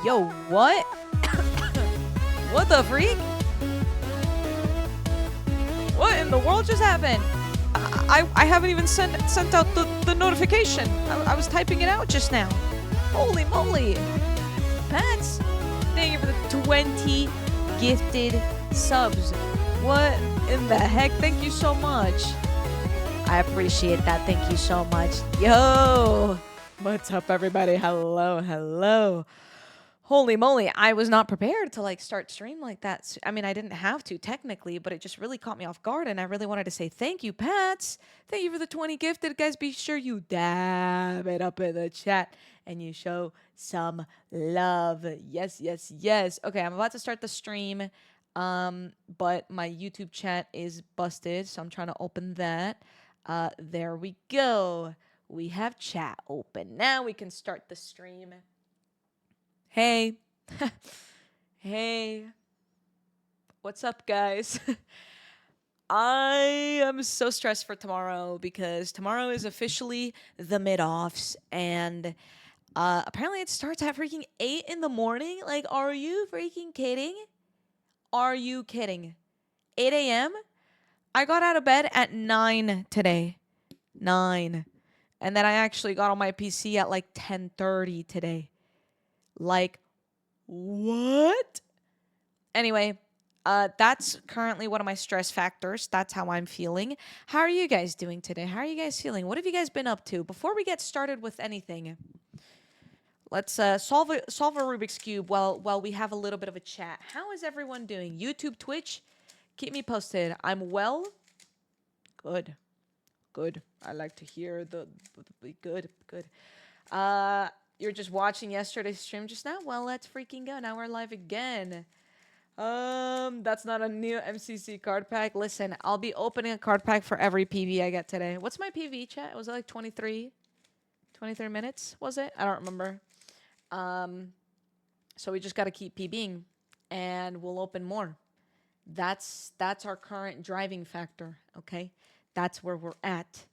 Yo, what? What the freak? What in the world just happened? I haven't even sent out the notification. I was typing it out just now. Holy moly. Pats, thank you for the 20 gifted subs. What in the heck? Thank you so much. I appreciate that. Thank you so much. Yo. What's up, everybody? Hello, hello. Holy moly, I was not prepared to start stream like that. I mean, I didn't have to technically, but it just really caught me off guard, and I really wanted to say thank you, Pats. Thank you for the 20 gifted. Guys, be sure you dab it up in the chat and you show some love. Yes, yes, yes. Okay, I'm about to start the stream, but my YouTube chat is busted, so I'm trying to open that. There we go. We have chat open. Now we can start the stream. Hey. Hey. What's up, guys? I am so stressed for tomorrow because tomorrow is officially the mid-offs, and apparently it starts at freaking 8 in the morning. Like, are you freaking kidding? Are you kidding? 8 a.m.? I got out of bed at 9 today. 9. And then I actually got on my PC at 10:30 today. Like, what? Anyway, that's currently one of my stress factors. That's how I'm feeling. How are you guys doing today? How are you guys feeling? What have you guys been up to? Before we get started with anything, let's solve a Rubik's Cube while we have a little bit of a chat. How is everyone doing? YouTube, Twitch, keep me posted. I'm well. Good. Good. I like to hear the good. You're just watching yesterday's stream just now? Well, let's freaking go. Now we're live again. That's not a new MCC card pack. Listen, I'll be opening a card pack for every PV I get today. What's my PV, chat? Was it 23 minutes? Was it? I don't remember. So we just got to keep PBing, and we'll open more. That's our current driving factor, okay? That's where we're at.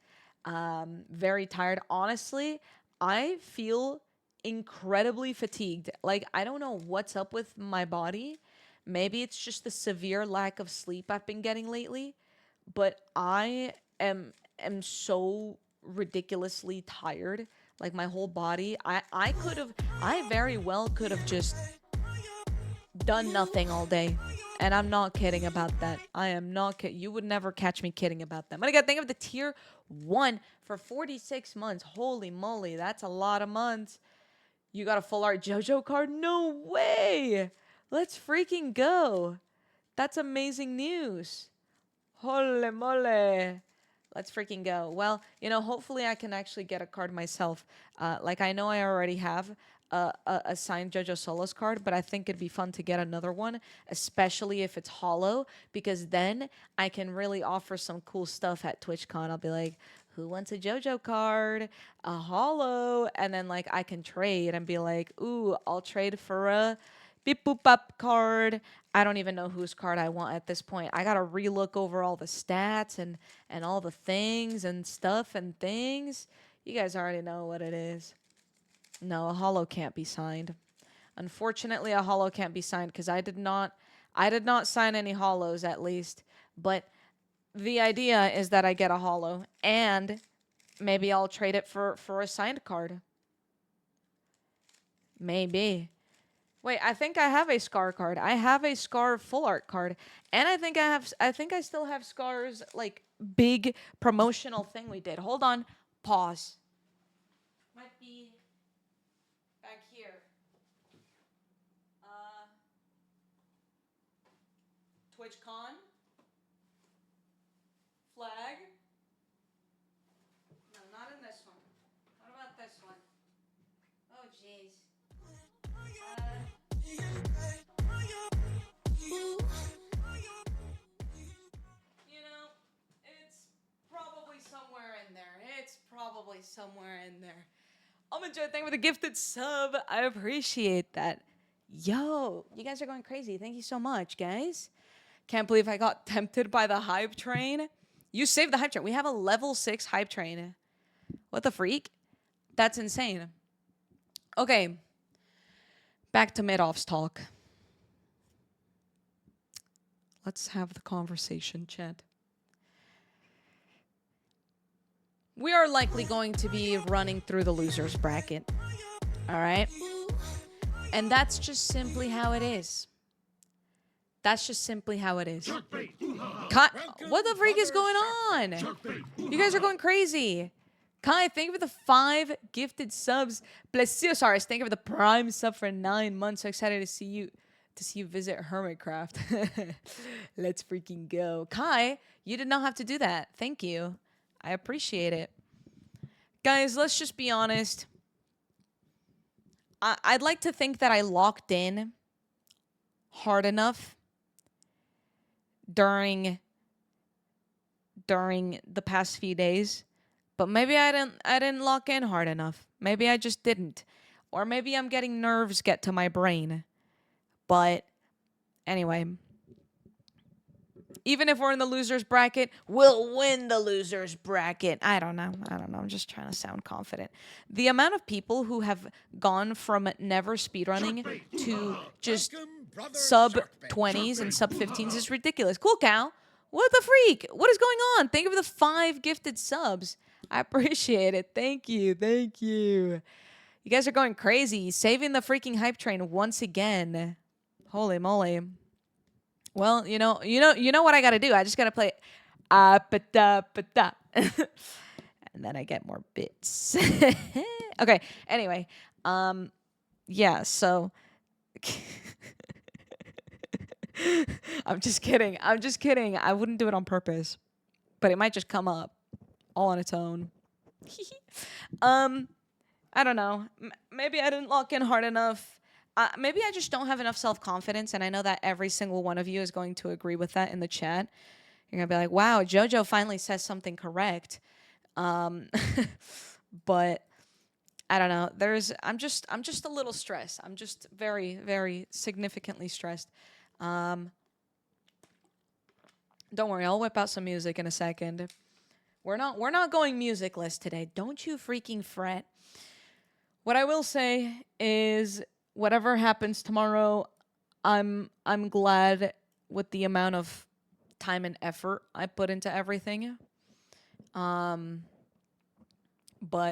Very tired. Honestly, I feel incredibly fatigued. I don't know what's up with my body. Maybe it's just the severe lack of sleep I've been getting lately, but I am so ridiculously tired. My whole body. I very well could have just done nothing all day. And I'm not kidding about that. I am not kidding. You would never catch me kidding about that. But again, think of the tier 1 for 46 months. Holy moly, that's a lot of months. You got a full art JoJo card? No way! Let's freaking go. That's amazing news. Holy moly. Let's freaking go. Well, hopefully I can actually get a card myself. I know I already have a signed jojosolos card, but I think it'd be fun to get another one, especially if it's hollow, because then I can really offer some cool stuff at TwitchCon. I'll be like, who wants a JoJo card? A hollow? And then I can trade and be like, ooh, I'll trade for a beep boop up card. I don't even know whose card I want at this point. I gotta relook over all the stats and all the things and stuff and things. You guys already know what it is. No, a hollow can't be signed. Unfortunately, a hollow can't be signed because I did not sign any hollows, at least. But the idea is that I get a hollow, and maybe I'll trade it for a signed card. Maybe. Wait, I think I have a Scar card. I have a Scar full art card, and I think I still have Scar's big promotional thing we did. Hold on. Pause. Might be back here. TwitchCon. Flag. No, not in this one. What about this one? Oh, jeez. It's probably somewhere in there. It's probably somewhere in there. I'm enjoying. Thank you for the gifted sub. I appreciate that. Yo, you guys are going crazy. Thank you so much, guys. Can't believe I got tempted by the hype train. You saved the hype train. We have a level 6 hype train. What the freak? That's insane. Okay. back to mid-offs talk. Let's have the conversation, chat. We are likely going to be running through the losers bracket. All right? And that's just simply how it is. That's just simply how it is. What the freak is going on? You guys are going crazy. Kai, thank you for the 5 gifted subs. Plesiosaurus, thank you for the prime sub for 9 months. So excited to see you visit Hermitcraft. Let's freaking go. Kai, you did not have to do that. Thank you. I appreciate it. Guys, let's just be honest. I'd like to think that I locked in hard enough during the past few days, but maybe I didn't lock in hard enough. Maybe I just didn't, or maybe I'm getting nerves get to my brain. But anyway, even if we're in the losers bracket, we'll win the losers bracket. I don't know. I'm just trying to sound confident. The amount of people who have gone from never speedrunning to just sub 20s and sub 15s is ridiculous. Cool cow. What the freak? What is going on? Thank you for the 5 gifted subs. I appreciate it. Thank you. Thank you. You guys are going crazy. Saving the freaking hype train once again. Holy moly. Well, you know what I got to do. I just got to play and then I get more bits. Okay. Anyway, yeah, so I'm just kidding. I wouldn't do it on purpose, but it might just come up all on its own. I don't know. Maybe I didn't lock in hard enough. Maybe I just don't have enough self-confidence, and I know that every single one of you is going to agree with that in the chat. You're going to be like, wow, JoJo finally says something correct. But I don't know. I'm just a little stressed. I'm just very, very significantly stressed. Don't worry, I'll whip out some music in a second. We're not going musicless today. Don't you freaking fret. What I will say is whatever happens tomorrow, I'm glad with the amount of time and effort I put into everything. But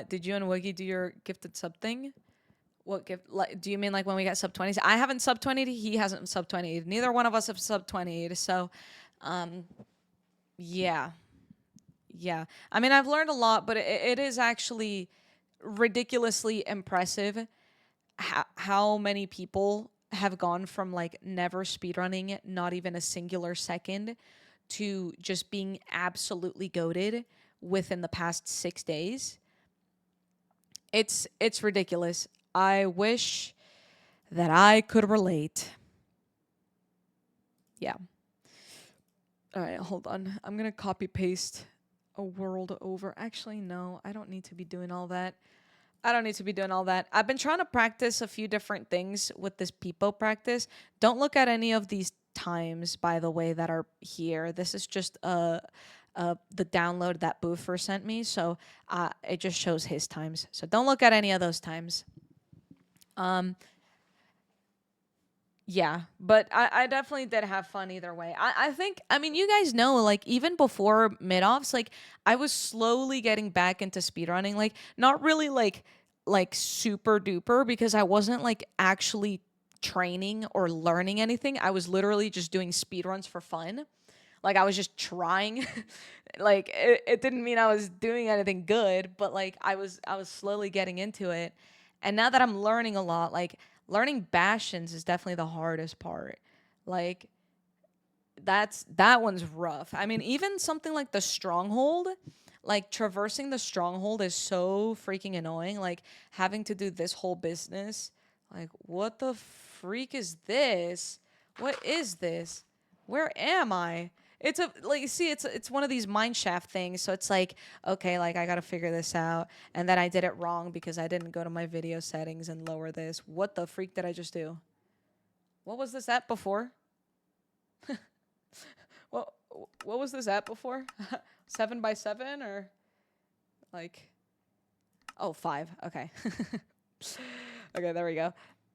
did you and Wiggy do your gifted sub thing? What gift? Like, do you mean like when we got sub 20s? I haven't sub 20'd. He hasn't sub 20'd. Neither one of us have sub 20'd. So, yeah. I mean, I've learned a lot, but it is actually ridiculously impressive how many people have gone from like never speedrunning, not even a singular second, to just being absolutely goated within the past 6 days. It's ridiculous. I wish that I could relate. Yeah. All right, hold on. I'm going to copy paste a world over. Actually, no, I don't need to be doing all that. I've been trying to practice a few different things with this Peepo practice. Don't look at any of these times, by the way, that are here. This is just the download that Boofer sent me, so it just shows his times. So don't look at any of those times. Yeah, but I definitely did have fun either way. I think, I mean, you guys know, like, even before mid-offs, like, I was slowly getting back into speedrunning. Like, not really, like super duper, because I wasn't, like, actually training or learning anything. I was literally just doing speedruns for fun. Like, I was just trying. Like, it didn't mean I was doing anything good, but, like, I was slowly getting into it. And now that I'm learning a lot, like, learning bastions is definitely the hardest part. Like, that one's rough. I mean, even something like the stronghold, like traversing the stronghold is so freaking annoying. Like, having to do this whole business. Like, what the freak is this? What is this? Where am I? It's it's one of these mineshaft things. So it's like, okay, like, I gotta figure this out. And then I did it wrong because I didn't go to my video settings and lower this. What the freak did I just do? What was this at before? What was this at before? 7x7 or like, oh, 5. Okay. Okay, there we go.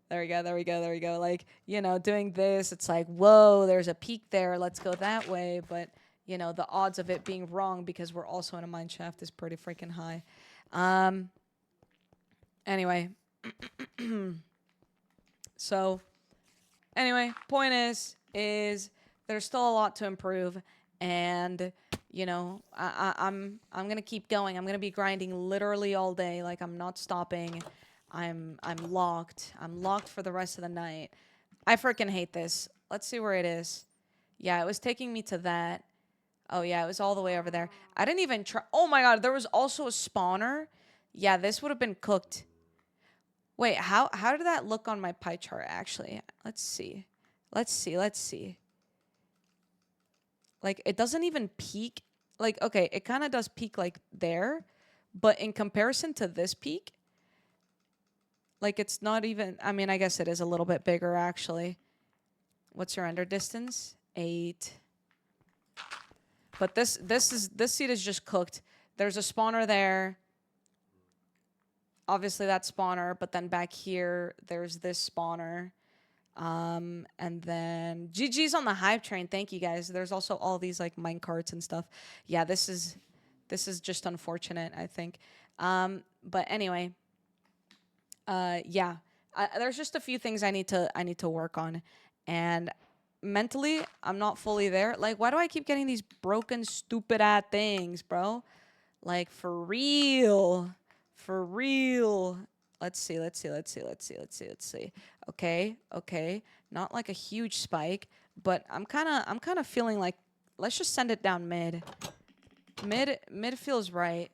There we go, there we go, there we go. Like, you know, doing this, it's like, whoa, there's a peak there. Let's go that way. But, you know, the odds of it being wrong because we're also in a mine shaft is pretty freaking high. Anyway. So, anyway, point is there's still a lot to improve. And, you know, I'm gonna keep going. I'm gonna be grinding literally all day. Like, I'm not stopping. I'm locked. I'm locked for the rest of the night. I freaking hate this. Let's see where it is. Yeah, it was taking me to that. Oh yeah, it was all the way over there. I didn't even try. Oh my god, there was also a spawner. Yeah, this would have been cooked. Wait, how did that look on my pie chart actually? Let's see. Let's see. Like, it doesn't even peak. Like, okay, it kind of does peak like there, but in comparison to this peak, like, it's not even, I mean, I guess it is a little bit bigger, actually. What's your ender distance? 8. But this seed is just cooked. There's a spawner there. Obviously, that spawner, but then back here, there's this spawner. And then GG's on the hype train. Thank you, guys. There's also all these, like, mine carts and stuff. Yeah, this is just unfortunate, I think. But anyway... yeah, there's just a few things I need to work on, and mentally I'm not fully there. Like, why do I keep getting these broken, stupid ass things, bro? Like, for real. Let's see. Okay. Not like a huge spike, but I'm kind of feeling like let's just send it down mid. Mid feels right.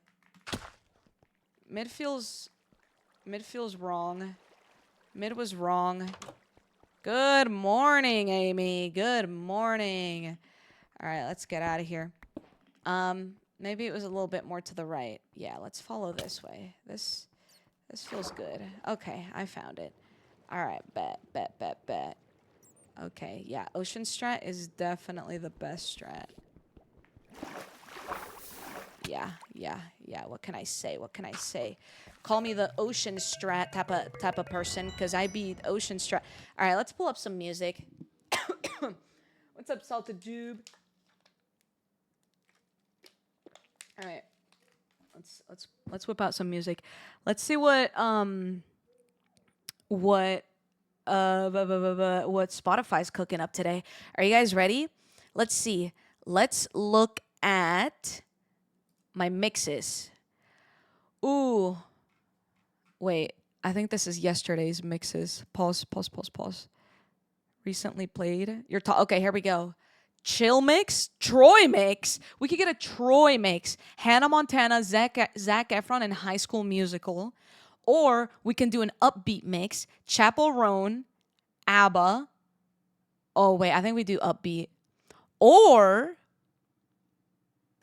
Mid feels wrong. Mid was wrong. Good morning, Amy. Good morning. All right, let's get out of here. Maybe it was a little bit more to the right. Yeah, let's follow this way. This feels good. Okay, I found it. All right, bet. Okay, yeah, ocean strat is definitely the best strat. Yeah. What can I say? Call me the ocean strat type of person, because I be ocean strat. All right, let's pull up some music. What's up, Salted Dube? All right, let's whip out some music. Let's see what Spotify's cooking up today. Are you guys ready? Let's see. Let's look at my mixes. Ooh. Wait, I think this is yesterday's mixes. Pause. Recently played. Okay, here we go. Chill mix, Troy mix. We could get a Troy mix. Hannah Montana, Zac Efron, and High School Musical. Or we can do an upbeat mix. Chappell Roan, ABBA. Oh, wait, I think we do upbeat. Or,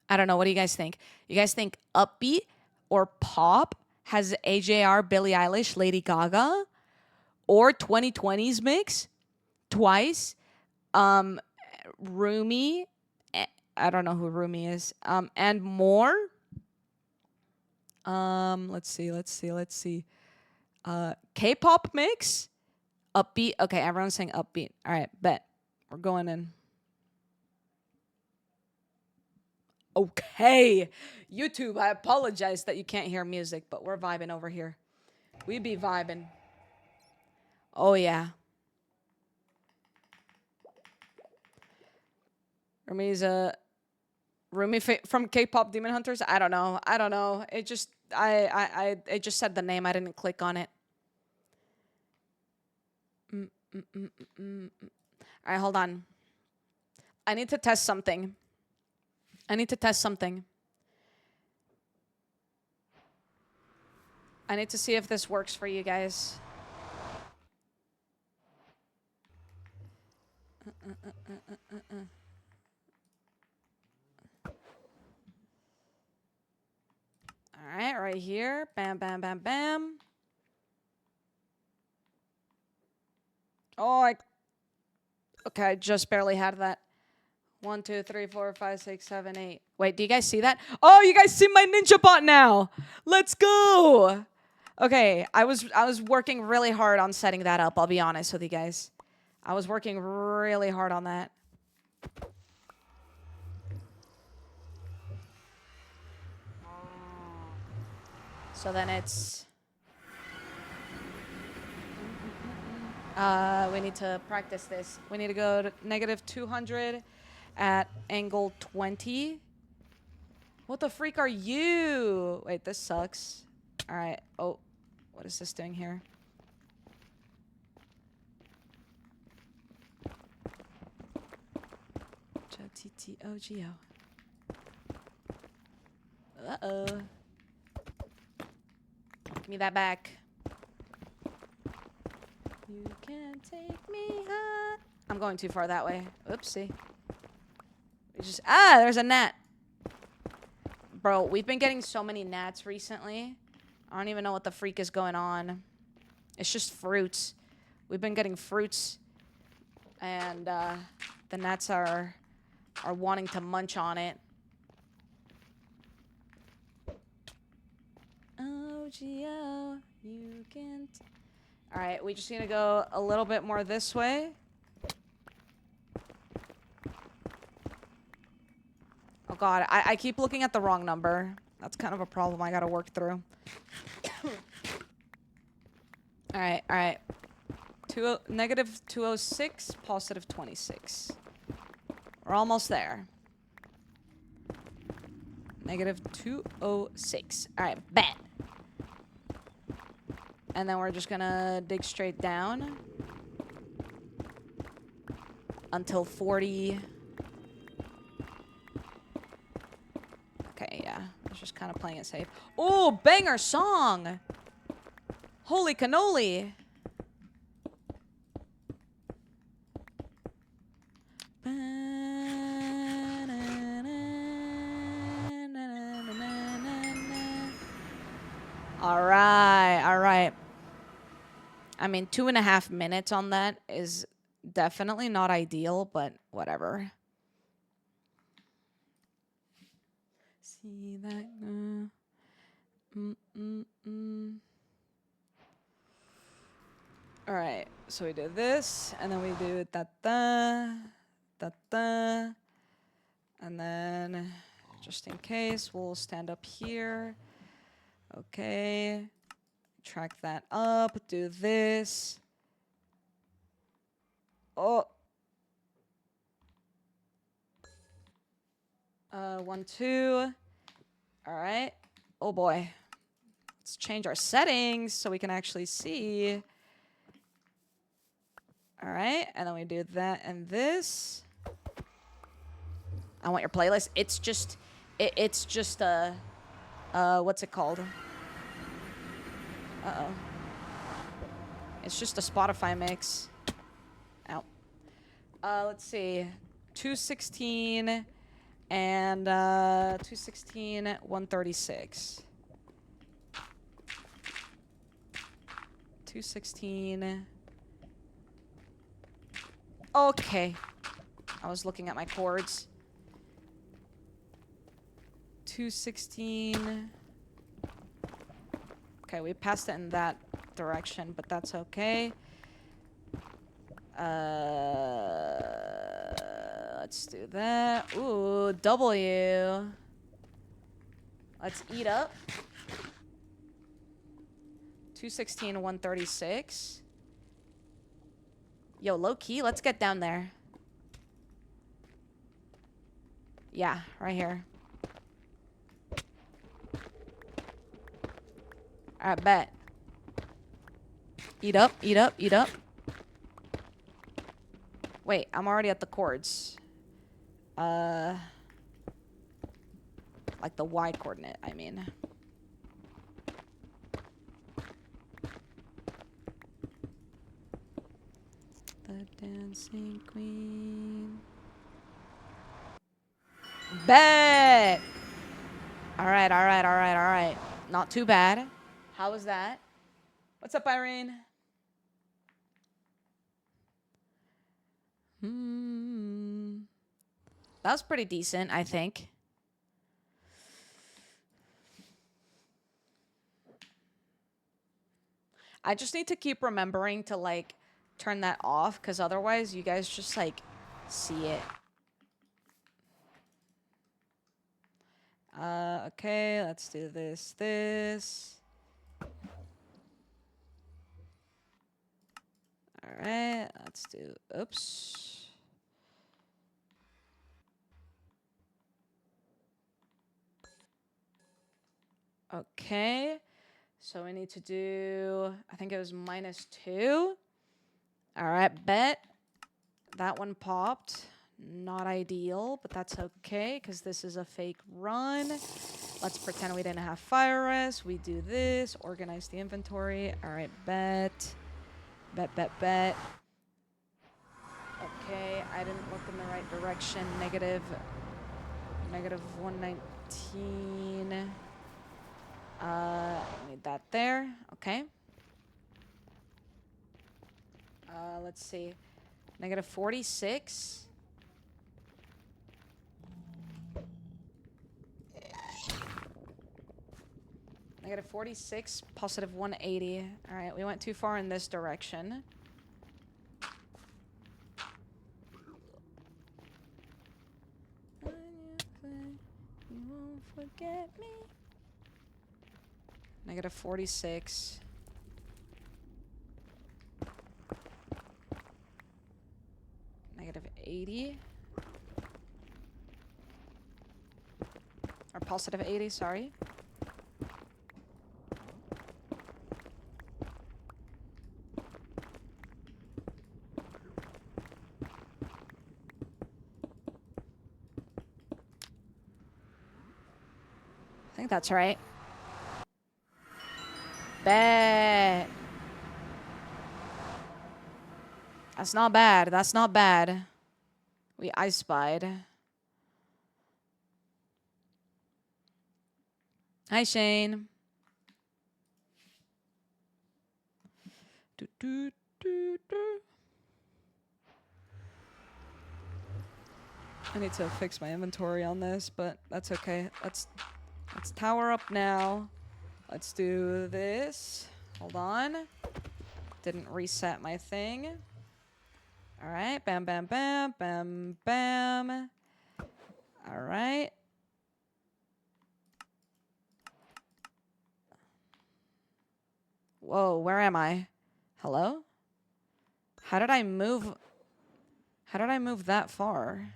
I don't know, what do you guys think? You guys think upbeat or pop has AJR, Billie Eilish, Lady Gaga? Or 2020's mix? Twice. Rumi. I don't know who Rumi is. And more. Let's see. K-pop mix. Upbeat. Okay, everyone's saying upbeat. All right, bet. We're going in. Okay. YouTube, I apologize that you can't hear music, but we're vibing over here. We be vibing. Oh, yeah. Rumi from K-pop Demon Hunters? I don't know. It just it just said the name. I didn't click on it. All right, hold on. I need to test something. I need to see if this works for you guys. All right, right here. Bam. Oh, okay, I just barely had that. 1, 2, 3, 4, 5, 6, 7, 8. Wait, do you guys see that? Oh, you guys see my ninja bot now. Let's go. Okay, I was working really hard on setting that up, I'll be honest with you guys. I was working really hard on that. So then it's... we need to practice this. We need to go to negative 200 at angle 20. What the freak are you? Wait, this sucks. All right. Oh, what is this doing here? J-T-T-O-G-O. Uh-oh. Give me that back. You can take me high. I'm going too far that way. Oopsie. There's a gnat. Bro, we've been getting so many gnats recently. I don't even know what the freak is going on. It's just fruits. We've been getting fruits. And the gnats are wanting to munch on it. Oh, Geo, you can... Alright, we just need to go a little bit more this way. Oh god, I keep looking at the wrong number. That's kind of a problem I gotta work through. Alright. Negative 206, positive 26. We're almost there. Negative 206. Alright, bet. And then we're just gonna dig straight down until 40. Okay, yeah. I was just kind of playing it safe. Oh, banger song! Holy cannoli! Alright. I mean, 2.5 minutes on that is definitely not ideal, but whatever. See that? Alright, so we do this, and then we do da-da, da-da, and then, just in case, we'll stand up here. Okay. Track that up, do this. Oh. 1, 2. All right. Oh boy. Let's change our settings so we can actually see. All right, and then we do that and this. I want your playlist. It's just a, what's it called? Uh-oh. It's just a Spotify mix. Ow. Let's see. 216 and 216, 136. 216. Okay. I was looking at my chords. 216. Okay, we passed it in that direction, but that's okay. Let's do that. Ooh, W. Let's eat up. 216, 136. Yo, low key, let's get down there. Yeah, right here. Alright, bet. Eat up, eat up, eat up. Wait, I'm already at the chords. Like the Y coordinate, I mean. The dancing queen. Bet! Alright, alright, alright, alright. Not too bad. How was that? What's up, Irene? That was pretty decent, I think. I just need to keep remembering to, like, turn that off, because otherwise you guys just, like, see it. Okay, let's do this. Alright, let's do, oops. Okay, so we need to do, I think it was -2. Alright, bet. That one popped. Not ideal, but that's okay, because this is a fake run. Let's pretend we didn't have fire rest. We do this, organize the inventory. Alright, bet. Bet. Okay, I didn't look in the right direction. Negative 119. Need that there. Okay. Let's see. Negative 46. Negative 46, positive 180. All right, we went too far in this direction. You won't forget me. Negative 46. Negative 80. Or positive 80, sorry. I think that's right. Bet. That's not bad. That's not bad. I spied. Hi, Shane. I need to fix my inventory on this, but that's okay. Let's tower up now. Let's do this. Hold on. Didn't reset my thing. All right. Bam, bam, bam, bam, bam. All right. Whoa, where am I? Hello? How did I move that far?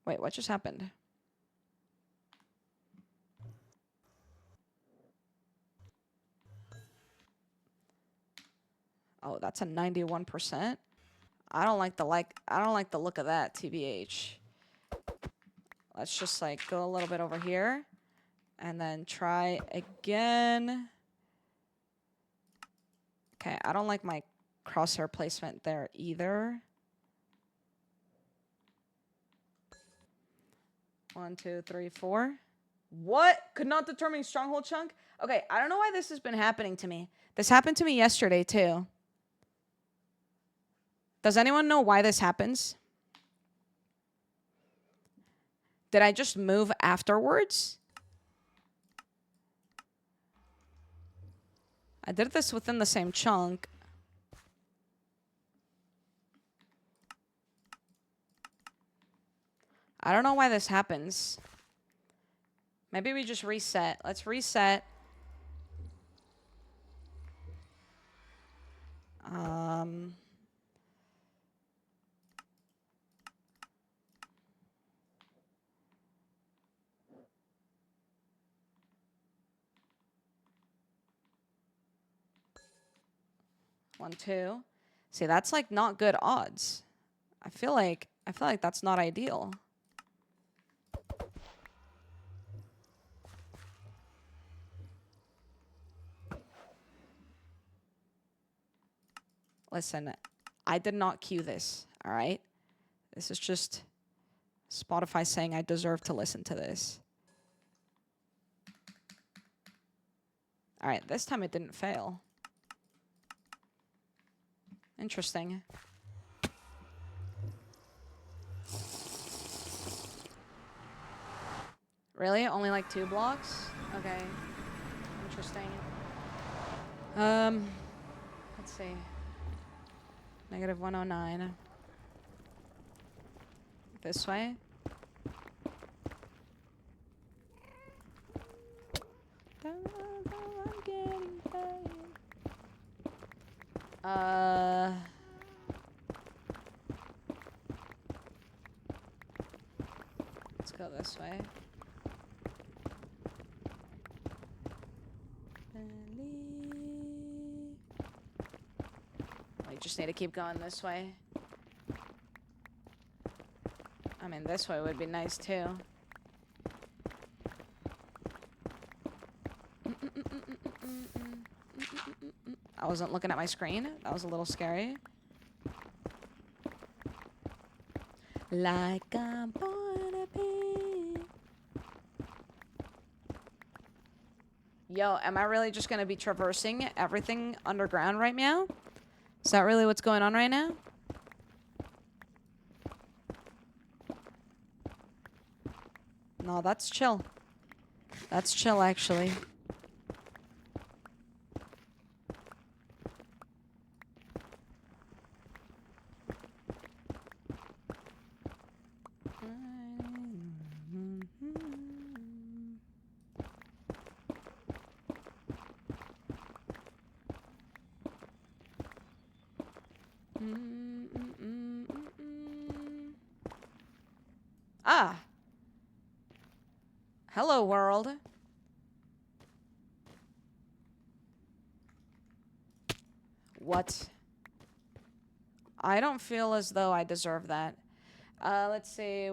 Wait, what just happened? Oh, that's a 91%. I don't like the look of that, TBH. Let's just like go a little bit over here and then try again. Okay, I don't like my crosshair placement there either. 1, 2, 3, 4. What? Could not determine stronghold chunk? Okay, I don't know why this has been happening to me. This happened to me yesterday too. Does anyone know why this happens? Did I just move afterwards? I did this within the same chunk. I don't know why this happens. Maybe we just reset. Let's reset. 1, 2. See, that's like not good odds. I feel like that's not ideal. Listen, I did not cue this, all right? This is just Spotify saying I deserve to listen to this. All right, this time it didn't fail. Interesting. Really? Only like 2 blocks? Okay. Interesting. Let's see. Negative 109. This way. Let's go this way. We just need to keep going this way. I mean, this way would be nice too. I wasn't looking at my screen. That was a little scary. Like I'm born to be. Yo, am I really just gonna be traversing everything underground right now? Is that really what's going on right now? No, that's chill. That's chill, actually. Ah. Hello, world. What? I don't feel as though I deserve that. Let's see.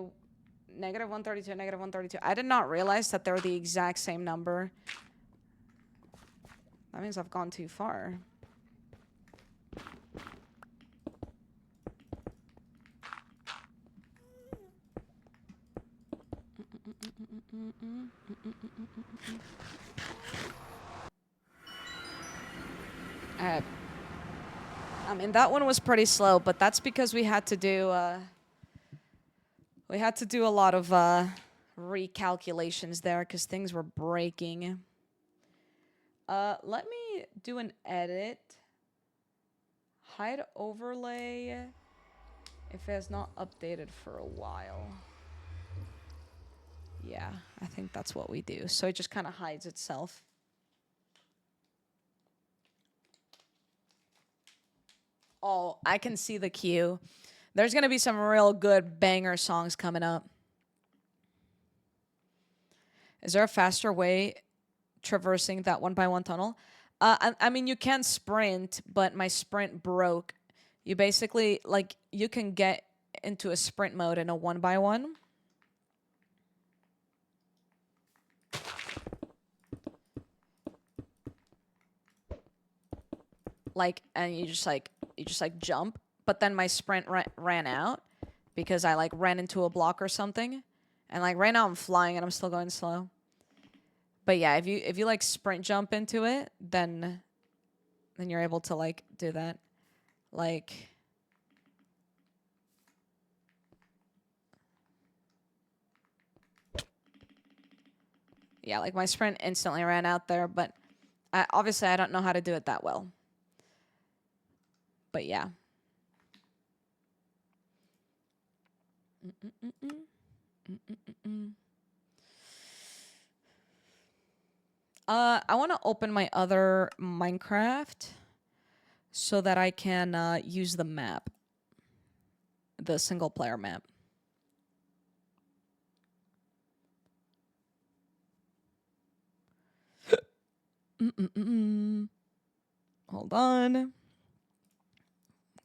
Negative 132, negative 132. I did not realize that they're the exact same number. That means I've gone too far. I mean, that one was pretty slow, but that's because we had to do a lot of recalculations there because things were breaking. Let me do an edit. Hide overlay if it has not updated for a while. Yeah, I think that's what we do. So it just kind of hides itself. Oh, I can see the queue. There's going to be some real good banger songs coming up. Is there a faster way traversing that 1x1 tunnel? I mean, you can sprint, but my sprint broke. You basically, like, you can get into a sprint mode in a 1x1. Like, and you just jump, but then my sprint ran out because I like ran into a block or something, and like right now I'm flying and I'm still going slow. But yeah, if you like sprint jump into it, then you're able to like do that, like. Yeah, like my sprint instantly ran out there, but obviously I don't know how to do it that well. But yeah. I want to open my other Minecraft so that I can use the map, the single player map. Hold on.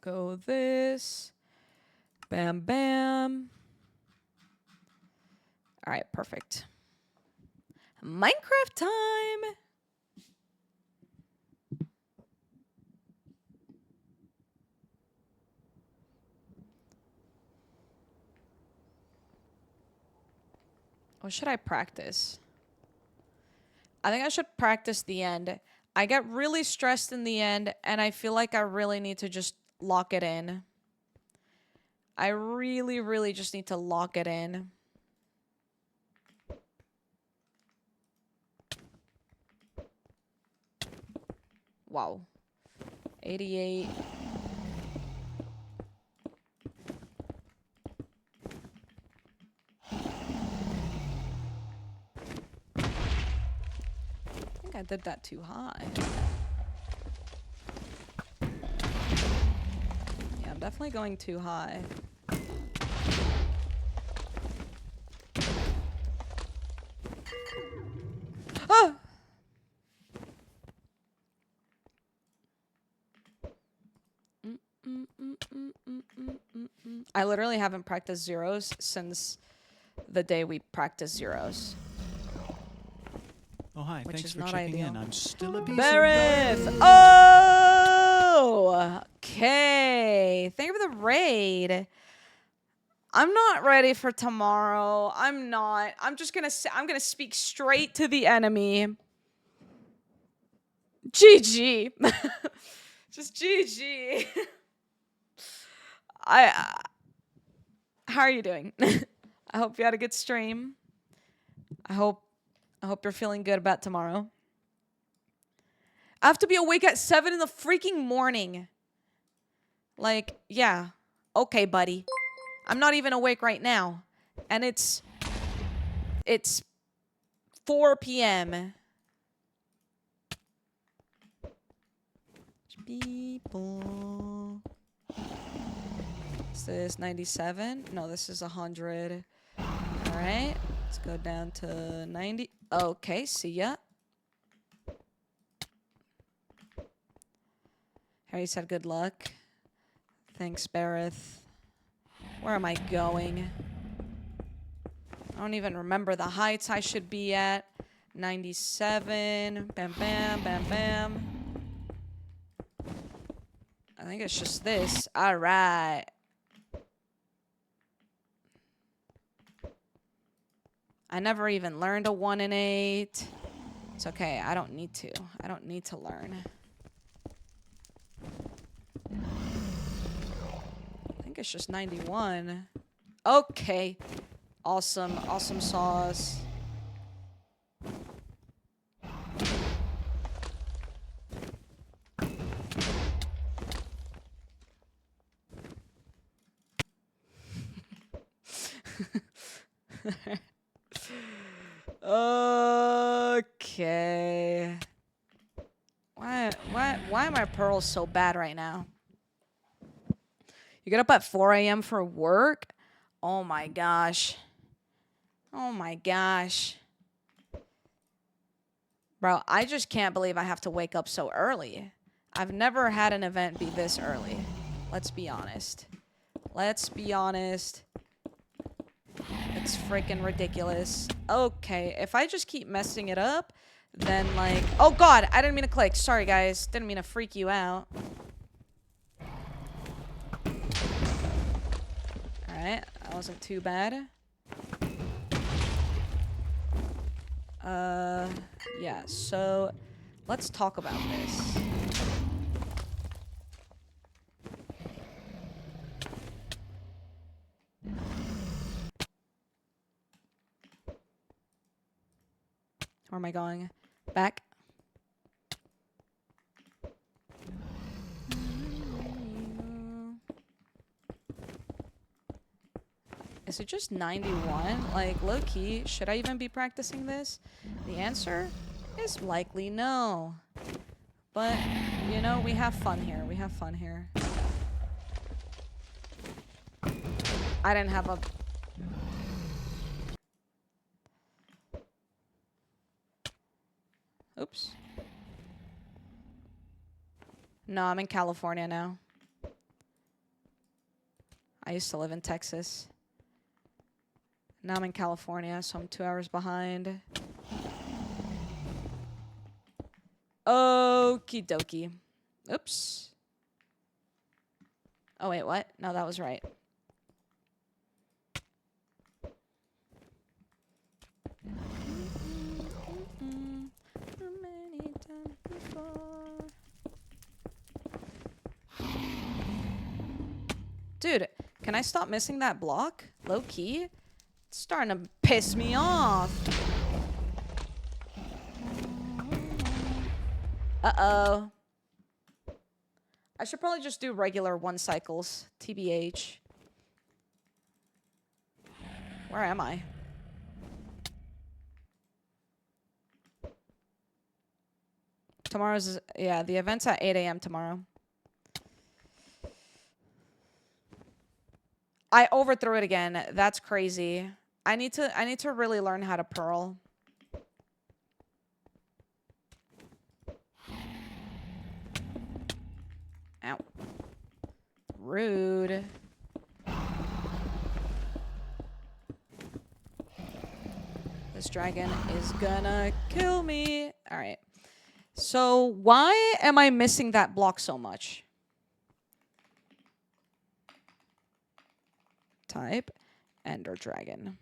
Go this. Bam, bam. All right, perfect. Minecraft time. What should I practice? I think I should practice the end. I get really stressed in the end, and I feel like I really need to just lock it in. I really, really just need to lock it in. Wow. 88. I think I did that too high. Yeah, I'm definitely going too high. Ah! I literally haven't practiced zeros since the day we practiced zeros. Oh, hi. Which Thanks is for not checking ideal. in. I'm still a piece Bareth! of garbage. Oh! Okay. Thank you for the raid. I'm not ready for tomorrow. I'm not. I'm just gonna say, I'm gonna speak straight to the enemy. GG. Just GG. How are you doing? I hope you had a good stream. I hope you're feeling good about tomorrow. I have to be awake at 7 in the freaking morning. Like, yeah. Okay, buddy. I'm not even awake right now. And it's 4 p.m. People. Is this 97? No, this is 100. All right. Let's go down to 90. Okay, see ya. Harry said good luck. Thanks, Bareth. Where am I going? I don't even remember the heights I should be at. 97. Bam, bam, bam, bam. I think it's just this. All right. I never even learned a 1 and 8. It's okay. I don't need to. I don't need to learn. I think it's just 91. Okay. Awesome. Awesome sauce. Okay. Why are my pearls so bad right now? You get up at 4 a.m. for work? Oh my gosh. Oh my gosh. Bro, I just can't believe I have to wake up so early. I've never had an event be this early. Let's be honest. Let's be honest. It's freaking ridiculous. Okay, if I just keep messing it up, then like... Oh god, I didn't mean to click. Sorry guys, didn't mean to freak you out. Alright, that wasn't too bad. Yeah, so let's talk about this. Where am I going? Back. Is it just 91? Like, low-key, should I even be practicing this? The answer is likely no. But, you know, we have fun here. We have fun here. I didn't have a... Oops. No, I'm in California now. I used to live in Texas. Now I'm in California, so I'm 2 hours behind. Okie dokie. Oops. Oh, wait, what? No, that was right. Dude, can I stop missing that block? Low key? It's starting to piss me off. Uh-oh. I should probably just do regular 1 cycles. TBH. Where am I? Tomorrow's... Yeah, the event's at 8 a.m. tomorrow. I overthrew it again. That's crazy. I need to really learn how to pearl. Ow. Rude. This dragon is gonna kill me. All right. So why am I missing that block so much? Type Ender Dragon.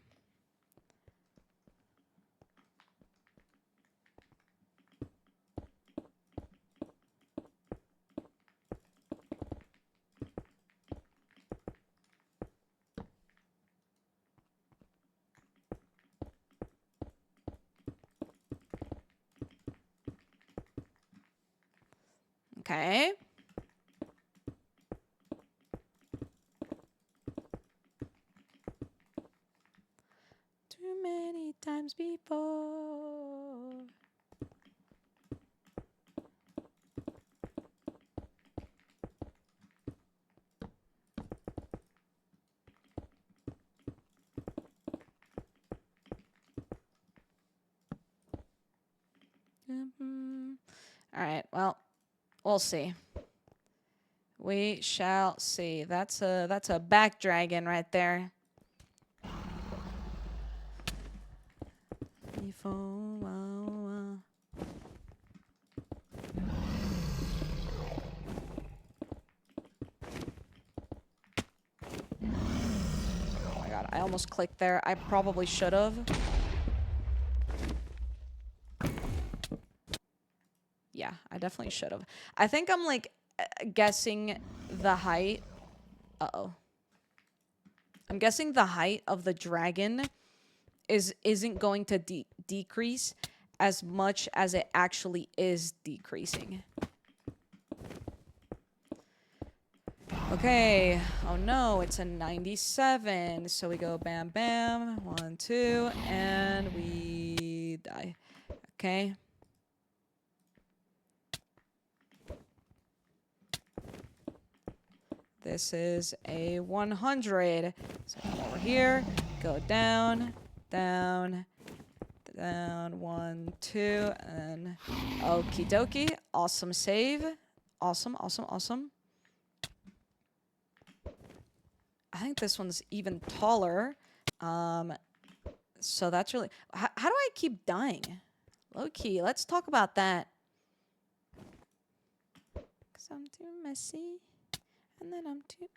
Okay. Too many times before. All right, well, we'll see. We shall see. That's a back dragon right there. Oh my god, I almost clicked there. I probably should have. Yeah, I definitely should have. I think I'm like guessing the height. Uh-oh. I'm guessing the height of the dragon isn't going to decrease as much as it actually is decreasing. Okay. Oh no, it's a 97. So we go bam bam. 1, 2, and we die. Okay. This is a 100. So come over here, go down, down, down, 1, 2, and okie dokie. Awesome save. Awesome, awesome, awesome. I think this one's even taller. So that's really... How do I keep dying? Low key, let's talk about that. Because I'm too messy. And then I'm too...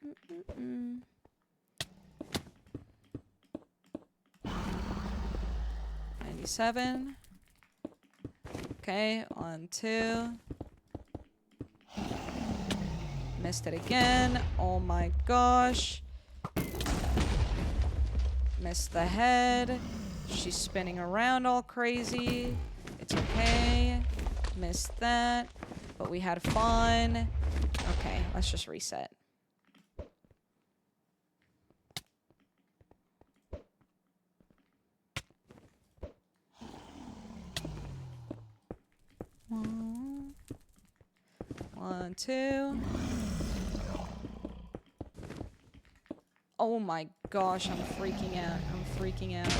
97. Okay, 1, 2. Missed it again. Oh my gosh. Missed the head. She's spinning around all crazy. It's okay. Missed that. But we had fun. Okay, let's just reset. One, 2. Oh my gosh, I'm freaking out. I'm freaking out.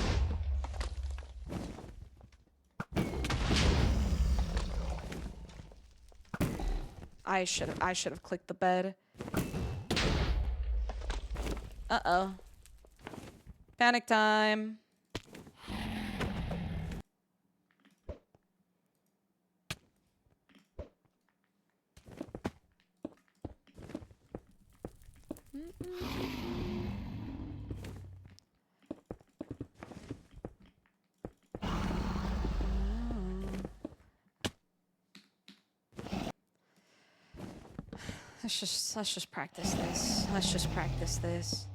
I should have clicked the bed. Uh-oh. Panic time. Let's just practice this. Let's just practice this.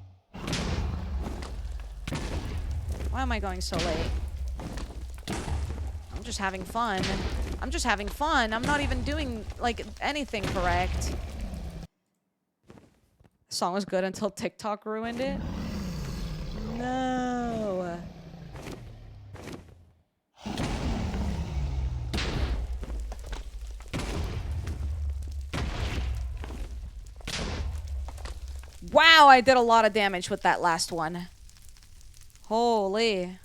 Why am I going so late? I'm just having fun. I'm just having fun. I'm not even doing, like, anything correct. The song was good until TikTok ruined it. No. Wow, I did a lot of damage with that last one. Holy.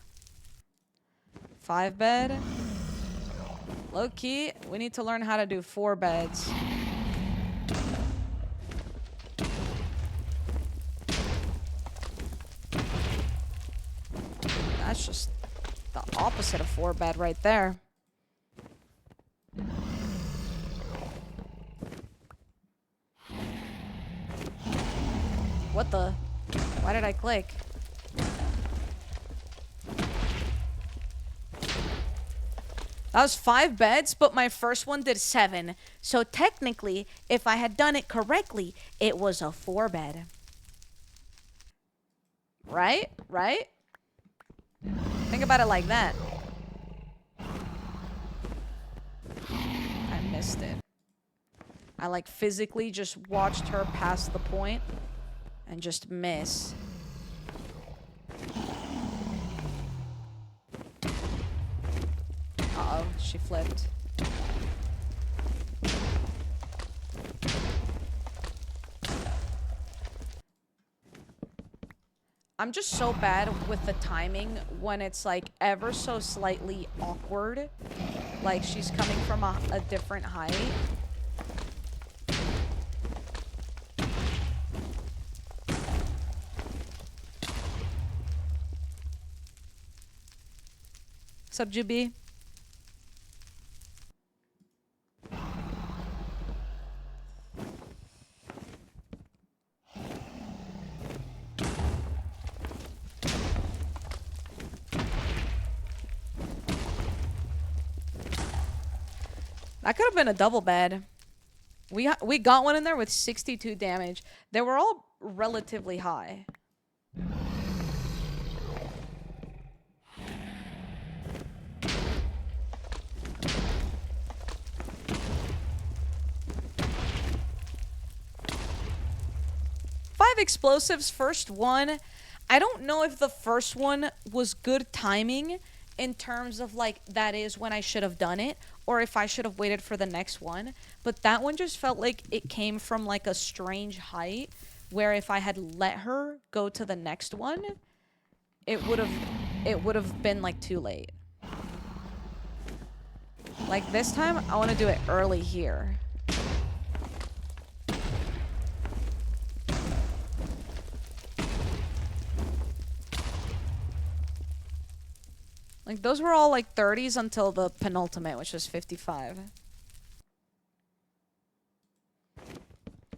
5 bed. Low key, we need to learn how to do 4 beds. That's just the opposite of 4 bed right there. What the? Why did I click? That was 5 beds, but my first one did 7. So technically, if I had done it correctly, it was a 4 bed. Right? Right? Think about it like that. I missed it. I like physically just watched her pass the point and just miss. Uh-oh, she flipped. I'm just so bad with the timing when it's like ever so slightly awkward. Like she's coming from a different height. What's up, Juby? That could have been a double bed. We got one in there with 62 damage. They were all relatively high. Five explosives, first one. I don't know if the first one was good timing in terms of like that is when I should have done it, or if I should have waited for the next one. But that one just felt like it came from like a strange height where if I had let her go to the next one, it would have been like too late. Like this time, I want to do it early here. Like those were all like 30s until the penultimate, which was 55.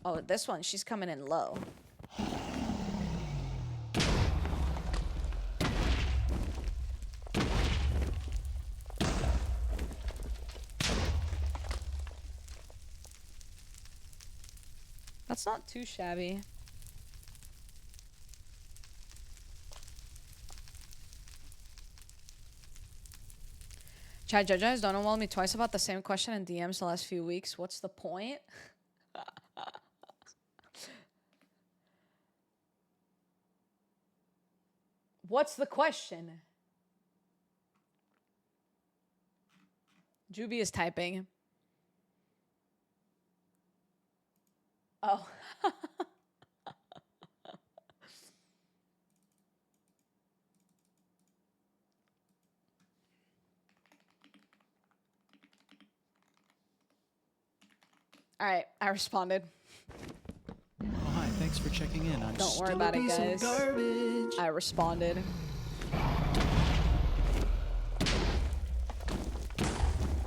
Oh, this one, she's coming in low. That's not too shabby. Chad Judges, don't email me twice about the same question in DMs the last few weeks. What's the point? What's the question? Juby is typing. Oh. All right, I responded. Oh, hi, thanks for checking in. I'm Don't worry about it, guys. I responded.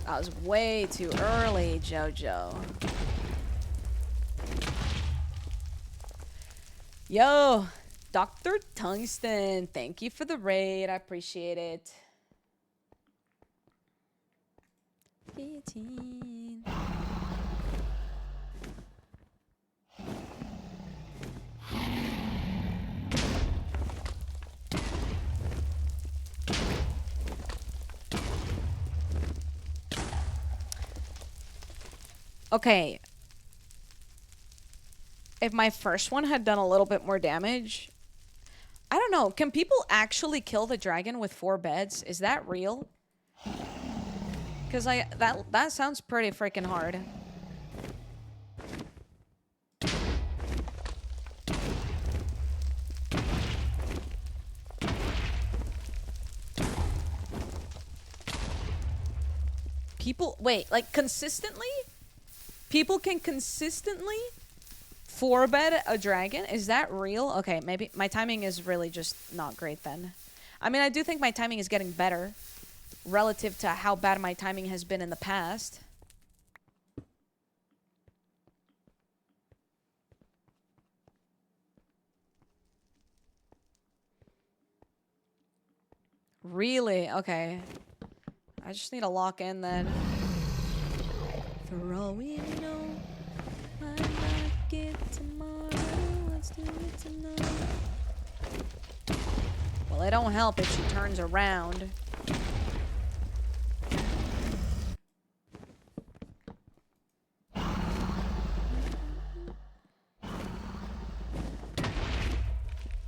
That was way too early, Jojo. Yo, Dr. Tungsten, thank you for the raid. I appreciate it. 18. Okay. if my first one had done a little bit more damage. I don't know. Can people actually kill the dragon with 4 beds? Is that real? Because that sounds pretty freaking hard. People, wait, like consistently? People can consistently 4-bed a dragon? Is that real? Okay, maybe my timing is really just not great then. I mean, I do think my timing is getting better relative to how bad my timing has been in the past. Really? Okay. I just need to lock in then. For all we know, might not get tomorrow. Let's do it tonight. Well, it don't help if she turns around.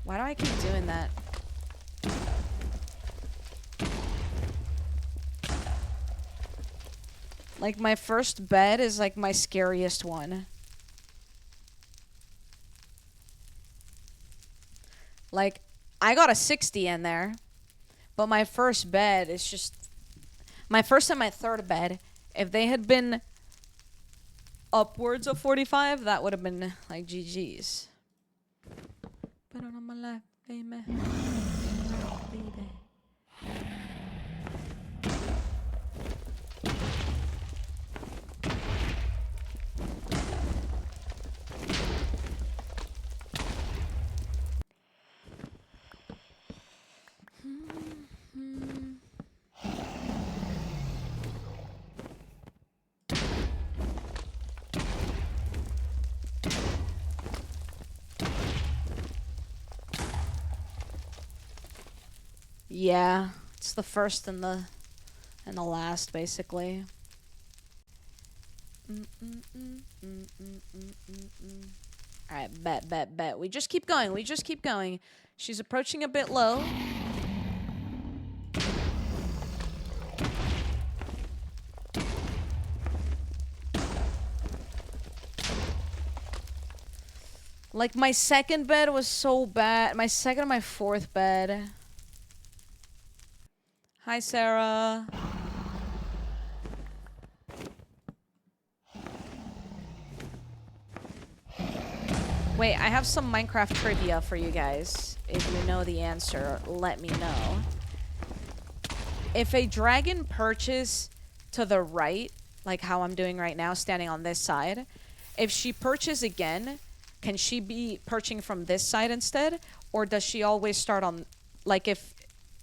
Why do I keep doing that? Like, my first bed is, like, my scariest one. Like, I got a 60 in there. But my first bed is just... My first and my third bed, if they had been upwards of 45, that would have been, like, GG's. Put it on my lap, baby. Baby. Yeah, it's the first and the last, basically. Alright, bet. We just keep going. She's approaching a bit low. Like, my second bed was so bad. My second and my fourth bed. Hi, Sarah. Wait, I have some Minecraft trivia for you guys. If you know the answer, let me know. If a dragon perches to the right, like how I'm doing right now, standing on this side, if she perches again, can she be perching from this side instead? Or does she always start on, like,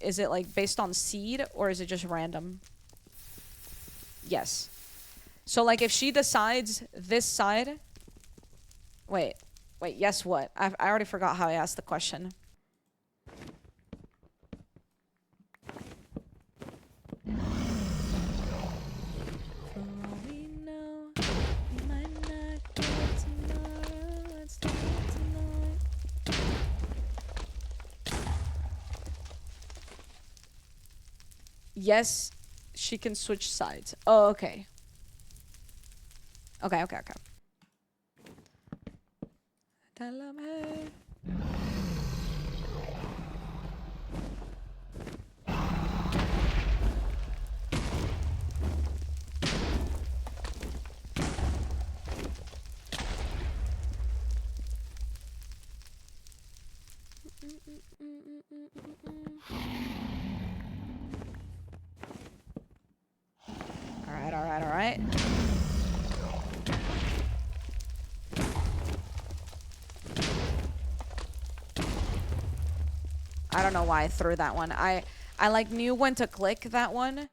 is it like based on seed or is it just random? Yes. So like if she decides this side, wait, yes what? I already forgot how I asked the question. Yes, she can switch sides. Oh, okay. Okay. All right. I don't know why I threw that one. I like knew when to click that one,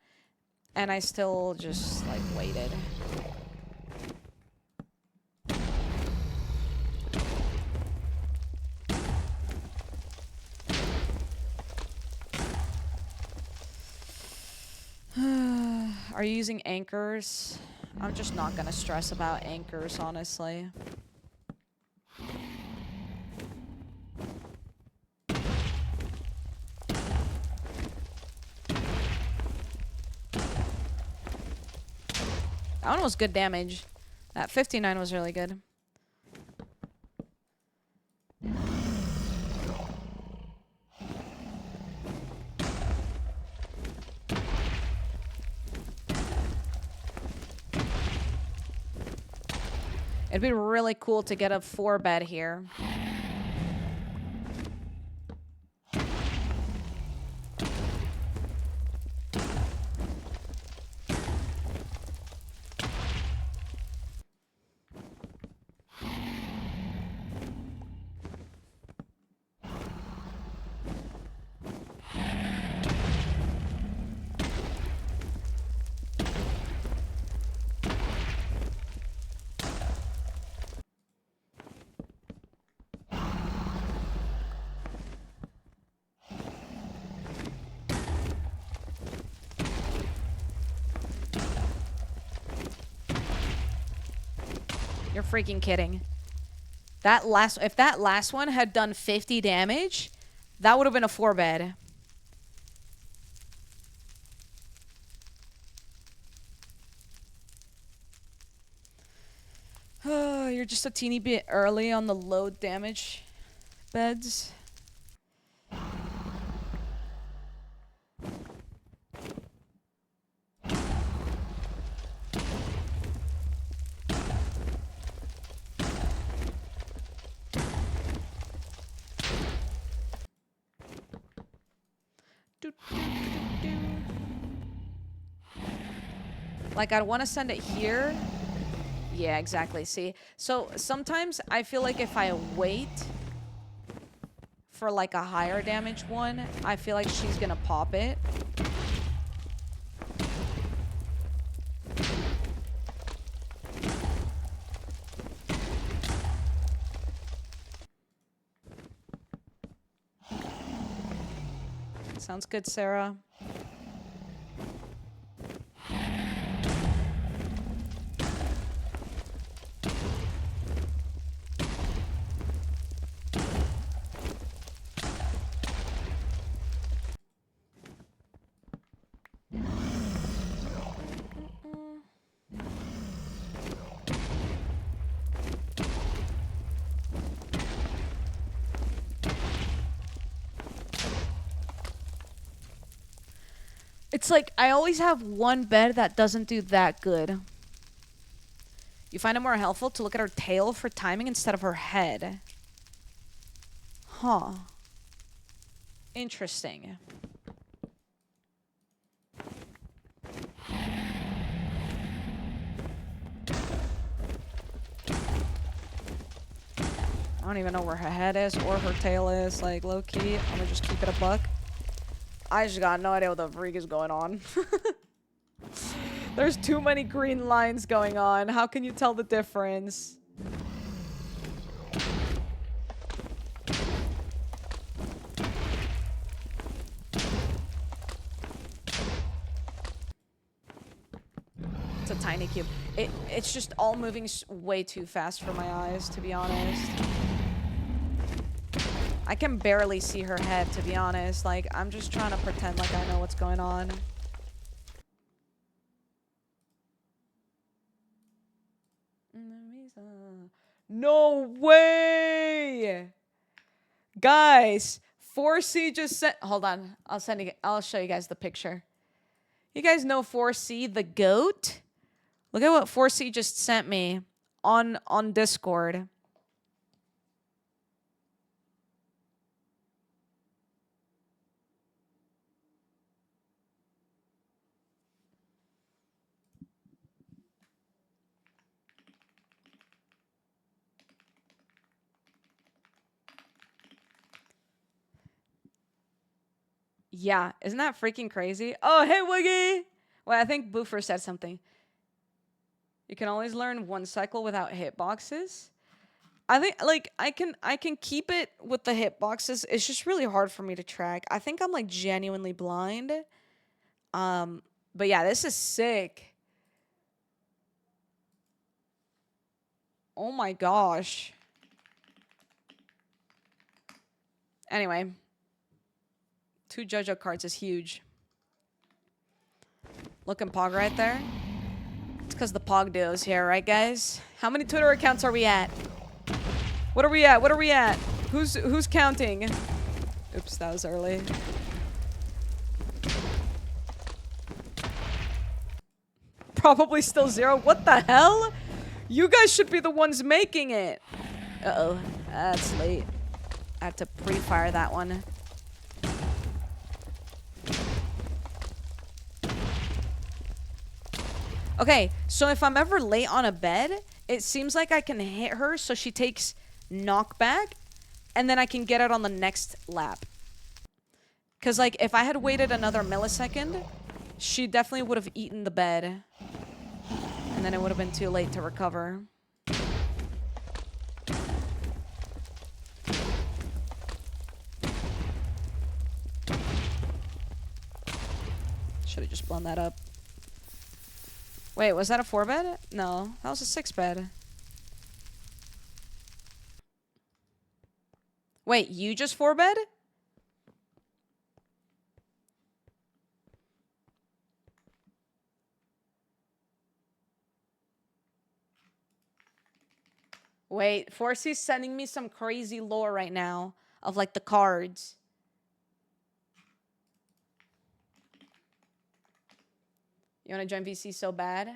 and I still just like waited. Are you using anchors? I'm just not gonna stress about anchors, honestly. That one was good damage. That 59 was really good. It'd be really cool to get a 4-bed here. You're freaking kidding. If that last one had done 50 damage, that would have been a 4-bed. You're just a teeny bit early on the low damage beds. Like, I'd want to send it here. Yeah, exactly. See? So, sometimes I feel like if I wait for, like, a higher damage one, I feel like she's gonna pop it. Sounds good, Sarah. It's like, I always have one bed that doesn't do that good. You find it more helpful to look at her tail for timing instead of her head. Huh. Interesting. I don't even know where her head is or her tail is. Like, low-key, I'm gonna just keep it a buck. I just got no idea what the freak is going on. There's too many green lines going on. How can you tell the difference? It's a tiny cube. It's just all moving way too fast for my eyes, to be honest. I can barely see her head, to be honest. Like, I'm just trying to pretend like I know what's going on. No way! Guys, 4C just sent... Hold on. I'll show you guys the picture. You guys know 4C, the goat? Look at what 4C just sent me on Discord. Yeah, isn't that freaking crazy? Oh, hey, Wiggy! Well, I think Boofer said something. You can always learn one cycle without hitboxes. I think, like, I can keep it with the hitboxes. It's just really hard for me to track. I think I'm, like, genuinely blind. But yeah, this is sick. Oh my gosh. Anyway. 2 JoJo cards is huge. Looking pog right there. It's because the Pog Duo's here, right, guys? How many Twitter accounts are we at? What are we at? What are we at? Who's counting? Oops, that was early. Probably still 0. What the hell? You guys should be the ones making it. Uh-oh. That's late. I have to pre-fire that one. Okay, so if I'm ever late on a bed, it seems like I can hit her so she takes knockback, and then I can get it on the next lap. Because, like, if I had waited another millisecond, she definitely would have eaten the bed. And then it would have been too late to recover. Should have just blown that up. Wait, was that a 4-bed? No, that was a 6-bed. Wait, you just 4-bed? Wait, Forcey's sending me some crazy lore right now of, like, the cards. You want to join VC so bad?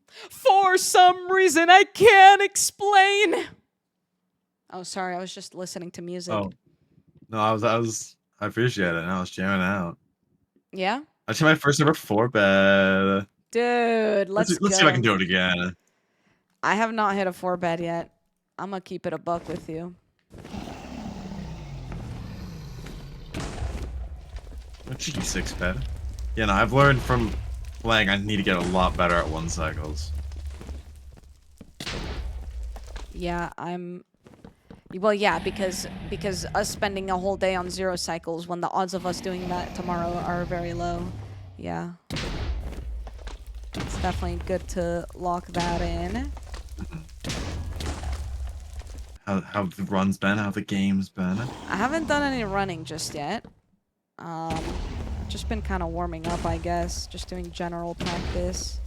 For some reason I can't explain. Oh, sorry. I was just listening to music. Oh, no, I appreciate it. I was jamming out. Yeah? Actually, my first ever 4-bed. Dude, let's see if I can do it again. I have not hit a 4-bed yet. I'm going to keep it a buck with you. A cheeky 6-bed. Yeah, no, I've learned from playing I need to get a lot better at 1 cycles. Yeah, well, yeah, because us spending a whole day on 0 cycles when the odds of us doing that tomorrow are very low. Yeah. It's definitely good to lock that in. How the run's been? How the game's been? I haven't done any running just yet. Just been kind of warming up, I guess. Just doing general practice.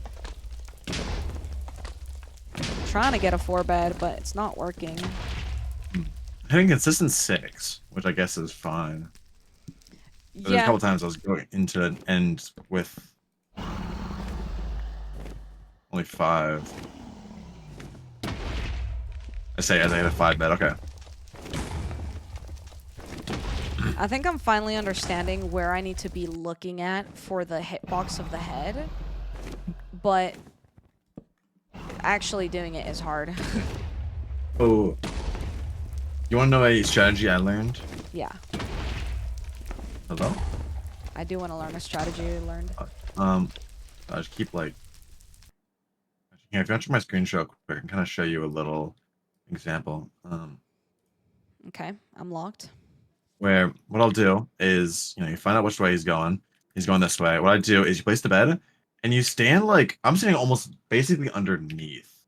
Trying to get a 4-bed, but it's not working. Hitting consistent 6, which I guess is fine. But there's a couple times I was going into an end with only 5. I say as I hit a 5-bed, okay. I think I'm finally understanding where I need to be looking at for the hitbox of the head, but actually doing it is hard. Oh, you want to know a strategy I learned? Yeah. Hello? I do want to learn a strategy I learned. I just keep like... Yeah, if you want to check my screen share quick, I can kind of show you a little example. Okay, I'm locked. Where what I'll do is, you find out which way he's going. He's going this way. What I do is you place the bed, and you stand like... I'm sitting almost basically underneath.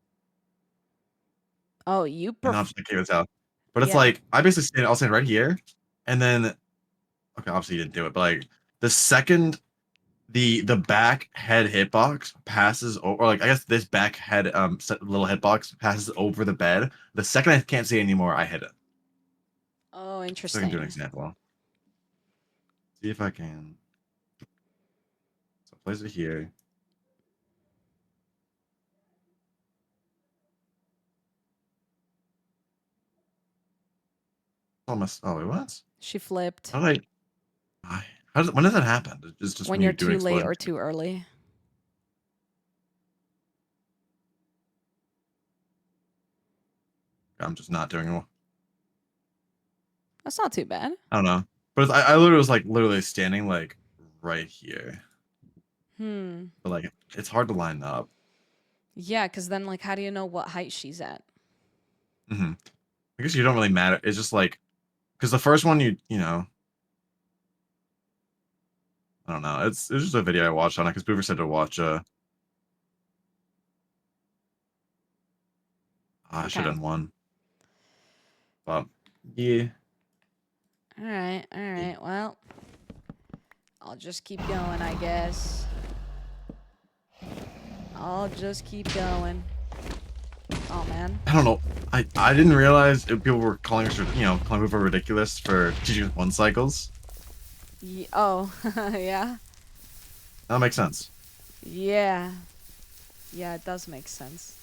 Oh, you And I'm just like, okay, what's out. But it's like, I basically I'll stand right here, and then... Okay, obviously you didn't do it, but like, the second the back head hitbox passes over, or like, I guess this back head little hitbox passes over the bed, the second I can't see it anymore, I hit it. Oh, interesting. So I can do an example. See if I can. So place it here. Almost. Oh wait, what? She flipped. How did when does that happen? It's just When you're too late or too early. I'm just not doing it. That's not too bad. I don't know, but I literally was like literally standing like right here. But like it's hard to line up. Yeah, because then like how do you know what height she's at? I guess you don't really matter. It's just like, because the first one you know. I don't know. It's just a video I watched on it because Boover said to watch. I should have done one. But yeah. All right. Well, I'll just keep going, I guess. I'll just keep going. Oh man. I don't know. I didn't realize people were calling us, calling people ridiculous for teaching us 1 cycles. Oh, yeah. That makes sense. Yeah. Yeah, it does make sense.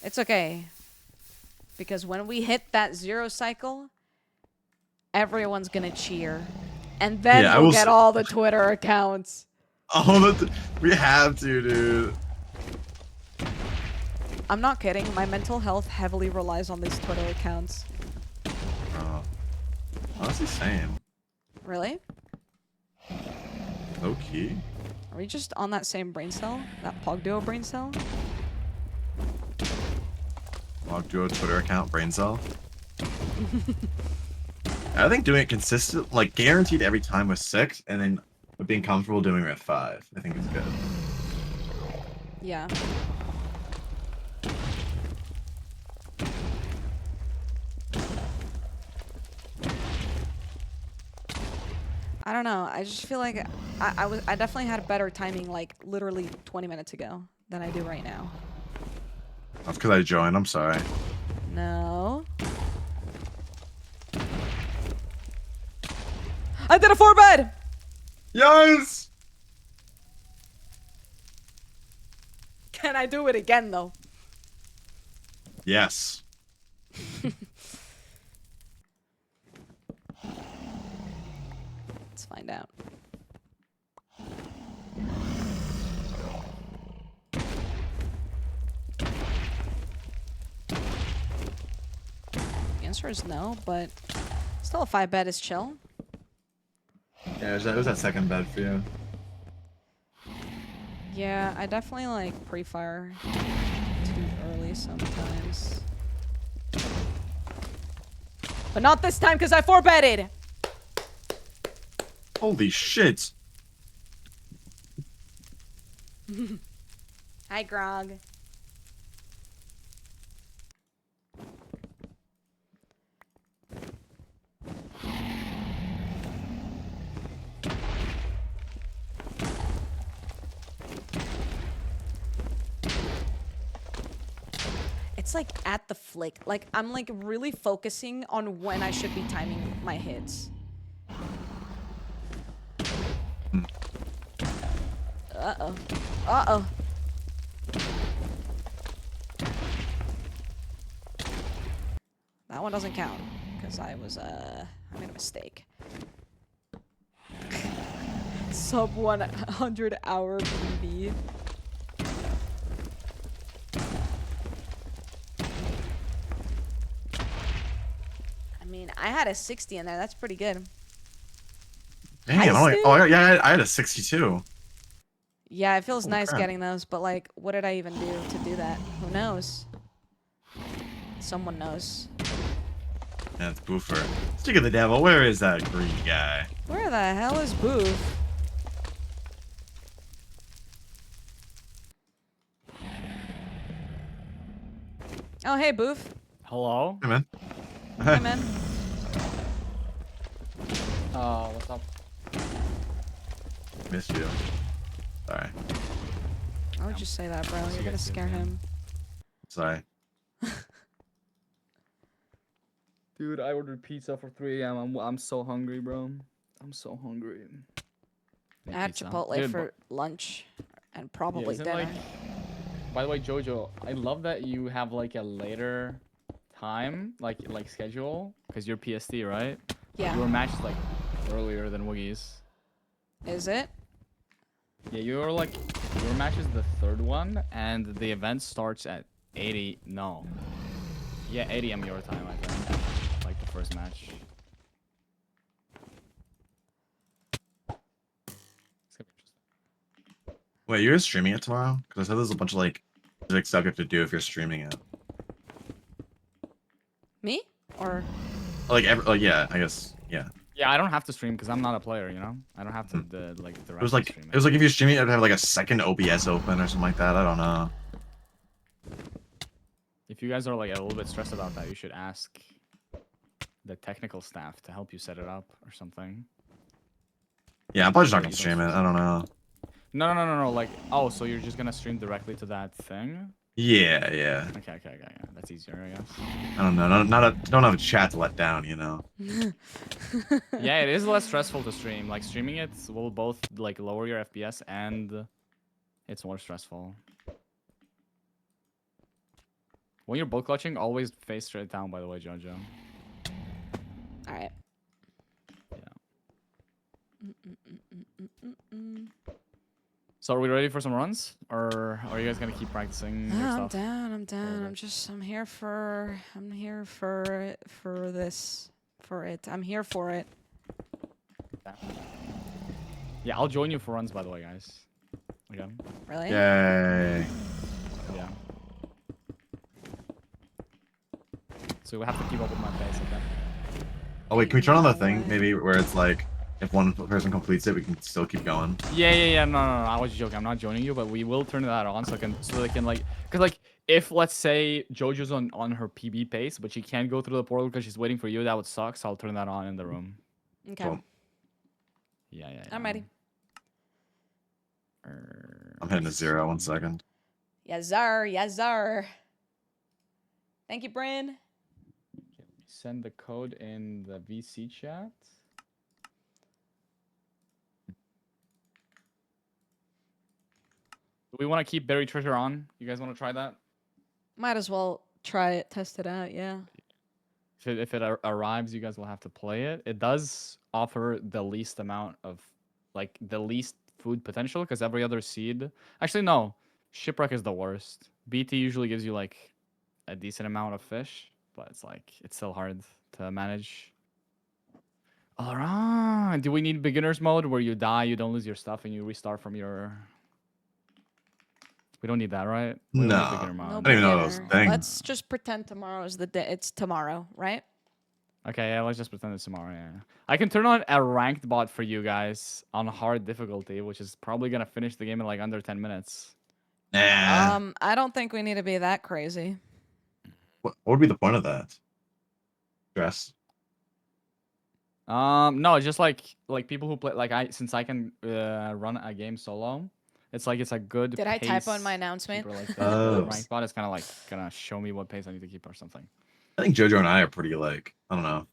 It's okay. Because when we hit that 0 cycle, everyone's gonna cheer. And then Yeah, I we'll will get all the Twitter accounts. Oh, we have to, dude. I'm not kidding. My mental health heavily relies on these Twitter accounts. Honestly, same. Really? Low key. Are we just on that same brain cell? That Pogduo brain cell? Log duo Twitter account, brain cell. I think doing it consistent, like guaranteed every time with 6, and then being comfortable doing it with 5. I think is good. Yeah. I don't know. I just feel like I definitely had better timing like literally 20 minutes ago than I do right now. That's because I joined. I'm sorry. No. I did a 4-bed! Yes. Can I do it again though? Yes. Let's find out. The answer is no, but still a 5-bed is chill. Yeah, it was that second bed for you. Yeah, I definitely like pre-fire too early sometimes. But not this time because I 4-bedded! Holy shit. Hi, Grog. It's like at the flick. Like, I'm like really focusing on when I should be timing my hits. Uh-oh. Uh-oh. That one doesn't count. Because I made a mistake. Sub 100 hour PB. I mean, I had a 60 in there. That's pretty good. Damn. I had a 62. Yeah, it feels Holy nice crap. getting those, but like, what did I even do to do that? Who knows? Someone knows. That's Boofer. Speak of the devil, where is that green guy? Where the hell is Booth? Oh, hey, Booth. Hello? Hey, man. Hey, man. What's up? Missed you. Sorry. I would just say that, bro. See You're you gonna guys soon, scare man. him. Sorry. Dude, I ordered pizza for 3 a.m. I'm so hungry, bro. I'm so hungry. I had Chipotle Dude, for lunch and yeah, probably isn't dinner. like, by the way, Jojo, I love that you have like a later time, like schedule, because you're PST, right? Yeah. Your match is like earlier than Woogie's. Is it? Yeah, your match is the 3rd one, and the event starts at 80. No. Yeah, 8 a.m. your time, I think. Like the first match. It's gonna be interesting. Wait, you're streaming it tomorrow? Because I said there's a bunch of like stuff you have to do if you're streaming it. Me? Or Like yeah, I guess yeah. Yeah, I don't have to stream because I'm not a player, you know? I don't have to like It directly was like stream it was like if you're streaming, it'd have like a second OBS open or something like that. I don't know. If you guys are like a little bit stressed about that, you should ask the technical staff to help you set it up or something. Yeah, I'm probably just not Yeah, gonna you don't stream it. stress I don't about know. No. Like, oh, so you're just gonna stream directly to that thing? Yeah, yeah. Okay. Yeah. That's easier, I guess. I don't know. Don't have a chat to let down, you know. Yeah, it is less stressful to stream. Like, streaming it will both like lower your FPS and it's more stressful. When you're bulk clutching, always face straight down. By the way, Jojo. All right. So are we ready for some runs, or are you guys gonna keep practicing your I'm stuff? down. I'm down. Or- I'm here for this, for it. I'm here for it. Yeah, I'll join you for runs, by the way, guys. Again. Really? Yay. Yeah. So we have to keep up with my pace, okay? Oh wait, can we turn on the No thing way. maybe where it's like if one person completes it, we can still keep going. Yeah. No. I was joking. I'm not joining you, but we will turn that on so they can like, cause like if let's say Jojo's on her PB pace, but she can't go through the portal because she's waiting for you, that would suck. So I'll turn that on in the room. Okay. Cool. Yeah. I'm ready. I'm hitting a 0. 1 second. Yes, sir. Yes, sir. Thank you, Bryn. Send the code in the VC chat. Do we want to keep buried treasure on? You guys want to try that? Might as well try it, test it out. Yeah. If it arrives, you guys will have to play it. It does offer the least amount of, like, the least food potential because every other seed. Actually, no. Shipwreck is the worst. BT usually gives you like a decent amount of fish, but it's still hard to manage. All right. Do we need beginner's mode where you die, you don't lose your stuff, and you restart from your? We don't need that, right? We don't need No. beginner No I mode. don't even know those beginner. things. Let's just pretend tomorrow is the day. It's tomorrow, right? Okay, yeah, let's just pretend it's tomorrow. Yeah, I can turn on a ranked bot for you guys on hard difficulty, which is probably gonna finish the game in like under 10 minutes. Nah. I don't think we need to be that crazy. What would be the point of that? Stress. No, just like people who play since I can run a game solo, it's a good. Did I type on pace my announcement? keeper, like Oh. the ranked bot is kind of like gonna show me what pace I need to keep or something. I think Jojo and I are pretty like, I don't know.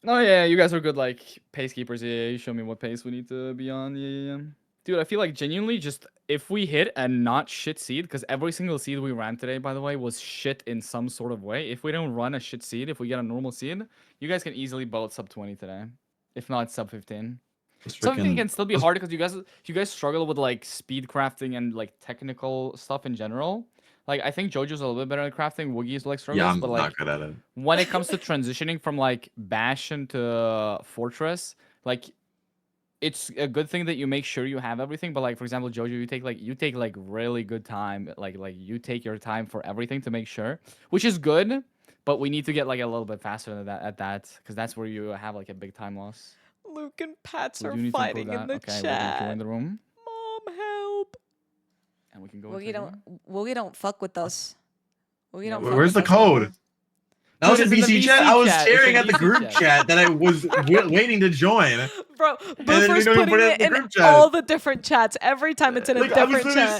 Oh yeah, you guys are good like pace keepers. Yeah, you show me what pace we need to be on. Yeah. Dude, I feel like genuinely just if we hit a not shit seed, because every single seed we ran today, by the way, was shit in some sort of way. If we don't run a shit seed, if we get a normal seed, you guys can easily boat sub 20 today. If not sub 15. Sub 15 can still be hard because you guys struggle with like speed crafting and like technical stuff in general. Like I think Jojo's a little bit better at crafting. Woogie's like struggles, Yeah, I'm but like not good at it. when it comes to transitioning from like Bastion to Fortress, like it's a good thing that you make sure you have everything. But like for example, Jojo, you take like really good time. Like you take your time for everything to make sure, which is good. But we need to get like a little bit faster than that because that's where you have like a big time loss. Luke and Pats We are do need to improve fighting in that. the Okay, we'll join chat. the room Mom, help! and we can go. Woogie don't fuck with us. Woogie don't. fuck Where's with the us code? anymore. That was Dude, in it's in the VC chat. VC I was chat. staring It's at in the VC group chat. chat that I was waiting to join. Bro, then Boofer's we don't even putting put it in it the in group chat. all the different chats. Every time it's in a Like, I was different literally chat.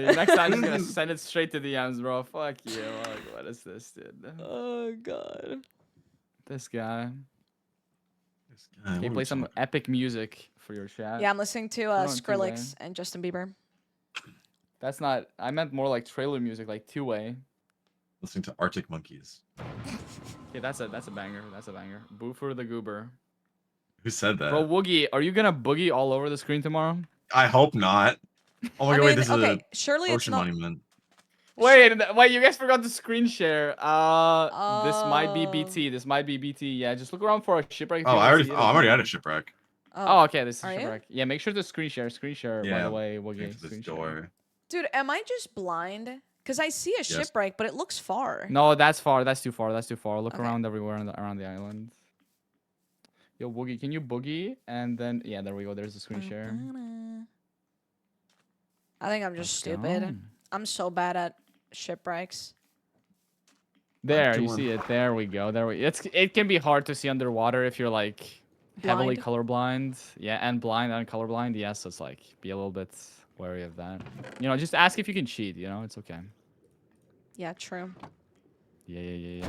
Sorry. Next time I'm gonna send it straight to DMs, bro. Fuck you. Like, what is this, dude? Oh god. This guy. God, Can you what play are some we epic music for your chat? Yeah, I'm listening to on Skrillex two-way. and Justin Bieber. That's not. I meant more like trailer music, like two-way. listening to Arctic Monkeys? Yeah, that's a banger. That's a banger. Boofer the Goober. Who said that? Bro, Woogie, are you gonna boogie all over the screen tomorrow? I hope not. Oh my I god, wait, mean, this okay, is surely a it's ocean not. monument. Wait, you guys forgot to screen share. This might be Oh. BT. This might be BT. Yeah, just look around for a shipwreck. If Oh, you I'm don't see it, already it's at a shipwreck. Oh, okay, this is Are you? shipwreck. Yeah, make sure to screen share. Screen share, by Yeah, the way, waiting Woogie. for this Screen share. door. Dude, am I just blind? Because I see a shipwreck, but it looks far. No, that's far. That's too far. That's too far. Look Okay. around everywhere around the island. Yo, Woogie, can you boogie? And then, yeah, there we go. There's the screen share. I think I'm just stupid. Go. I'm so bad at shipwrecks. There, you doing- see it. There we go. It can be hard to see underwater if you're like heavily Blind? colorblind. Yeah, and blind and colorblind. Yes, it's like be a little bit wary of that. You know, just ask if you can cheat. You know, it's okay. Yeah, true. Yeah.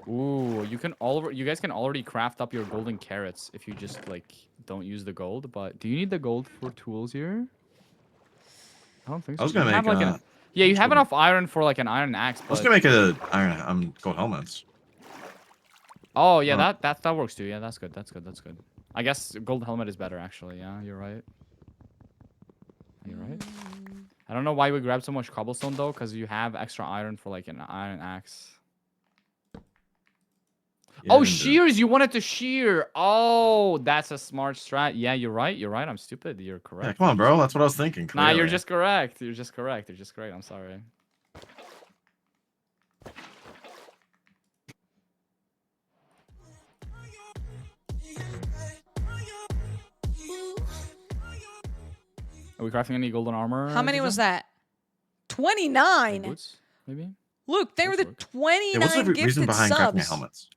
Ooh, you guys can already craft up your golden carrots if you just like don't use the gold. But do you need the gold for tools here? I don't think I so. was Do you gonna have make like an yeah, you have enough iron for like an iron axe, I was but gonna make a iron gold helmets. oh yeah, Huh. that works too. Yeah, that's good. That's good. That's good. I guess gold helmet is better actually. Yeah, you're right. You're right. I don't know why we grabbed so much cobblestone though, because you have extra iron for like an iron axe. Yeah, Oh, and shears! You wanted to shear. Oh, that's a smart strat. Yeah, you're right. You're right. I'm stupid. You're correct. yeah, come on, bro. That's what I was thinking. Nah, you're Clearly. just correct. You're just correct. You're just correct. I'm sorry. Are we crafting any golden armor? How many was Jason? that? Like 29. boots, maybe. Look, they were the Boots work. 29 Yeah, what's the reason gifted behind crafting subs.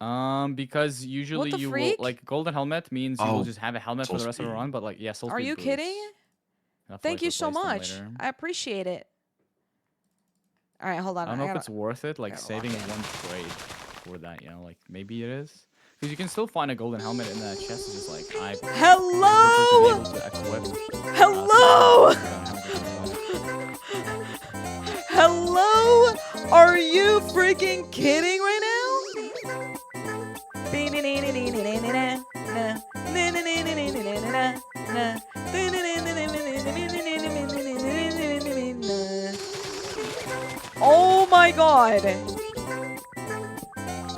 helmets? Because usually the you will freak? like golden helmet means you will Oh, just have a helmet for soul the rest of the speed. run. But like yeah, soul Are speed you boots. kidding? You'll have to, Thank like, you so replace them much. later. I appreciate it. All right, hold on. I don't know if gotta- it's worth it, like gotta saving lock in. one trade for that. You know, like maybe it is. Because you can still find a golden helmet in that chest. It's just like I prefer to be Hello! able to equip. Hello! Hello. Hello? Are you freaking kidding right now? Oh my god.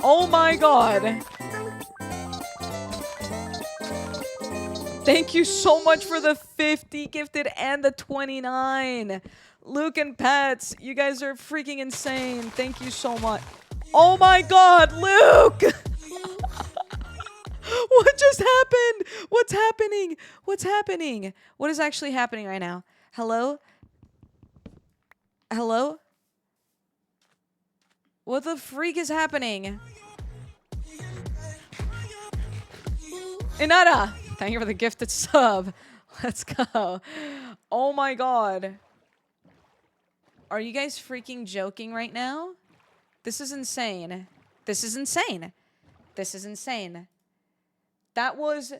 Oh my god. Thank you so much for the 50 gifted and the 29. Luke and Pets, you guys are freaking insane. Thank you so much. Oh my god, Luke! What just happened? What's happening? What's happening? What is actually happening right now? Hello? Hello? What the freak is happening? Inara! Thank you for the gifted sub. Let's go. Oh my god. Are you guys freaking joking right now? This is insane. This is insane. This is insane. That was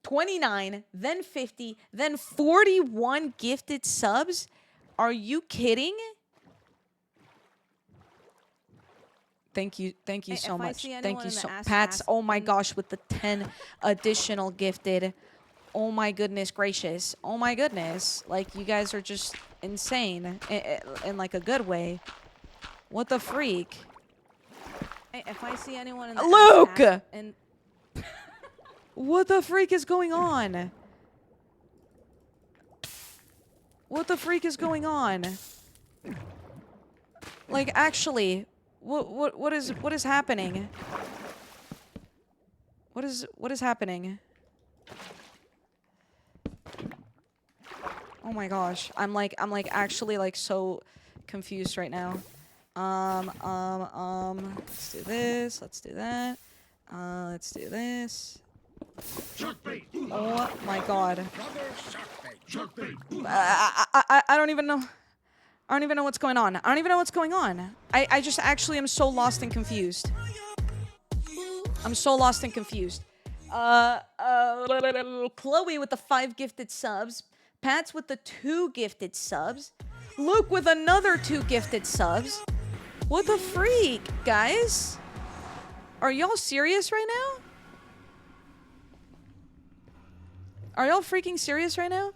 29, then 50, then 41 gifted subs? Are you kidding? Thank you so much. Thank you so Pats. Oh my gosh, with the 10 additional gifted. Oh my goodness gracious. Oh my goodness. Like, you guys are just insane in like a good way. What the freak? If I see anyone in the Luke! and What the freak is going on? What the freak is going on? Like, actually, what is happening? What is happening? Oh my gosh. I'm like actually like so confused right now. Let's do this. Let's do that. Let's do this. Oh my god. I don't even know. I don't even know what's going on. I don't even know what's going on. I just actually am so lost and confused. I'm so lost and confused. Chloe with the 5 gifted subs. Pats with the 2 gifted subs. Luke with another 2 gifted subs. What the freak, guys? Are y'all serious right now? Are y'all freaking serious right now?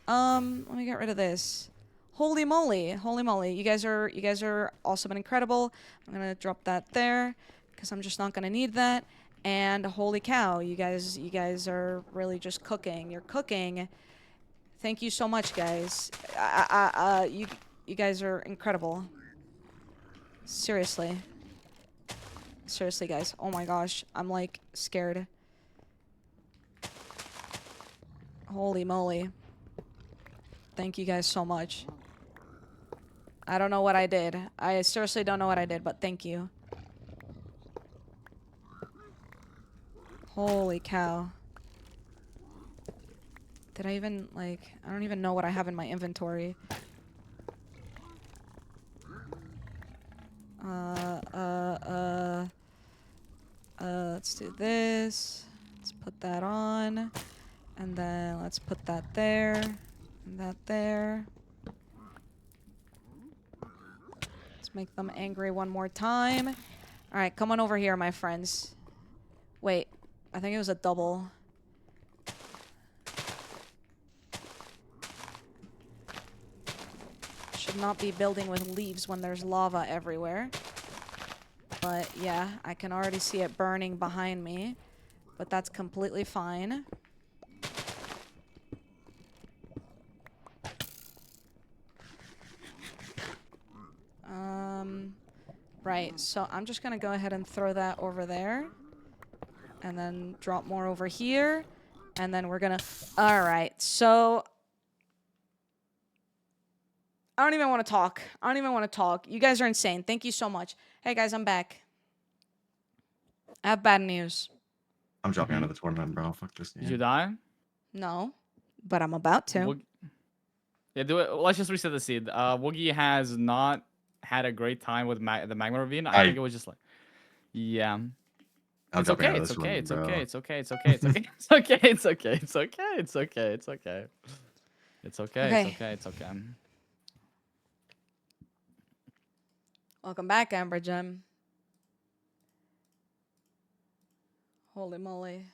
Let me get rid of this. Holy moly, holy moly. You guys are awesome and incredible. I'm gonna drop that there because I'm just not gonna need that. And holy cow, you guys are really just cooking. You're cooking. Thank you so much, guys. You guys are incredible. Seriously. Seriously, guys. Oh my gosh, I'm like scared. Holy moly. Thank you guys so much. I don't know what I did. I seriously don't know what I did, but thank you. Holy cow. Did I even, like... I don't even know what I have in my inventory. Let's do this. Let's put that on. And then let's put that there. And that there. Let's make them angry one more time. Alright, come on over here, my friends. Wait, I think it was a double. Should not be building with leaves when there's lava everywhere. But yeah, I can already see it burning behind me. But that's completely fine. Right, so I'm just gonna go ahead and throw that over there. And then drop more over here. And then we're gonna... Alright, so... I don't even want to talk. I don't even want to talk. You guys are insane. Thank you so much. Hey guys, I'm back. I have bad news. I'm dropping out of the tournament, bro. Fuck this Did you game. die? No, but I'm about to. Woog- Yeah, do it. Let's just reset the seed. Woogie has not had a great time with the magma ravine. I think it was just like, yeah. I'm It's dropping okay. out of It's this okay. tournament, It's bro. okay. It's okay. It's okay. It's okay. It's okay. It's okay. It's okay. It's okay. It's okay. It's okay. Okay. It's okay. It's okay. Welcome back, Amber Gem. Holy moly.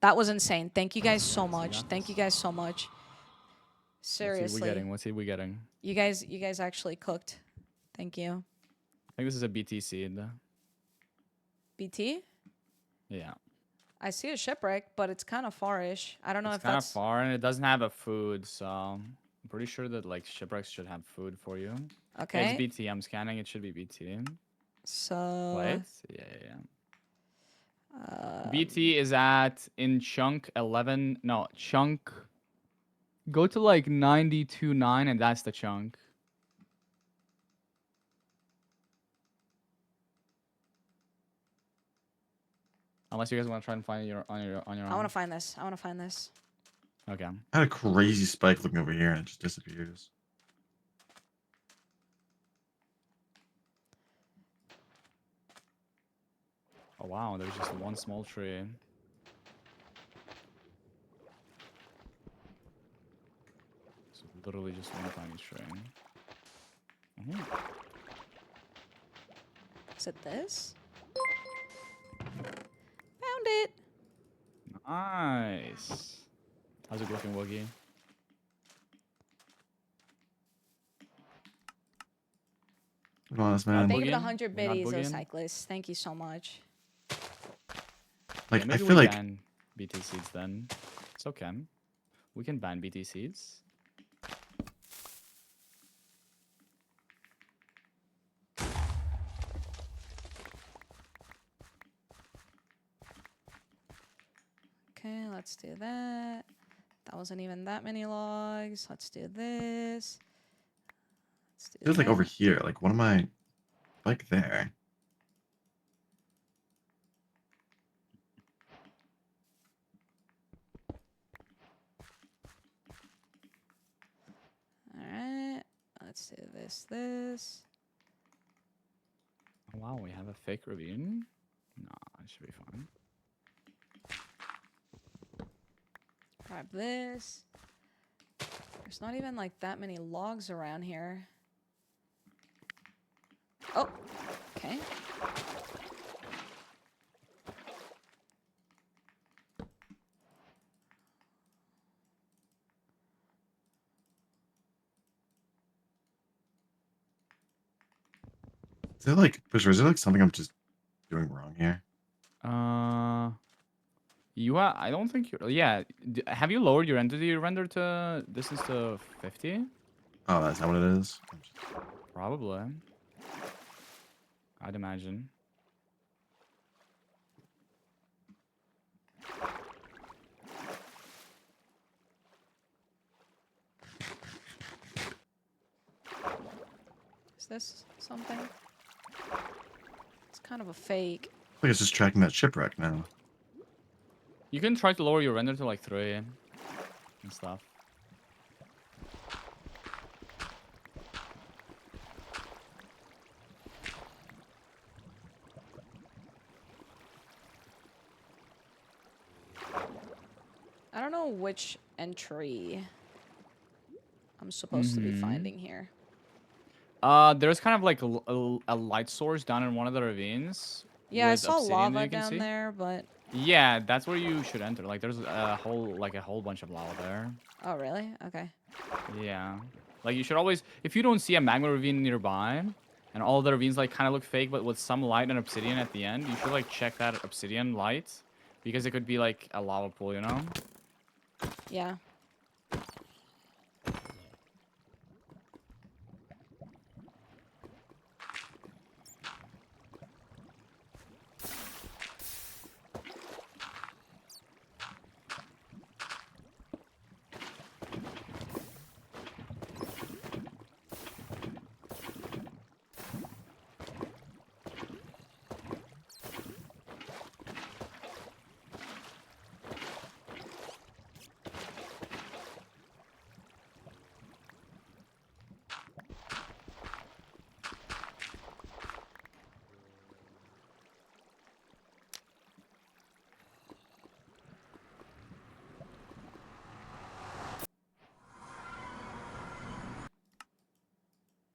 That was insane. Thank you guys so much. Thank you guys so much. Seriously. What seed we getting? You guys actually cooked. Thank you. I think this is a BT seed. BT? Yeah. I see a shipwreck, but it's kind of far-ish. I don't know It's if kind of that's... far and it doesn't have a food, so I'm pretty sure that like shipwrecks should have food for you. Yeah, Okay. it's BT. I'm scanning. It should be BT. So... Wait. Yeah. BT is at in chunk 11. No, chunk. Go to like 92.9 and that's the chunk. Unless you guys want to try and find it on your own. I want to find this. I want to find this. Okay. I had a crazy spike looking over here and it just disappears. Oh wow, there's just one small tree. So literally just one tiny tree. Is it this? Found it. Nice. How's it looking, Woogie? Honest, man. Thank you for the Boogieing? 100 You're not biddies, boogieing? Cyclist. Thank you so much. Like, Yeah, I maybe feel we like ban BT seeds then. It's okay. We can ban BT seeds. Okay, let's do that. That wasn't even that many logs. Let's do this. Let's do it's like over that. here. Like, what am I? Like there. Alright. Let's do this. Oh, wow, we have a fake ravine? Nah, it should be fine. Grab this. There's not even like that many logs around here. Oh, okay. Is there like, Pusher, is there like something I'm just doing wrong here? I don't think you're. Yeah, have you lowered your entity render to distance to 50? Oh, that's not what it is. Probably. I'd imagine. Is this something? It's kind of a fake. I feel like it's just tracking that shipwreck now. You can try to lower your render to like 3. and stuff. I don't know which entry I'm supposed to be finding here. There's kind of like a light source down in one of the ravines. Yeah, I with saw obsidian that lava you can down see. there, but Yeah, that's where you should enter. Like, there's a whole bunch of lava there. oh really? Okay. Yeah. Like, you should always, if you don't see a magma ravine nearby, and all the ravines like kind of look fake, but with some light and obsidian at the end, you should like check that obsidian light, because it could be like a lava pool, you know? Yeah.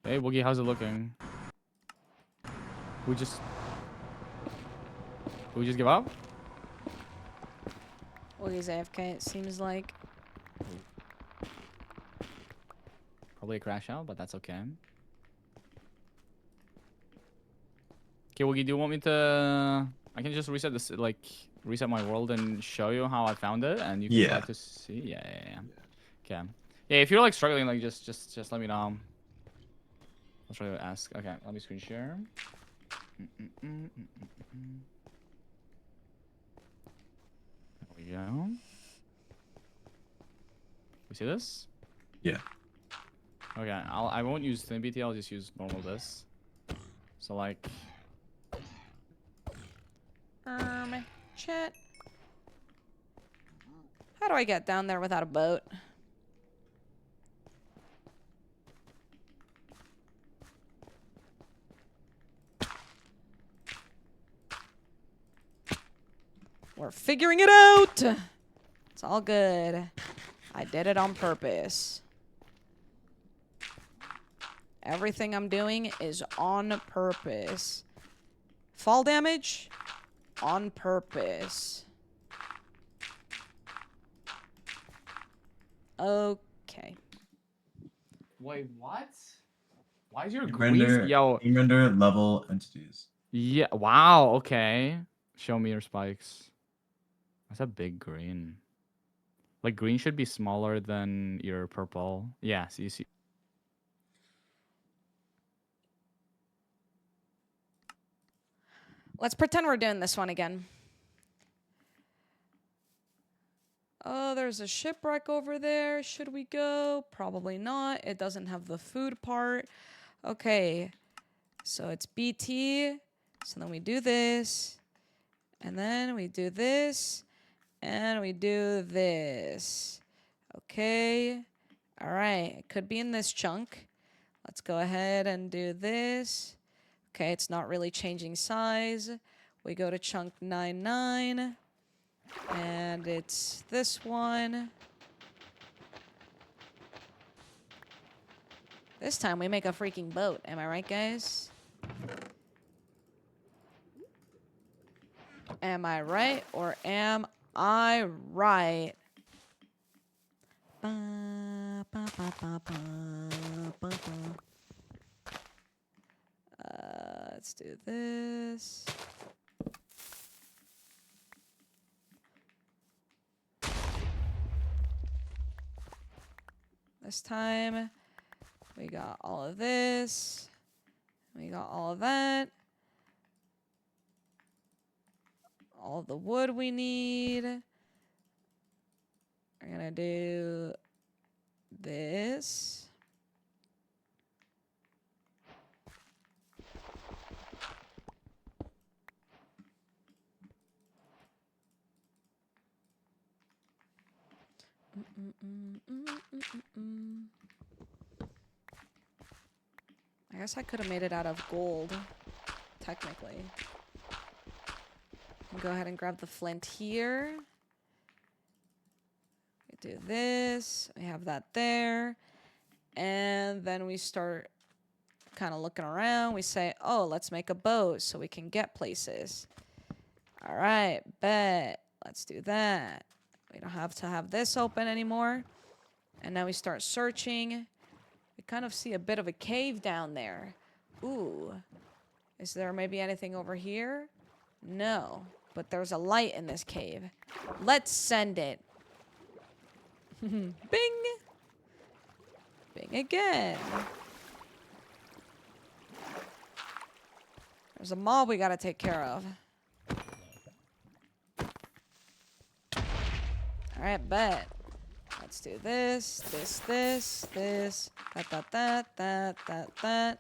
Hey, Woogie, how's it looking? We just give up? Well, he's AFK, it seems like. Probably a crash out, but that's okay. Okay, Woogie, do you want me to... I can just reset this, like, reset my world and show you how I found it, and you can try Yeah. to see? Yeah. Okay. Yeah, if you're, like, struggling, like, just let me know. I'll try to ask. Okay, let me screen share. There we go. You see this? Yeah. Okay, I won't use ThinBT, I'll just use normal this. So, like... Chat. How do I get down there without a boat? We're figuring it out! It's all good. I did it on purpose. Everything I'm doing is on purpose. Fall damage? On purpose. Okay. Wait, what? Why is your You green... Yo, you render level entities. yeah, wow, okay. Show me your spikes. That's a big green. Like, green should be smaller than your purple. Yeah, so you see... Let's pretend we're doing this one again. Oh, there's a shipwreck over there. Should we go? Probably not. It doesn't have the food part. Okay. So it's BT. So then we do this. And then we do this. And we do this. Okay. All right. It could be in this chunk. Let's go ahead and do this. Okay, it's not really changing size. We go to chunk 99. And it's this one. This time we make a freaking boat. Am I right, guys? Am I right or am I right? Ba, ba, ba, ba, ba, ba, ba. Let's do this. This time, we got all of this. We got all of that. All of the wood we need. We're gonna do this. I guess I could have made it out of gold, technically. Go ahead and grab the flint here. We do this. We have that there. And then we start kind of looking around. We say, oh, let's make a boat so we can get places. All right, bet. Let's do that. We don't have to have this open anymore. And now we start searching. We kind of see a bit of a cave down there. Ooh. Is there maybe anything over here? No. But there's a light in this cave. Let's send it. Bing! Bing again. There's a mob we gotta take care of. Alright, bet. Let's do this, this, that.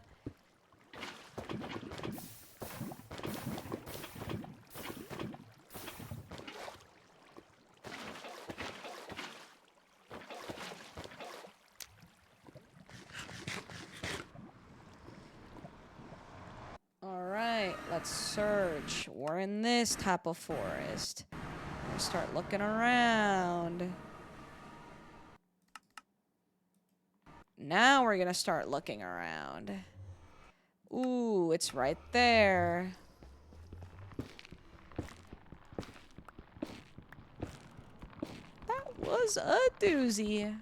Alright, let's search. We're in this type of forest. We start looking around. Now we're gonna start looking around. Ooh, it's right there. That was a doozy.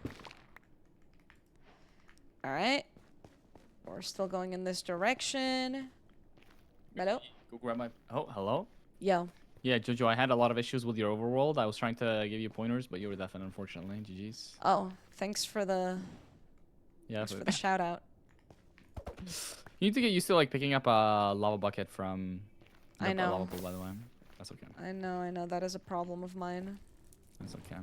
Alright. We're still going in this direction. Hello? Go grab my. Oh, hello. Yo. Yeah, Jojo, I had a lot of issues with your overworld. I was trying to give you pointers, but you were deafened, unfortunately. GG's. Oh, thanks for the Yeah. thanks for the shout out. You need to get used to like picking up a lava bucket from. I A know. lava pool, by the way. That's okay. I know. That is a problem of mine. That's okay.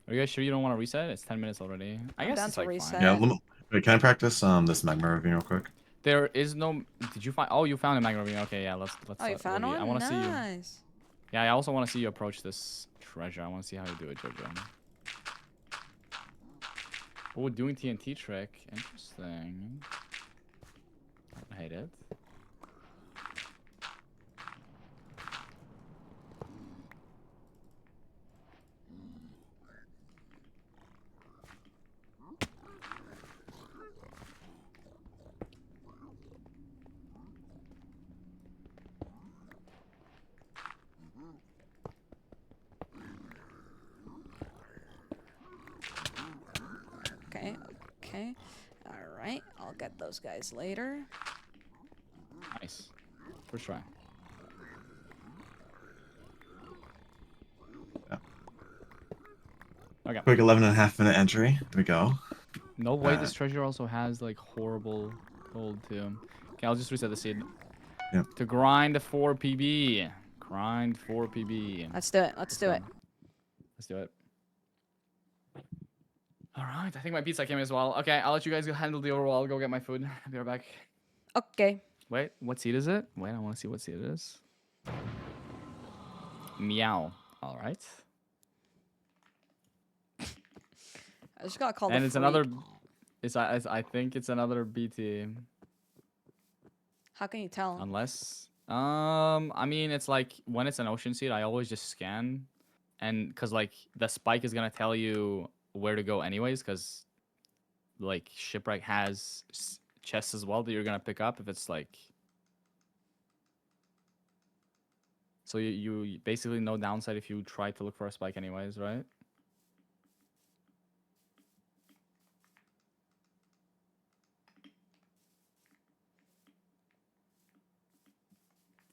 Are you guys sure you don't want to reset? It's 10 minutes already. I I'm guess down it's to like reset. fine. Yeah, wait, can I practice this magma ravine real quick? There is no. Did you find? Oh, you found a magma ravine. Okay, yeah. Let's. Oh, you found Woogie, one? I want to see you. Nice. Yeah, I also want to see you approach this treasure. I want to see how you do it, Jojo. Oh, doing TNT trick. Interesting. I hate it. Okay. Alright, I'll get those guys later. Nice. First try. Yeah. Okay. Quick 11.5 minute entry. Here we go. No way this treasure also has like horrible gold too. Okay, I'll just reset the seed. Yep. To grind the 4 PB. Grind 4 PB. Let's do it. Let's do it. Let's do it. All right, I think my pizza came as well. Okay, I'll let you guys go handle the overall. I'll go get my food. I'll be right back. Okay. Wait, what seed is it? Wait, I want to see what seed it is. Meow. All right. I just got called And a it's freak. another. I think it's another BT. How can you tell? Unless. I mean, it's like when it's an ocean seed, I always just scan, and cause like the spike is gonna tell you where to go anyways, cause like shipwreck has chests as well that you're gonna pick up if it's like. So you basically no downside if you try to look for a spike anyways, right?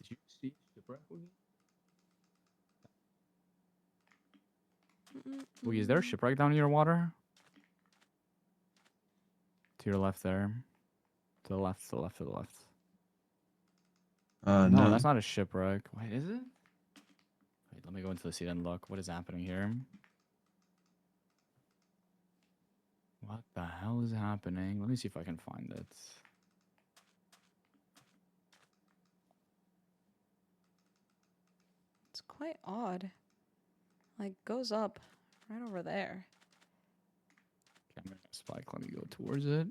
Did you see shipwreck? Wait, is there a shipwreck down in your water? To your left there. To the left, to the left, to the left. No, No. that's not a shipwreck. Wait, is it? Wait, let me go into the seat and look. What is happening here? What the hell is happening? Let me see if I can find it. It's quite odd. Like, goes up Right over there. Okay, I'm gonna spike. Let me go towards it.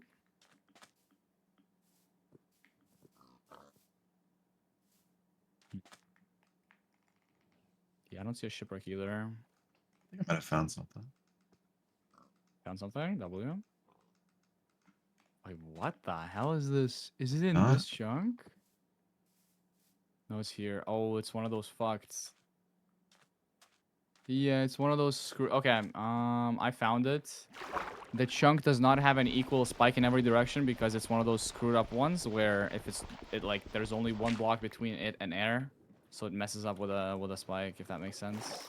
Yeah, I don't see a shipwreck either. I think I might have found something. Found something? W? Wait, what the hell is this? Is it in Huh? this chunk? No, it's here. Oh, it's one of those fucked. Yeah, it's one of those screw. Okay, I found it. The chunk does not have an equal spike in every direction because it's one of those screwed up ones where if it like there's only one block between it and air, so it messes up with a spike, if that makes sense.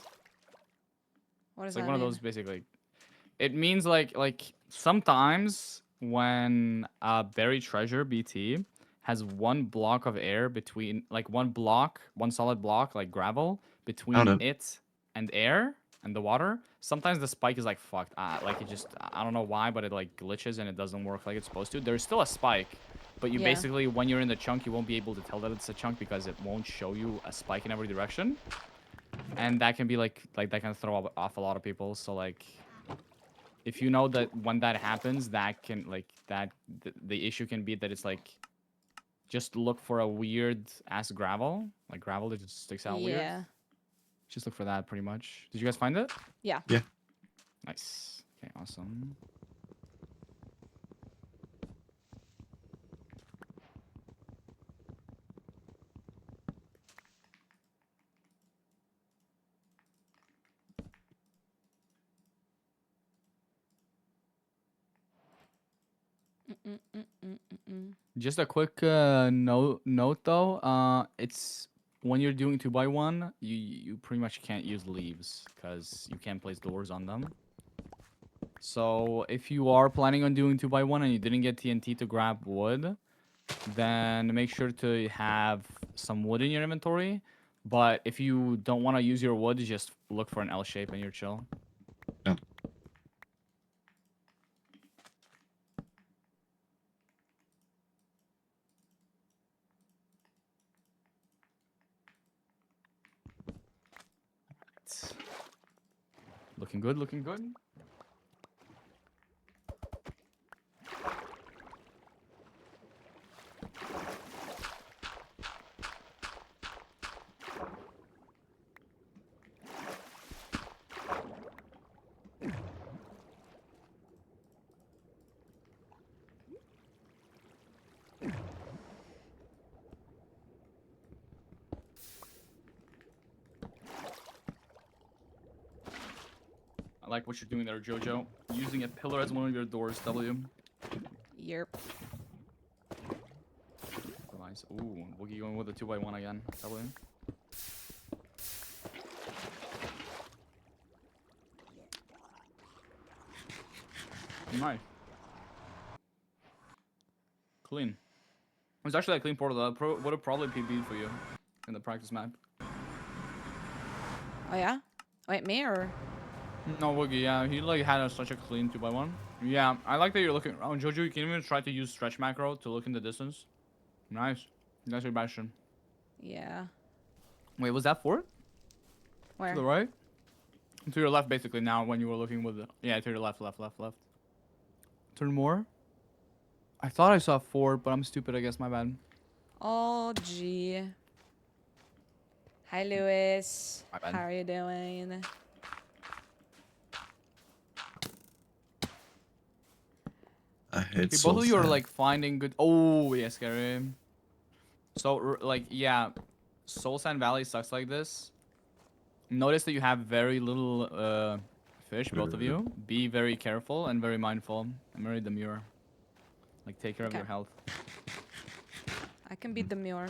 What does It's like that one of mean? those basically. It means like sometimes when buried treasure BT has one block of air between like one solid block like gravel Found between it. it and air and the water. Sometimes the spike is like fucked. Like it just I don't know why, but it like glitches and it doesn't work like it's supposed to. There's still a spike, but you Yeah. basically when you're in the chunk you won't be able to tell that it's a chunk because it won't show you a spike in every direction. And that can be like that can throw off a lot of people. So like if you know that when that happens, that can like the issue can be that it's like just look for a weird ass gravel, like gravel that just sticks out weird. Yeah. Just look for that pretty much. Did you guys find it? Yeah. Yeah. Nice. Okay, awesome. Just a quick note though. It's when you're doing 2x1, you pretty much can't use leaves because you can't place doors on them. So if you are planning on doing 2x1 and you didn't get TNT to grab wood, then make sure to have some wood in your inventory. But if you don't want to use your wood, just look for an L shape and you're chill. Yeah. Looking good, looking good. I like what you're doing there, Jojo. Using a pillar as one of your doors, W. Yerp. Nice. Ooh, Woogie going with a 2x1 again. W. Nice. Clean. It's actually a clean portal. That would have probably PB'd for you in the practice map. Oh yeah. Wait, me or? No, Woogie, yeah, he like had such a clean 2x1. Yeah, I like that you're looking around. Jojo, you can even try to use stretch macro to look in the distance. Nice. That's your bastion. Yeah. Wait, was that fort? Where? To the right? To your left, basically, now when you were looking with the... Yeah, to your left. Turn more. I thought I saw fort, but I'm stupid, I guess. My bad. Oh gee. Hi, Lewis. My bad. How are you doing? I hate Okay, both of you are like finding good... Oh, yeah, scary. So, like, yeah. Soul Sand Valley sucks like this. Notice that you have very little fish, both of you. Be very careful and very mindful. I'm very demure. Like, take care of Okay. your health. I can be demure.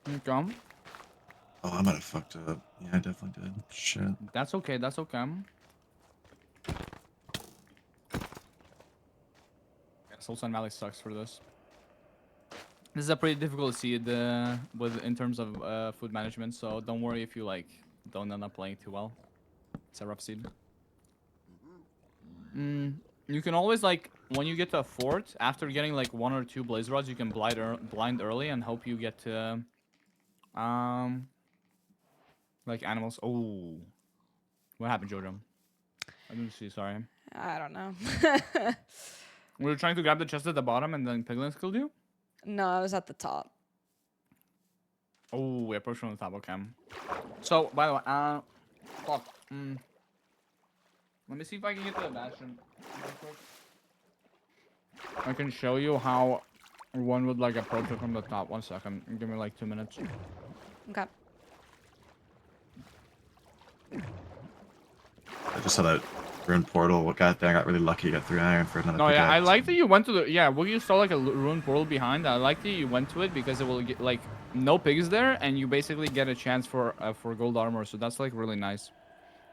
Okay. Oh, I might have fucked up. Yeah, I definitely did. Shit. That's okay, that's okay. Yeah, Soul Sand Valley sucks for this. This is a pretty difficult seed with in terms of food management, so don't worry if you like don't end up playing too well. It's a rough seed. You can always like when you get to a fort after getting like 1 or 2 blaze rods, you can blind early and hope you get to like animals. Oh, what happened, Jojo? I didn't see. Sorry. I don't know. Were you trying to grab the chest at the bottom and then piglins killed you? No, I was at the top. Oh, we approached from the top. Okay. So, by the way, fuck. Let me see if I can get to the bastion real quick. I can show you how one would like approach it from the top. 1 second. Give me like 2 minutes. Okay. I just saw that ruined portal. What got there? I got really lucky. Got 3 iron for another. No, yeah, I pickaxe. like that you went to the. Yeah, well, you saw like a ruined portal behind. I like that you went to it because it will get like no pigs there, and you basically get a chance for gold armor. So that's like really nice.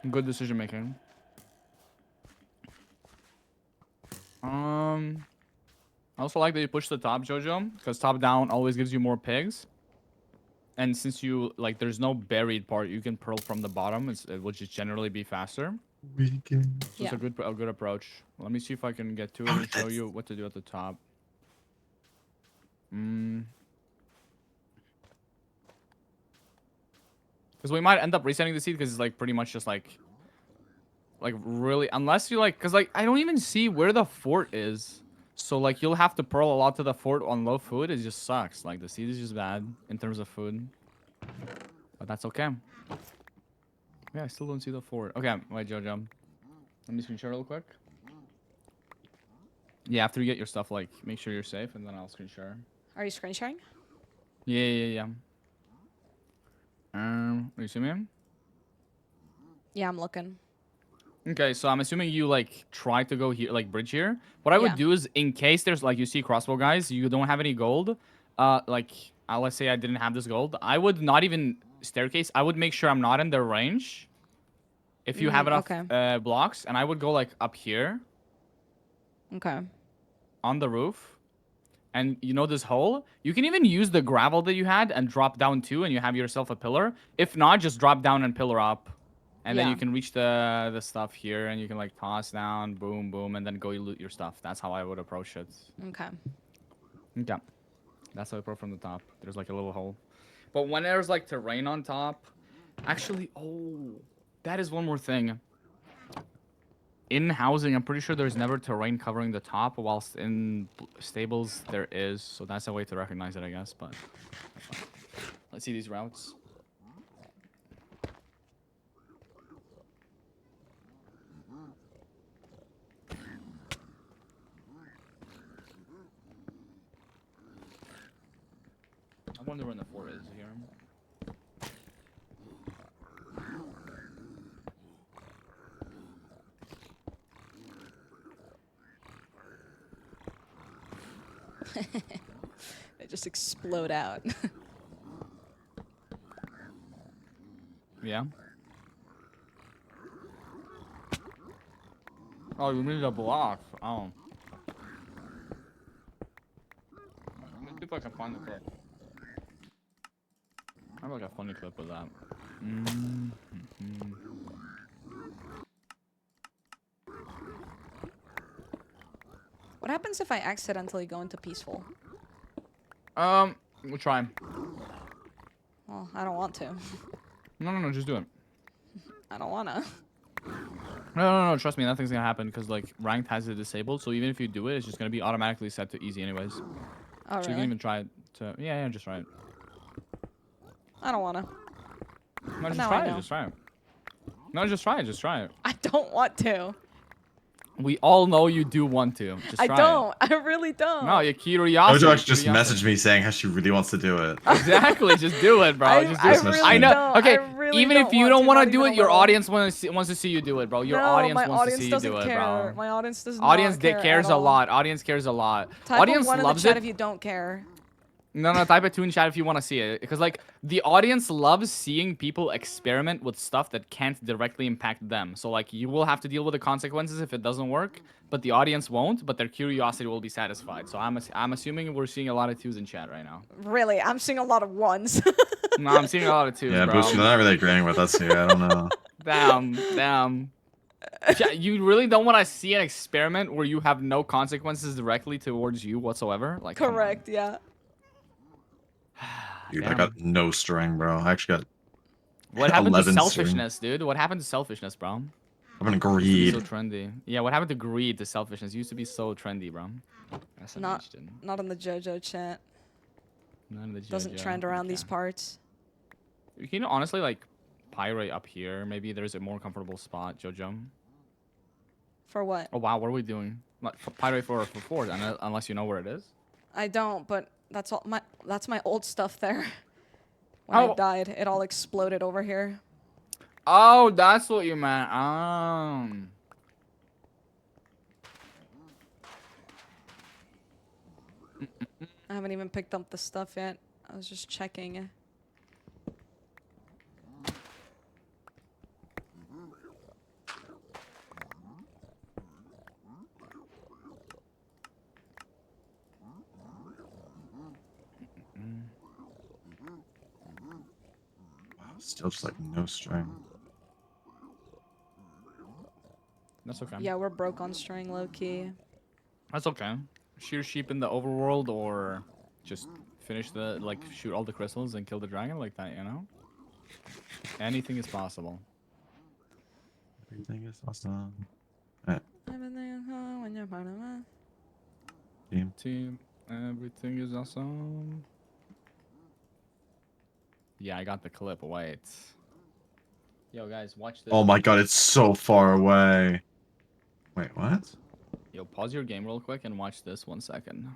Good decision making. I also like that you push the top, Jojo, because top down always gives you more pigs. And since you like, there's no buried part, you can pearl from the bottom, which is generally be faster. Weekend. So it's a good approach. Let me see if I can get to it and show you what to do at the top. Because we might end up resetting the seed because it's like pretty much just like really, unless you like, because like I don't even see where the fort is. So like you'll have to pearl a lot to the fort on low food. It just sucks. Like the seed is just bad in terms of food. But that's okay. Yeah, I still don't see the fort. Okay, wait, Jojo. Let me screen share real quick. Yeah, after you get your stuff, like, make sure you're safe, and then I'll screen share. Are you screen sharing? Yeah. You see me? Yeah, I'm looking. Okay, so I'm assuming you, like, try to go here, like, bridge here. What I would Yeah. do is, in case there's, like, you see crossbow guys, you don't have any gold, let's say I didn't have this gold, I would not even staircase. I would make sure I'm not in their range. If you have enough okay. blocks, and I would go, like, up here. Okay. On the roof, and you know this hole, you can even use the gravel that you had and drop down too, and you have yourself a pillar. If not, just drop down and pillar up, and then you can reach the stuff here, and you can like toss down, boom, boom, and then go loot your stuff. That's how I would approach it. Okay. Okay, that's how I approach from the top. There's like a little hole, but when there's like terrain on top, actually, oh, that is one more thing. In housing, I'm pretty sure there's never terrain covering the top, whilst in stables there is. So that's a way to recognize it, I guess. But let's see these routes. I wonder when the fort is here. They just explode out. Yeah. Oh, you need a block. Oh. Let me see if I can find the clip. I have like a funny clip of that. What happens if I accidentally go into peaceful? We'll try. Well, I don't want to. No, just do it. I don't wanna. No, trust me, nothing's gonna happen because like ranked has it disabled, so even if you do it, it's just gonna be automatically set to easy anyways. Oh, So you can really? even try it to yeah, just try it. I don't wanna. No, just now try I it, know. just try it. No, just try it. I don't want to. We all know you do want to. Just try I don't. I really don't. It. No, your curiosity. Jojo actually just curiosity. messaged me saying how she really wants to do it. Exactly, just do it, bro. I, Just do I it. really I know. don't. Okay, I really even don't if you don't want want to not do even it, your a little. audience wants to see you do it, bro. Your No, audience my wants to audience see you doesn't do it, care. bro. My audience does Audience not care cares at a all. lot. Audience cares a lot. Type Audience one loves in the chat it. if you don't care. No, type it 2 in chat if you want to see it. Because, like, the audience loves seeing people experiment with stuff that can't directly impact them. So, like, you will have to deal with the consequences if it doesn't work, but the audience won't, but their curiosity will be satisfied. So, I'm assuming we're seeing a lot of 2s in chat right now. Really, I'm seeing a lot of 1s. No, I'm seeing a lot of 2s, Yeah, bro. Booster, they're not really agreeing with us here. I don't know. Damn. You really don't want to see an experiment where you have no consequences directly towards you whatsoever? Like, come on. Correct, yeah. Dude, I Damn. got no string, bro. I actually got What happened to 11 string. selfishness, dude? What happened to selfishness, bro? I've been Used to be so greed. trendy. Yeah, what happened to greed, to selfishness? It used to be so trendy, bro. Not- SMH didn't. Not on the JoJo chat. None of the Doesn't JoJo. trend around these Okay. parts. You know, honestly, like, pirate up here. Maybe there's a more comfortable spot, JoJo. For what? Oh, wow, what are we doing? Like, pirate for fours, unless you know where it is. I don't, but that's all that's my old stuff there. When I Oh. died, it all exploded over here. Oh, that's what you meant. I haven't even picked up the stuff yet. I was just checking. Still just like no string. That's okay. Yeah, we're broke on string, low key. That's okay. Shear sheep in the overworld, or just finish the, like, shoot all the crystals and kill the dragon like that, you know? Anything is possible. Everything is awesome. When you're part of it. Team, everything is awesome. Yeah, I got the clip. Wait. Yo, guys, watch this. Oh my god, it's so far away. Wait, what? Yo, pause your game real quick and watch this 1 second.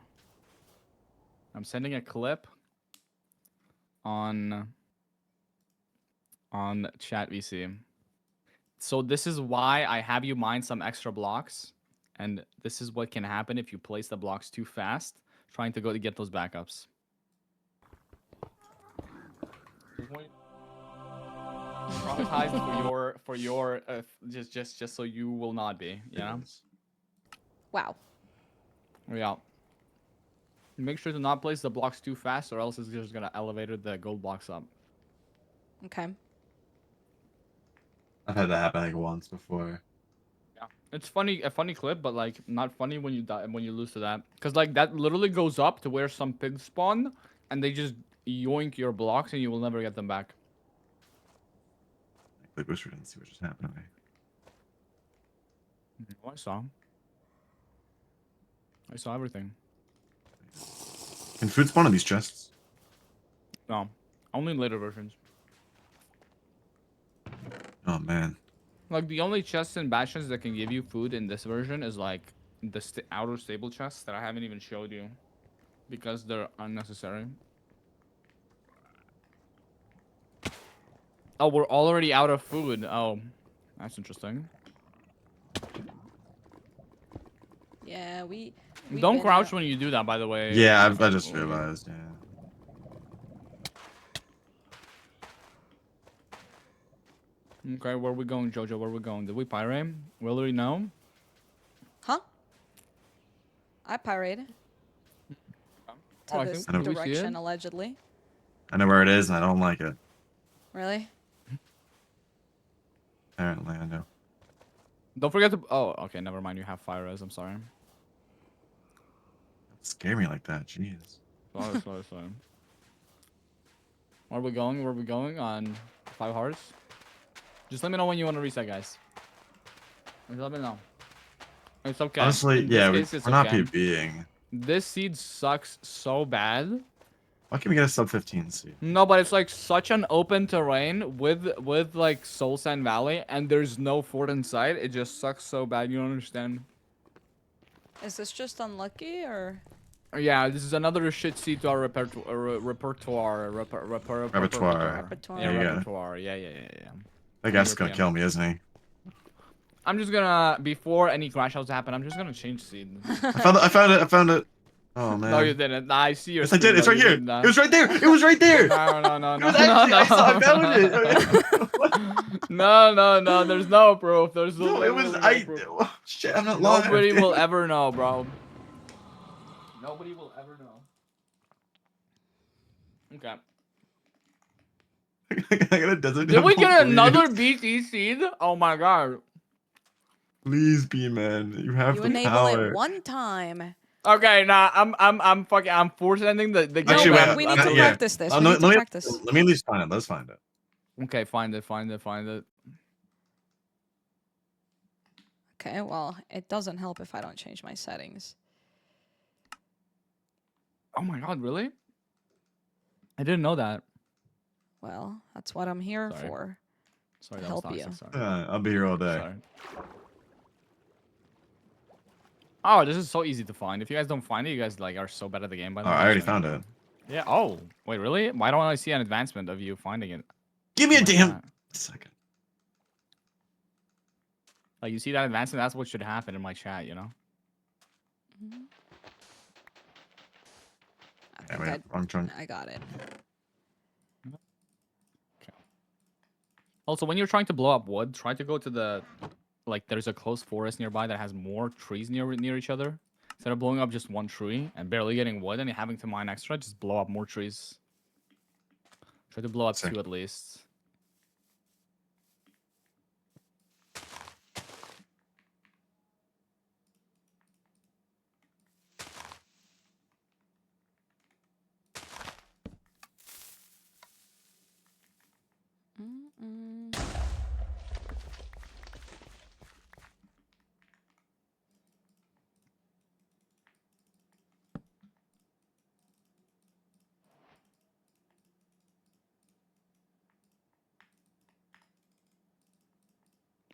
I'm sending a clip on chat VC. So this is why I have you mine some extra blocks, and this is what can happen if you place the blocks too fast, trying to go to get those backups. Traumatized for your just so you will not be, you know? Wow. Yeah. Make sure to not place the blocks too fast, or else it's just gonna elevate the gold blocks up. Okay. I've had that happen like once before. Yeah, it's funny, a funny clip, but like not funny when you die, when you lose to that, because like that literally goes up to where some pigs spawn, and they just yoink your blocks, and you will never get them back. I wish we didn't see what just happened to me. Oh, I saw everything. Can food spawn in these chests? No, only in later versions. Oh man. Like the only chests and bastions that can give you food in this version is like the outer stable chests that I haven't even showed you, because they're unnecessary. Oh, we're already out of food. Oh, that's interesting. Yeah, we've Don't been crouch out. when you do that, by the way. Yeah, I just realized, yeah. Okay, where we going, Jojo? Where we going? Did we pirate? We already know. Huh? I pirated. To Oh, I this think- did we see direction, it? allegedly. I know where it is and I don't like it. Really? Apparently, I know. Don't forget to. Oh, okay. Never mind. You have fire res. I'm sorry. Don't scare me like that, jeez. Sorry. Where are we going? Where are we going? On 5 hearts? Just let me know when you want to reset, guys. Just let me know. It's okay. Honestly, In this yeah, case, it's we're not okay. PBing. This seed sucks so bad. Why can't we get a sub 15 seed? No, but it's like such an open terrain with like Soul Sand Valley, and there's no fort in sight. It just sucks so bad. You don't understand. Is this just unlucky, or? Yeah, this is another shit seed to our repertoire. Repertoire. Yeah, There you go. repertoire. Yeah. That guy's gonna European. kill me, isn't he? I'm just gonna, before any crash outs happen, I'm just gonna change seed. I found it. Oh man. No, you didn't. I see your Yes, I screen. did. It's No, right you here. did not. It was right there. It was right there. No. It was actually, I found it. No. There's no proof. There's No, it was, literally no proof. oh, shit, I'm not lying. Nobody will ever know, bro. Nobody will ever know. Okay. I got a desert Did we temple, get please. another BT seed? Oh my god. Please be, man. You have You the enable power. it one time. Okay, nah, I'm force ending the game. Actually, No, wait, we need to yeah. practice this. Oh, We no, need to let me- practice. Let me at least find it. Let's find it. Okay, find it. Okay, well, it doesn't help if I don't change my settings. Oh my god, really? I didn't know that. Well, that's what I'm here Sorry. for. Sorry, To that was help you. toxic. Sorry. I'll be here all day. Sorry. Oh, this is so easy to find. If you guys don't find it, you guys like are so bad at the game. By the Oh, way, I already found it. Yeah. Oh, wait, really? Why don't I see an advancement of you finding it? Give me a Like damn that? second. Like you see that advancement? That's what should happen in my chat. You know. I Yeah, think wait, I'm trying. I got it. Also, when you're trying to blow up wood, try to go to the like. There's a close forest nearby that has more trees near each other. Instead of blowing up just one tree and barely getting wood and having to mine extra, just blow up more trees. Try to blow up Sick. 2 at least.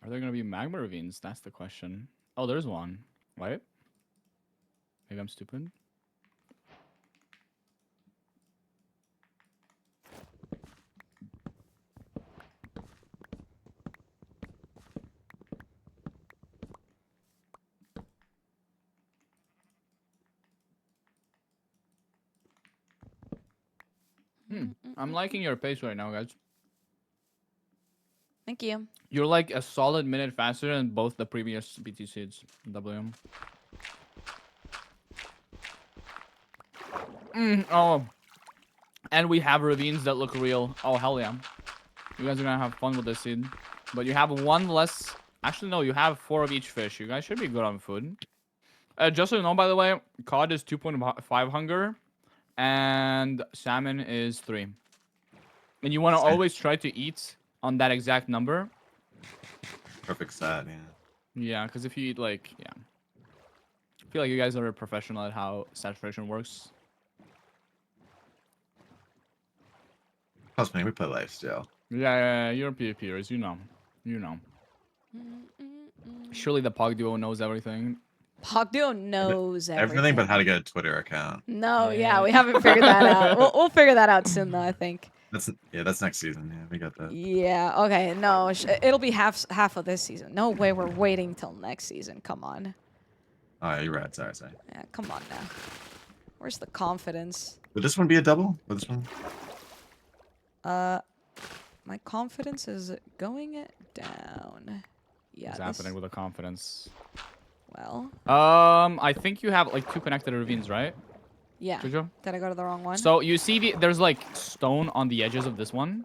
Are there gonna be magma ravines? That's the question. Oh, there's one. Right? Maybe I'm stupid. I'm liking your pace right now, guys. Thank you. You're like a solid minute faster than both the previous BT seeds. WM. Oh. And we have ravines that look real. Oh, hell yeah. You guys are gonna have fun with this seed. But you have one less. Actually, no, you have 4 of each fish. You guys should be good on food. Just so you know, by the way, cod is 2.5 hunger. And salmon is 3. And you want to Same. always try to eat on that exact number. Perfect set, yeah. Yeah, because if you eat like, yeah. I feel like you guys are a professional at how saturation works. Plus, man, we play lifestyle. Yeah, you're PvPers, you know. You know. Surely the Pog Duo knows everything. Pogduo knows Everything but how to get a Twitter account. No, Yeah. yeah, we haven't figured that out. We'll figure that out soon, though, I think. That's next season. Yeah, we got that. Yeah, okay, no, it'll be half of this season. No way we're waiting till next season. Come on. Oh, yeah, you're right. Sorry. Yeah, come on now. Where's the confidence? Would this one be a double? Would this one? My confidence is going down. Yeah, What's happening with the confidence? Well, I think you have like 2 connected ravines, right? yeah. Jojo? Did I go to the wrong one? So you see there's like stone on the edges of this one.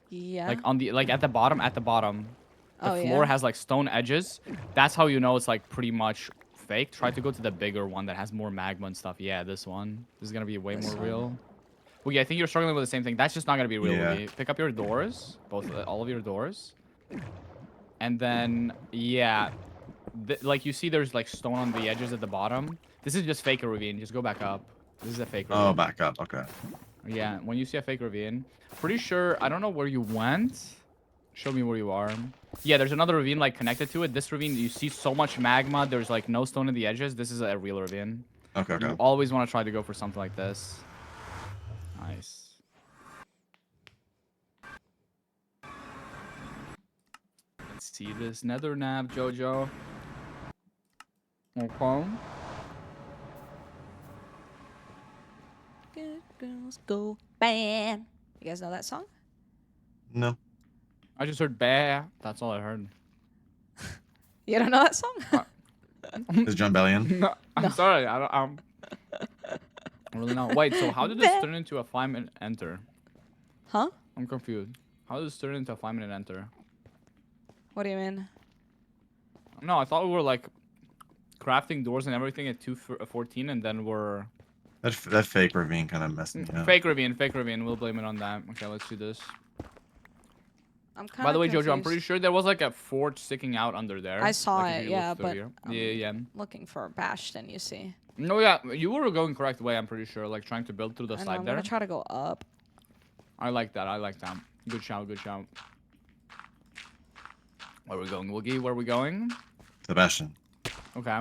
yeah. Like on the at the bottom. The Oh, floor yeah? has like stone edges. That's how you know it's like pretty much fake. Try to go to the bigger one that has more magma and stuff. Yeah, this one. This is gonna be way This more one. real. Well, yeah, I think you're struggling with the same thing. That's just not gonna be real. Yeah. Louis. Pick up your doors, all of your doors, and then yeah, like you see, there's like stone on the edges at the bottom. This is just fake ravine. Just go back up. This is a fake ravine. Oh, back up. Okay. Yeah, when you see a fake ravine, pretty sure. I don't know where you went. Show me where you are. Yeah, there's another ravine like connected to it. This ravine, you see so much magma. There's like no stone in the edges. This is a real ravine. Okay. You always want to try to go for something like this. Nice. Let's see this nether nav, Jojo. Okay. Good girls go bam. You guys know that song? No. I just heard bear. That's all I heard. You don't know that song? Is John Bellion? No, I'm sorry. I really not. Wait, so how did this turn into a 5-minute enter? Huh? I'm confused. How did this turn into a 5-minute enter? What do you mean? No, I thought we were like crafting doors and everything at 2:14, and then we're That fake ravine kind of messed me up. fake ravine. We'll blame it on that. Okay, let's do this. I'm kind of By the way, confused. Jojo, I'm pretty sure there was like a forge sticking out under there. I saw like, if it, you look yeah, through but here. I'm Yeah. looking for a Bastion, you see. No, yeah, you were going correct way. I'm pretty sure, like trying to build through the I know, side I'm there. gonna try to go up. I like that. I like that. Good shout. Good shout. Where are we going, Woogie? Where are we going? Sebastian. Okay.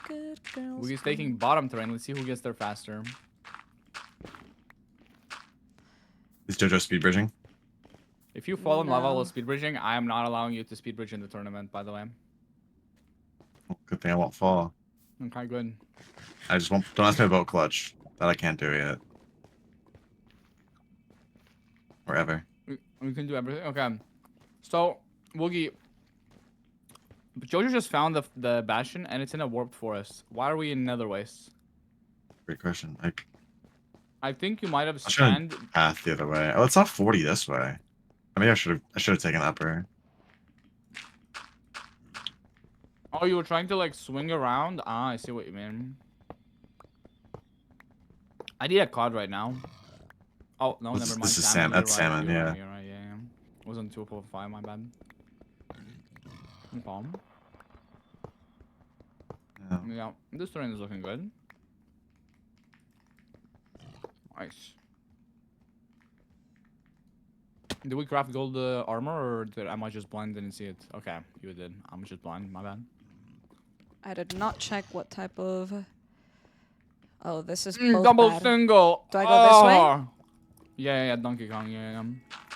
Good girls. Woogie's taking bottom terrain. Let's see who gets there faster. Is JoJo speed bridging? If you fall in lava No. while speed bridging, I am not allowing you to speed bridge in the tournament. By the way. Well, good thing I won't fall. Okay, good. I just won't. Don't ask me about clutch. That I can't do yet. Or ever. We can do everything. Okay. So, Woogie, Jojo just found the Bastion, and it's in a warped forest. Why are we in Nether Wastes? Great question. I think you might have I should scanned. path the other way. Oh, it's not 40 this way. I mean, I should have taken upper. Oh, you were trying to like swing around? Ah, I see what you mean. I need a cod right now. Oh, no, This- never mind. this is Salmon, that's you're right, salmon, you're yeah. Right, you're right, yeah. Wasn't 2.5, my bad. Okay. Yeah. Yeah, this terrain is looking good. Nice. Did we craft gold armor, or am I just blind? Didn't see it. Okay, you did. I'm just blind. My bad. I did not check what type of... Oh, this is both Double bad. single. Do I go this way? Oh! Yeah, Donkey Kong. Yeah.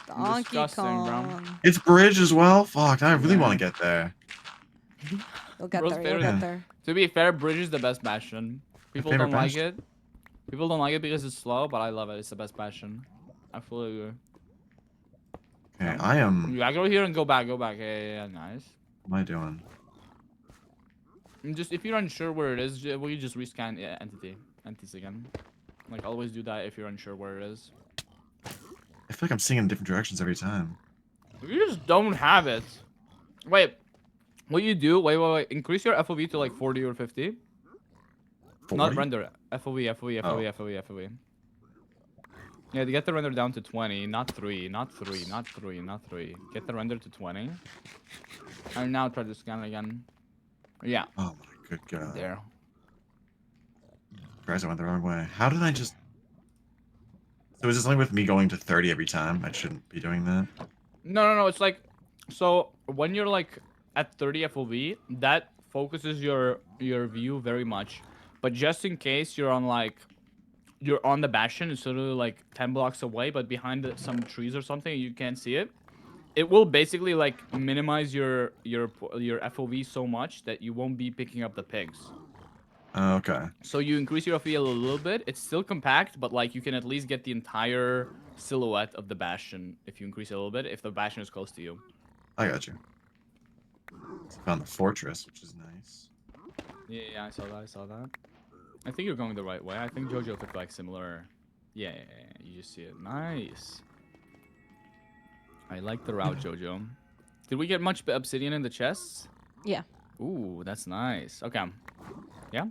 Donkey disgusting, bro. Kong. It's bridge as well. Fuck, I really Yeah. want to get there. You'll get Bro's there, you'll favorite. get there. To be fair, bridge is the best bastion. People favorite don't like bastion. it. People don't like it because it's slow, but I love it. It's the best bastion. I fully agree. Okay, I am. Yeah, go here and go back. Yeah, nice. What am I doing? And just if you're unsure where it is, we just rescan entities again. Like always do that if you're unsure where it is. I feel like I'm seeing in different directions every time. You just don't have it. Wait, what you do? Wait. Increase your FOV to like 40 or 50. 40? Not render. FOV. Yeah, to get the render down to 20, not 3. Get the render to 20. And now try to scan it again. Yeah, Oh my good god. there. Guys, I went the wrong way. How did I just... So is this something with me going to 30 every time? I shouldn't be doing that. No. It's like, so when you're like at 30 FOV, that focuses your view very much. But just in case you're on like, you're on the bastion, it's sort of like 10 blocks away, but behind some trees or something, you can't see it. It will basically like minimize your FOV so much that you won't be picking up the pigs. Okay. So you increase your FOV a little bit. It's still compact, but like you can at least get the entire silhouette of the bastion if you increase it a little bit, if the bastion is close to you. I got you. Found the fortress, which is nice. Yeah, I saw that. I think you're going the right way. I think Jojo took like similar. Yeah, you just see it. Nice. I like the route, Jojo. Did we get much obsidian in the chests? Yeah. Ooh, that's nice. Okay. Yeah.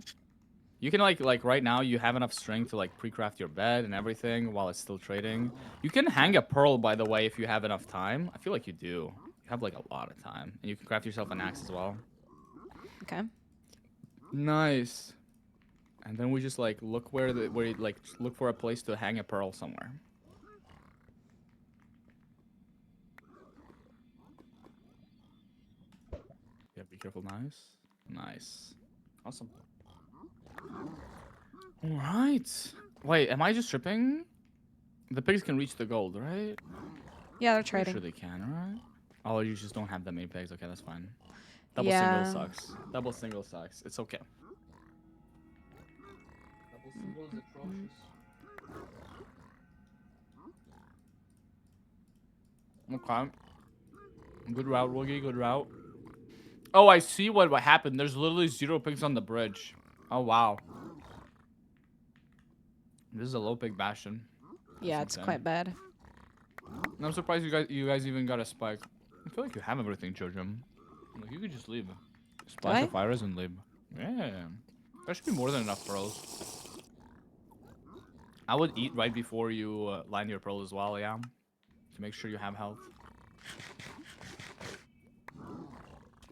You can like right now you have enough string to like pre-craft your bed and everything while it's still trading. You can hang a pearl, by the way, if you have enough time. I feel like you do. You have like a lot of time, and you can craft yourself an axe as well. Okay. Nice. And then we just like look where you like look for a place to hang a pearl somewhere. Yeah, be careful. Nice. Awesome. All right. Wait, am I just tripping? The pigs can reach the gold, right? Yeah, they're Pretty trading. sure they can, right? Oh, you just don't have that many pigs. Okay, that's fine. Double Yeah. single sucks. Double single sucks. It's okay. Double single is atrocious. Okay. Good route, Woogie. Good route. Oh, I see what happened. There's literally 0 pigs on the bridge. Oh, wow. This is a low pig bastion. Yeah, That's it's insane. quite bad. And I'm surprised you guys even got a spike. I feel like you have everything, Jojo. Like, you could just leave. Splash I? the fires and leave. Yeah. There should be more than enough pearls. I would eat right before you line your pearls as well, yeah? To make sure you have health.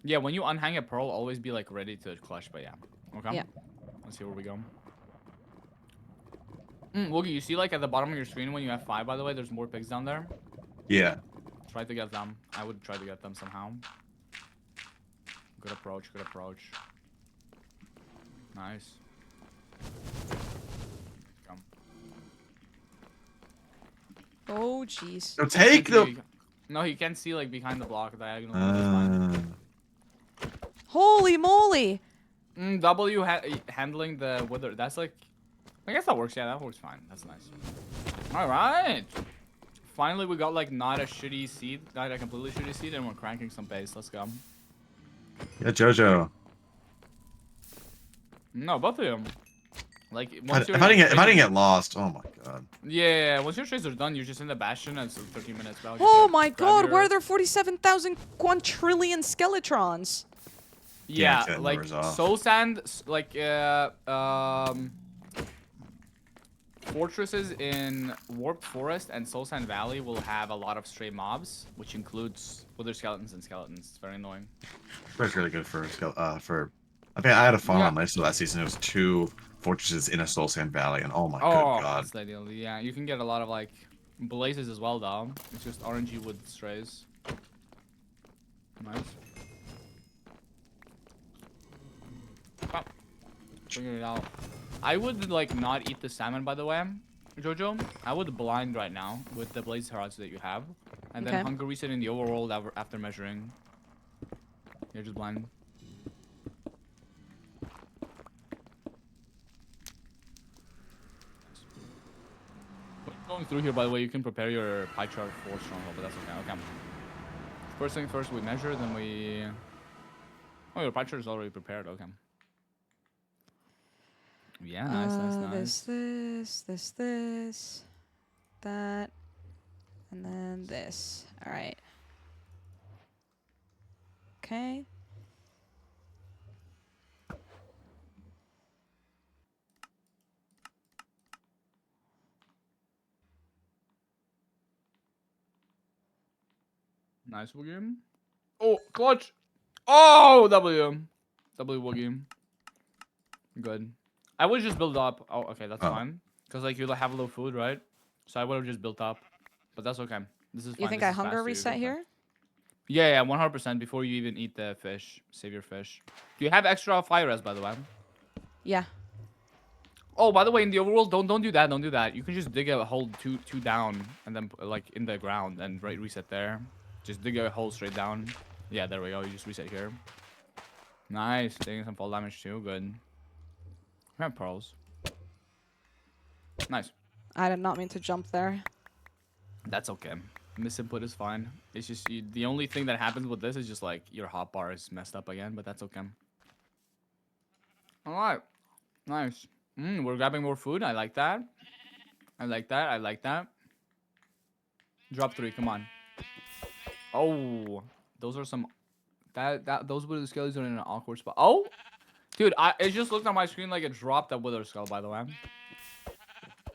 Yeah, when you unhang a pearl, always be like ready to clutch. But yeah, okay. Yeah. Let's see where we go. Woogie, you see like at the bottom of your screen when you have 5, by the way, there's more pigs down there. Yeah. Try to get them. I would try to get them somehow. Good approach. Good approach. Nice. Come. Oh, jeez. So take the. No, he can't see like behind the block diagonal. That's fine. Holy moly! W handling the wither. That's like, I guess that works. Yeah, that works fine. That's nice. All right. Finally, we got like not a shitty seed, not a completely shitty seed, and we're cranking some pace. Let's go. Yeah, Jojo. No, both of them. Like If once I didn't get lost, oh my god. Yeah, once your trades are done, you're just in the bastion, and it's 13 minutes. Back. Oh my god, why are there 47,000 quintillion skeletrons? Yeah, turn like numbers off. soul sand, like fortresses in Warped Forest and Soul Sand Valley will have a lot of stray mobs, which includes wither skeletons and skeletons. It's very annoying. It's really good for I mean, I had a farm Yeah. on my last season. It was 2 fortresses in a Soul Sand Valley, and oh my good god. That's the ideal. Yeah, you can get a lot of like blazes as well, though. It's just RNG with strays. Nice. Oh, figured it out. I would like not eat the salmon, by the way, Jojo. I would blind right now with the blaze rods that you have, and then Okay. hunger reset in the overworld after measuring. You're just blind. Going through here, by the way, you can prepare your pie chart for stronghold, but that's okay. Okay. First thing first, we measure, then we. Oh, your pie chart is already prepared. Okay. Yeah, nice. This, that, and then this. All right. Okay. Nice Woogie. Oh, clutch. Oh, W. W Woogie. Good. I would just build up. Oh, okay, that's fine. Because, like, you have a little food, right? So I would have just built up. But that's okay. This is fine. You think This I is hunger faster, reset you're good. here? Yeah, 100% before you even eat the fish. Save your fish. Do you have extra fire res, by the way? Yeah. Oh, by the way, in the overworld, don't do that. Don't do that. You can just dig a hole two down and then like in the ground and reset there. Just dig a hole straight down. Yeah, there we go. You just reset here. Nice. Taking some fall damage too. Good. We have pearls. Nice. I did not mean to jump there. That's okay. Misinput is fine. It's just the only thing that happens with this is just like your hotbar is messed up again, but that's okay. All right. Nice. We're grabbing more food. I like that. I like that. I like that. Drop 3. Come on. Oh, those are some. Those wither skulls are in an awkward spot. Oh, dude, it just looked on my screen like it dropped a wither skull. By the way.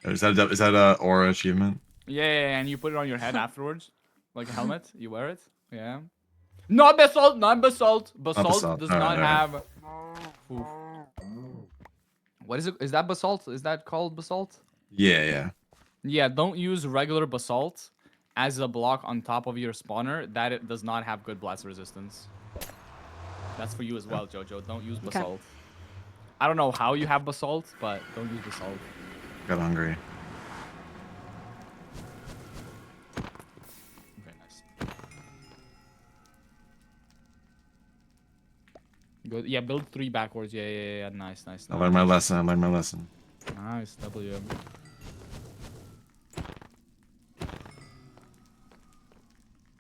Is that a aura achievement? Yeah, and you put it on your head afterwards, like a helmet. You wear it. Yeah. Not basalt. Not basalt. Basalt does not have. Oof. What is it? Is that basalt? Is that called basalt? Yeah. Yeah, don't use regular basalt as a block on top of your spawner. That it does not have good blast resistance. That's for you as well, Jojo. Don't use basalt. I don't know how you have basalt, but don't use basalt. Got hungry. Okay, nice. Good. Yeah, build 3 backwards. Yeah. Nice. I learned my lesson. Nice, W.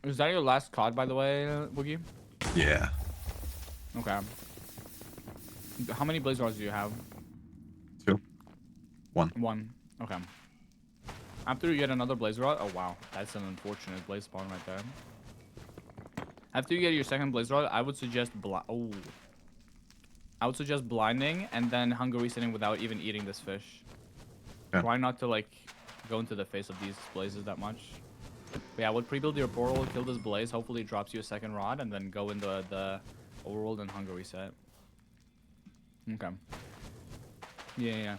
Is that your last COD, by the way, Woogie? Yeah. Okay. How many blaze rods do you have? 2. 1. 1. Okay. After you get another blaze rod, oh wow, that's an unfortunate blaze spawn right there. After you get your second blaze rod, I would suggest blinding and then hunger resetting without even eating this fish. Okay. Try not to like go into the face of these blazes that much. But yeah, I would pre-build your portal, kill this blaze, hopefully it drops you a second rod, and then go into the Overworld and hunger reset. Okay. Yeah.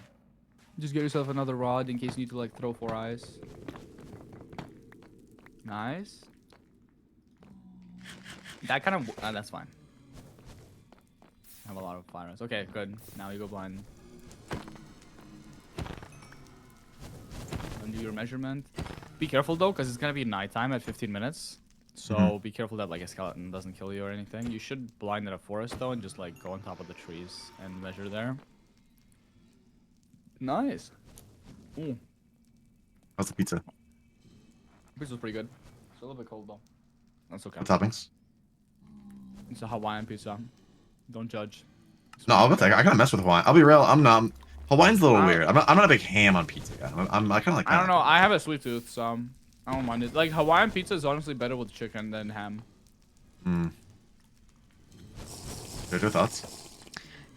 Just get yourself another rod in case you need to like throw 4 eyes. Nice. That kind of that's fine. I have a lot of fires. Okay, good. Now you go blind. Undo your measurement. Be careful though, because it's gonna be nighttime at 15 minutes. So be careful that like a skeleton doesn't kill you or anything. You should blind at a forest though and just like go on top of the trees and measure there. Nice. Ooh, How's the pizza? this was pretty good. It's a little bit cold though. That's okay. What toppings? It's a Hawaiian pizza. Don't judge. No, I gotta mess with Hawaiian. I'll be real. I'm not. Hawaiian's a little I- weird. I'm not a big ham on pizza guy. I kind of like. I don't know. I have a sweet tooth, so I don't mind it. Like Hawaiian pizza is honestly better with chicken than ham. Jojo, thoughts?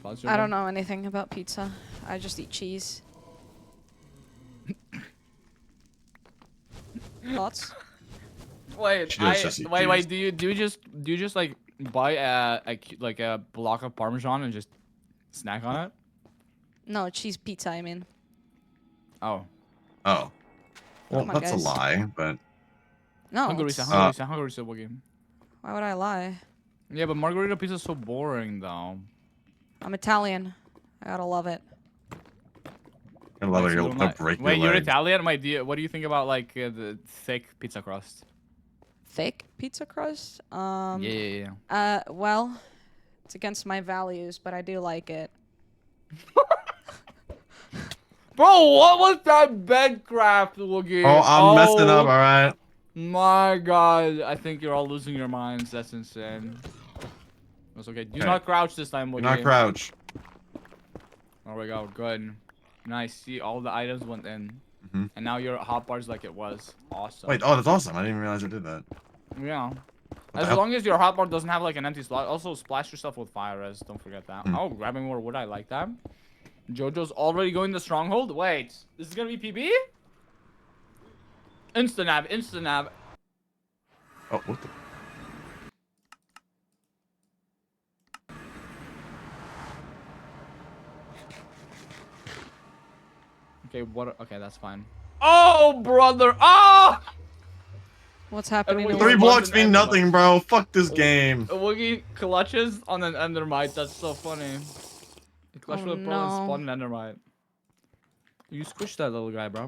Thoughts, I Jojo? don't know anything about pizza. I just eat cheese. Thoughts? Wait, She does just eat wait. cheese. Do you just like buy a block of Parmesan and just snack on it? No, cheese pizza, I mean. Oh, Oh. Well, Come on, that's guys. a lie, but No. Margarita, it's- Margarita, game. Why would I lie? Yeah, but margarita pizza is so boring though. I'm Italian. I gotta love it. I love Like, it. so You'll don't they'll like- break Wait, your you're leg. Italian? What do you think about like the thick pizza crust? Thick pizza crust? Yeah. Well, it's against my values, but I do like it. Bro, what was that bed craft, Woogie? Oh, I'm messing up. All right. My God, I think you're all losing your minds. That's insane. That's okay. Do Okay. not crouch this time, Woogie. Do not crouch. There we go. Good. Nice. See, all the items went in. Mhm. And now your hotbar's like it was. Awesome. Wait. Oh, that's awesome. I didn't even realize I did that. Yeah. the As hell? long as your hotbar doesn't have like an empty slot. Also, splash yourself with fire res. Don't forget that. Hmm. Oh, grabbing more wood. I like that. Jojo's already going to stronghold. Wait, this is gonna be PB? Insta nav. Oh, what the? Okay, what? Okay, that's fine. Oh, brother. Oh! What's happening? Everyone- over 3 London blocks mean and- nothing, bro. Fuck this game. Woogie clutches on an endermite. That's so funny. He clutched Oh, with a pearl and no. spawned an endermite. You squished that little guy, bro.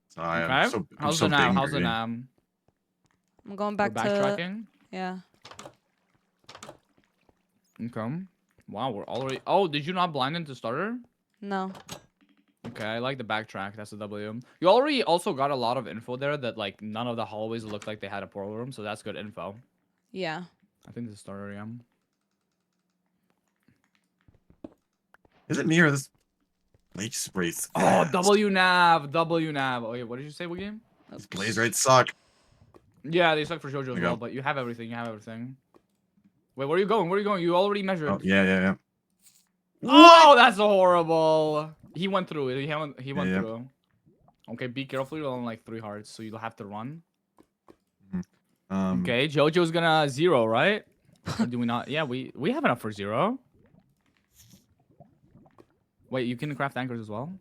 Sorry, Okay. I'm so, I'm How's so the nav? big How's the greedy. nav? I'm going We're back to. backtracking. Yeah. Okay. Wow, we're already. Oh, did you not blind into starter? No. Okay, I like the backtrack. That's a W. You already also got a lot of info there that like none of the hallways looked like they had a portal room, so that's good info. Yeah. I think this is starter, yeah. Is it me or this blaze rates? Oh, W nav. Oh, wait, what did you say, Wiggy? These blaze rates suck. Yeah, they suck for JoJo as There you well, go. but you have everything. Wait, where are you going? You already measured. Oh, yeah. Oh, that's horrible. He went through it. He went Yeah. through. Okay, be careful. You're on like 3 hearts, so you'll have to run. Okay, JoJo's gonna 0, right? Or do we not? Yeah, we have enough for 0. Wait, you can craft anchors as well?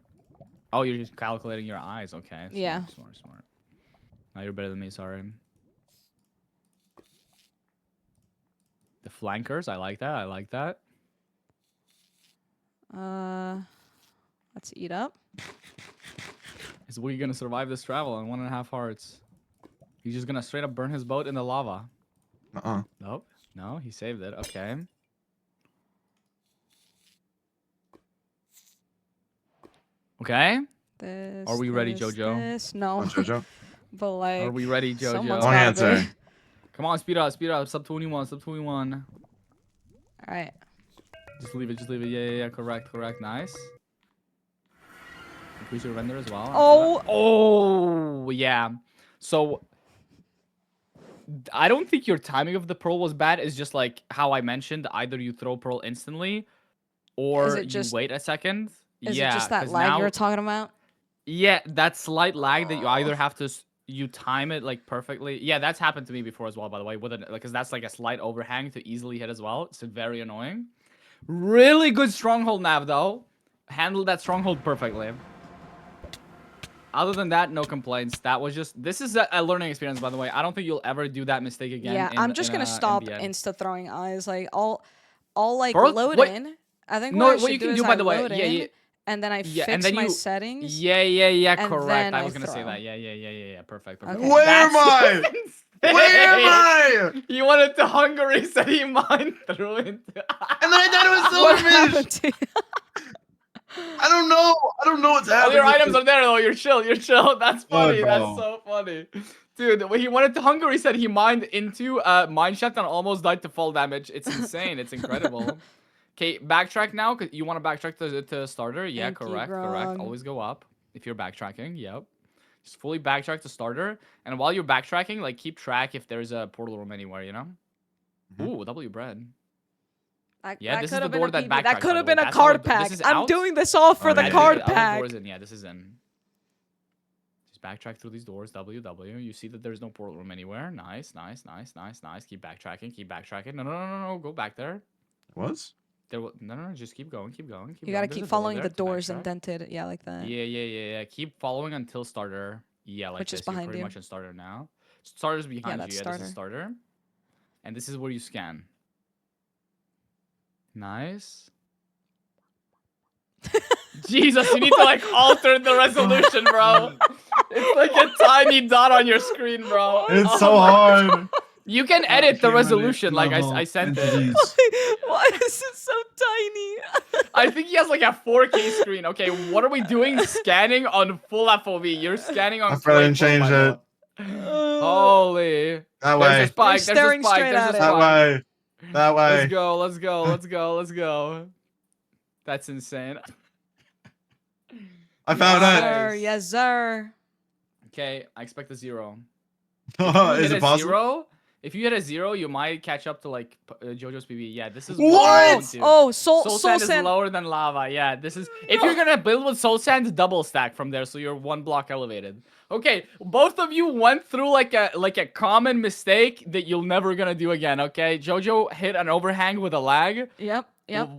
Oh, you're just calculating your eyes. Okay. Yeah. Smart. Now you're better than me. Sorry. The flankers. I like that. Let's eat up. Is we gonna survive this travel on 1.5 hearts? He's just gonna straight up burn his boat in the lava. Nope. No, he saved it. Okay. Okay. This. Are we ready, this, Jojo? This. No. Oh, Jojo. But like. Are we ready, Jojo? someone's Long gotta answer. be. Come on, speed up. Sub 21. All right. Just leave it. Yeah. Correct. Nice. Increase your render as well. Oh, yeah. So I don't think your timing of the pearl was bad. It's just like how I mentioned. Either you throw pearl instantly, or it just- you wait a second. Is Yeah, it just that 'cause lag now- you were talking about? Yeah, that slight lag that you either have to you time it like perfectly. Yeah, that's happened to me before as well, by the way, with because that's like a slight overhang to easily hit as well. It's very annoying. Really good stronghold nav though. Handled that stronghold perfectly. Other than that, no complaints. That was just this is a learning experience, by the way. I don't think you'll ever do that mistake again. Yeah, I'm just gonna stop NBN. insta throwing eyes. Like I'll like Pearl? load What? in. I think No, what I what should you do can is do, I by the way, load yeah, in, yeah, and then I yeah, fix and then my you, settings. yeah, and correct. then I I was gonna say throw. that. Yeah, perfect. Okay. Where am I? That's Where am I? You wanted to Hungary, said he mine threw into. And then I thought it What was happened silverfish. to you? I don't know. I don't know what's All happening. your with items this. are there though. You're chill. That's Oh, funny. That's no. so funny. Dude, when he wanted to Hungary, said he mined into mine shaft and almost died to fall damage. It's insane. It's incredible. Okay, backtrack now. Cause you want to backtrack to starter. Yeah, Thank you, correct. Grog. Always go up if you're backtracking. Yep. Just fully backtrack to starter. And while you're backtracking, like keep track if there's a portal room anywhere, you know? Ooh, W bread. Yeah, this is the door that backtracks, That could by have the way. been a That's how card it- pack. this is I'm out? doing this all for Oh, the yeah. card Other pack. doors in. Yeah, this is in. Just backtrack through these doors. W. You see that there's no portal room anywhere. Nice. Keep backtracking. No. Go back there. Was? No. Just keep going. You gotta There's a keep door following there the to doors backtrack. indented. Yeah, like that. Yeah. Keep following until starter. Yeah, like Which this. is You're behind pretty you. much in starter now. Starter's behind that's you. Yeah, starter. this is starter. And this is where you scan. Nice. Jesus, you need to like alter the resolution, bro. It's like a tiny dot on your screen, bro. It's Oh so my- hard. You can edit the Human resolution, like level I sent it. entities. Why is it so tiny? I think he has like a 4K screen. Okay, what are we doing? Scanning on full FOV. You're scanning on. I probably didn't 284, change by the it. way. Holy. That There's way. a spike. You're There's a staring spike. straight There's a at it. That spike. way. That way. Let's go. That's insane. I found Nice. it. Sir, yes, sir. Okay, I expect a 0. If you Is hit it a possible? 0, if you hit a 0, you might catch up to like JoJo's PB. Yeah, this is What? Oh, soul sand is sand. lower than lava. Yeah, this is if you're gonna build with soul sand, double stack from there, so you're 1 block elevated. Okay, both of you went through like a common mistake that you'll never gonna do again. Okay, JoJo hit an overhang with a lag. Yep.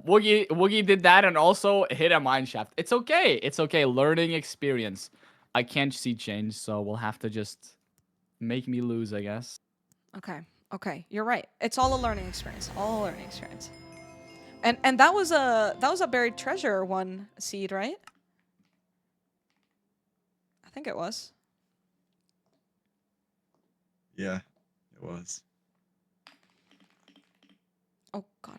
Woogie did that and also hit a mine shaft. It's okay. Learning experience. I can't see change, so we'll have to just make me lose, I guess. Okay. You're right. It's all a learning experience. All a learning experience. And that was a buried treasure one seed, right? I think it was. Yeah, it was. Oh God.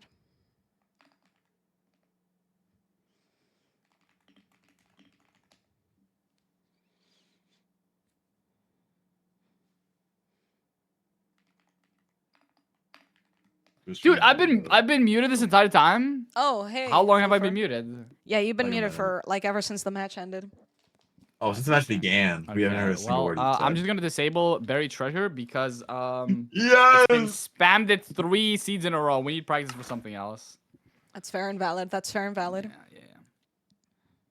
Dude, I've been muted this entire time. Oh, hey. How long have I been Goofer. muted? Yeah, you've been Like a muted minute. for like ever since the match ended. Oh, since the match began, we haven't heard a single Well, word. I'm just gonna disable buried treasure because Yes. it's been spammed it 3 seeds in a row. We need practice for something else. That's fair and valid. Yeah.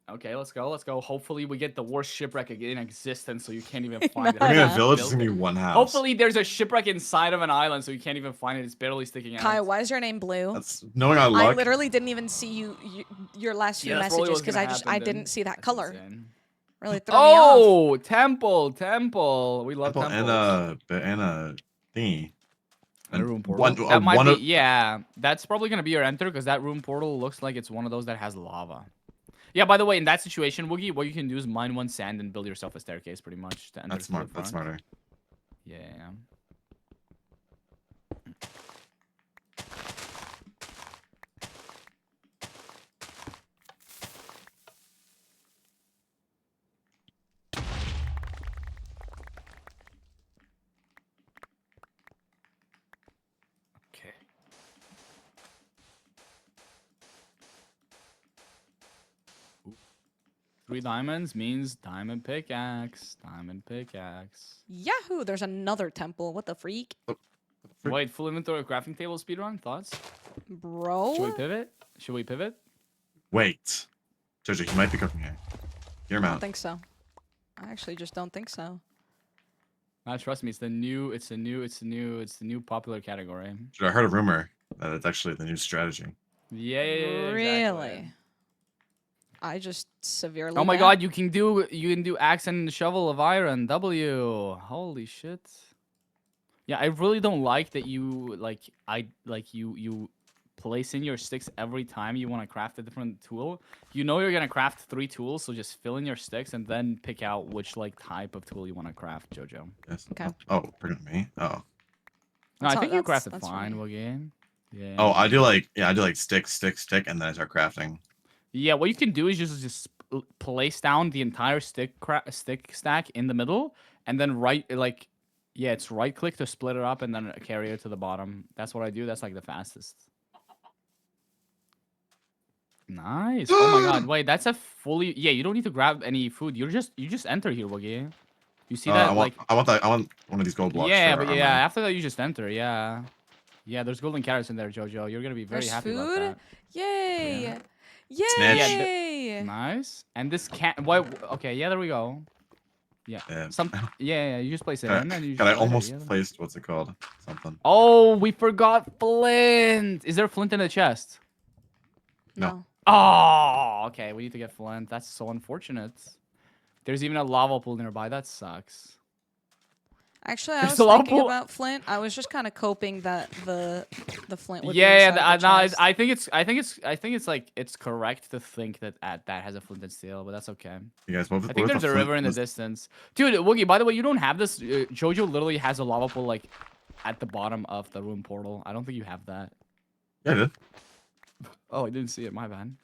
Okay, let's go. Hopefully we get the worst shipwreck in existence, so you can't even find it. I mean, a Nah. village is gonna be one house. Hopefully there's a shipwreck inside of an island, so you can't even find it. It's barely sticking out. Kai, why is your name blue? That's knowing our I luck. literally didn't even see your last few Yeah, that's probably messages what's because gonna I happen I then. didn't see that That's color. insane. Really threw me off. Oh, temple. We love Temple temples. and a thingy. And a room portal. One, That might one be, of- yeah. That's probably gonna be your enter because that room portal looks like it's one of those that has lava. Yeah. By the way, in that situation, Woogie, what you can do is mine 1 sand and build yourself a staircase, pretty much. To enter That's through smart. the That's front. smarter. Yeah. Okay. Ooh. 3 diamonds means diamond pickaxe. Yahoo! There's another temple. What the freak, Wait, full inventory of crafting table speedrun? Thoughts? bro? Should we pivot? Wait, Jojo, he might be cooking here. Hear him I don't out. think so. I actually just don't think so. Nah, trust me, it's the new popular category. Dude, I heard a rumor that it's actually the new strategy. Yeah, Really? exactly. I just severely. Oh my doubt. god, you can do axe and shovel of iron. W. Holy shit. Yeah, I really don't like that you you place in your sticks every time you want to craft a different tool. You know you're gonna craft 3 tools, so just fill in your sticks and then pick out which like type of tool you want to craft, Jojo. Yes. Okay. Oh, pardon me. Oh. No, That's I all- think you that's- crafted that's fine, funny. Woogie. Yeah. Oh, I do like stick, and then I start crafting. Yeah, what you can do is just place down the entire stick stack in the middle, and then it's right click to split it up, and then carry it to the bottom. That's what I do. That's like the fastest. Nice. Oh my god. Wait, that's a fully. Yeah, you don't need to grab any food. You just enter here, Woogie. You see that? I want one of these gold blocks. Yeah, for but armor. yeah, after that you just enter. Yeah. Yeah, there's golden carrots in there, Jojo. You're gonna be very There's happy food. about that. Yay! Snitch. Yay! Nice. And this can't. What? Okay. Yeah. There we go. Yeah. Yeah. Yeah. You just place it God, in, and you. God, I Just light it, almost yeah. placed what's it called? Something. Oh, we forgot flint. Is there flint in the chest? No. Oh, okay. We need to get flint. That's so unfortunate. There's even a lava pool nearby. That sucks. Actually, I There's was a lot of thinking pool- about flint. I was just kind of coping that the flint would be Yeah, inside the no, chest. I think it's like it's correct to think that that has a flint and steel, but that's okay. You guys, what I think if there's the a flint river in the was- distance. Dude, Woogie, by the way, you don't have this. Jojo literally has a lava pool like at the bottom of the room portal. I don't think you have that. Yeah, I did. Oh, I didn't see it. My bad.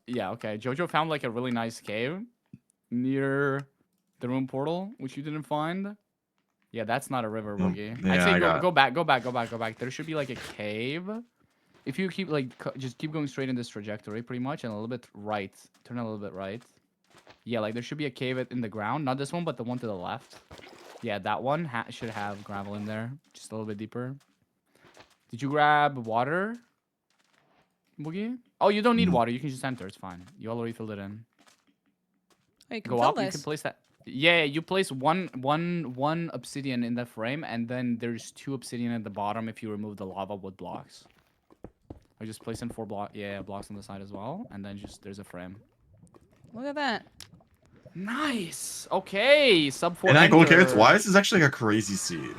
Yeah, okay. Jojo found like a really nice cave near the room portal, which you didn't find. Yeah, that's not a river, No. Woogie. Yeah, I'd say I go, got- go back, go back, go back, go back. There should be like a cave. If you keep like just keep going straight in this trajectory, pretty much, and a little bit right. Turn a little bit right. Yeah, like there should be a cave in the ground. Not this one, but the one to the left. Yeah, that one should have gravel in there, just a little bit deeper. Did you grab water, Boogie? Oh, you don't need Mm. water. You can just enter. It's fine. You already filled it in. Oh, you can Go fill up. You this. can place that. Yeah, you place one obsidian in the frame, and then there's 2 obsidian at the bottom if you remove the lava wood blocks. I just place in 4 blocks on the side as well, and then just there's a frame. Look at that. Nice. Okay, sub 4. And that gold carrots. enter. Why is this actually like a crazy seed?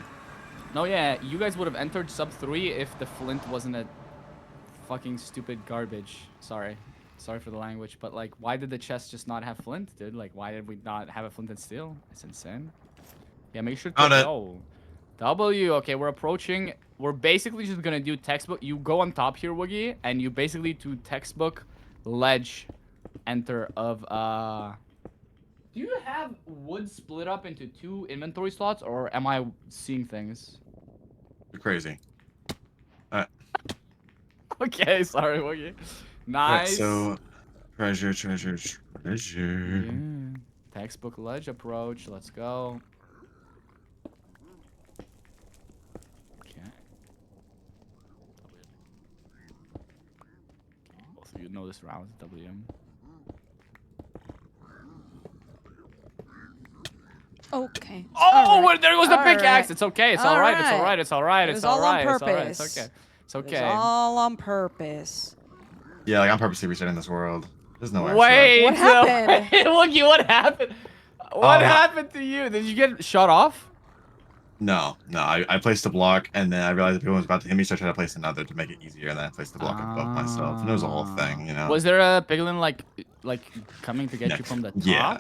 No, yeah, you guys would have entered sub 3 if the flint wasn't a fucking stupid garbage. Sorry for the language, but like, why did the chest just not have flint, dude? Like, why did we not have a flint and steel? It's insane. Yeah, make sure to Found it. go. W. Okay, we're approaching. We're basically just gonna do textbook. You go on top here, Woogie, and you basically do textbook ledge enter of Do you have wood split up into 2 inventory slots, or am I seeing things? You're crazy. Okay, sorry, Woogie. Alright, Nice. so treasure. Yeah. Textbook ledge approach. Let's go. Okay. Both of you know this round. W. Okay. Oh, All right. well, there goes the All pickaxe. right. It's okay. It's All all right. It's right. all right. It's all right. It It's was all all on right. It's all right. It's purpose. okay. It's It was okay. all on purpose. Yeah, like I'm purposely resetting this world. There's no way. Wait. What happened? Wait, Woogie, what happened? What Oh, happened to you? Did you get shot off? No. I placed a block, and then I realized that people was about to hit me, so I tried to place another to make it easier, and then I placed the block above myself, and it was a whole thing, you know. Was there a piglin like coming to get you from the top? Yeah.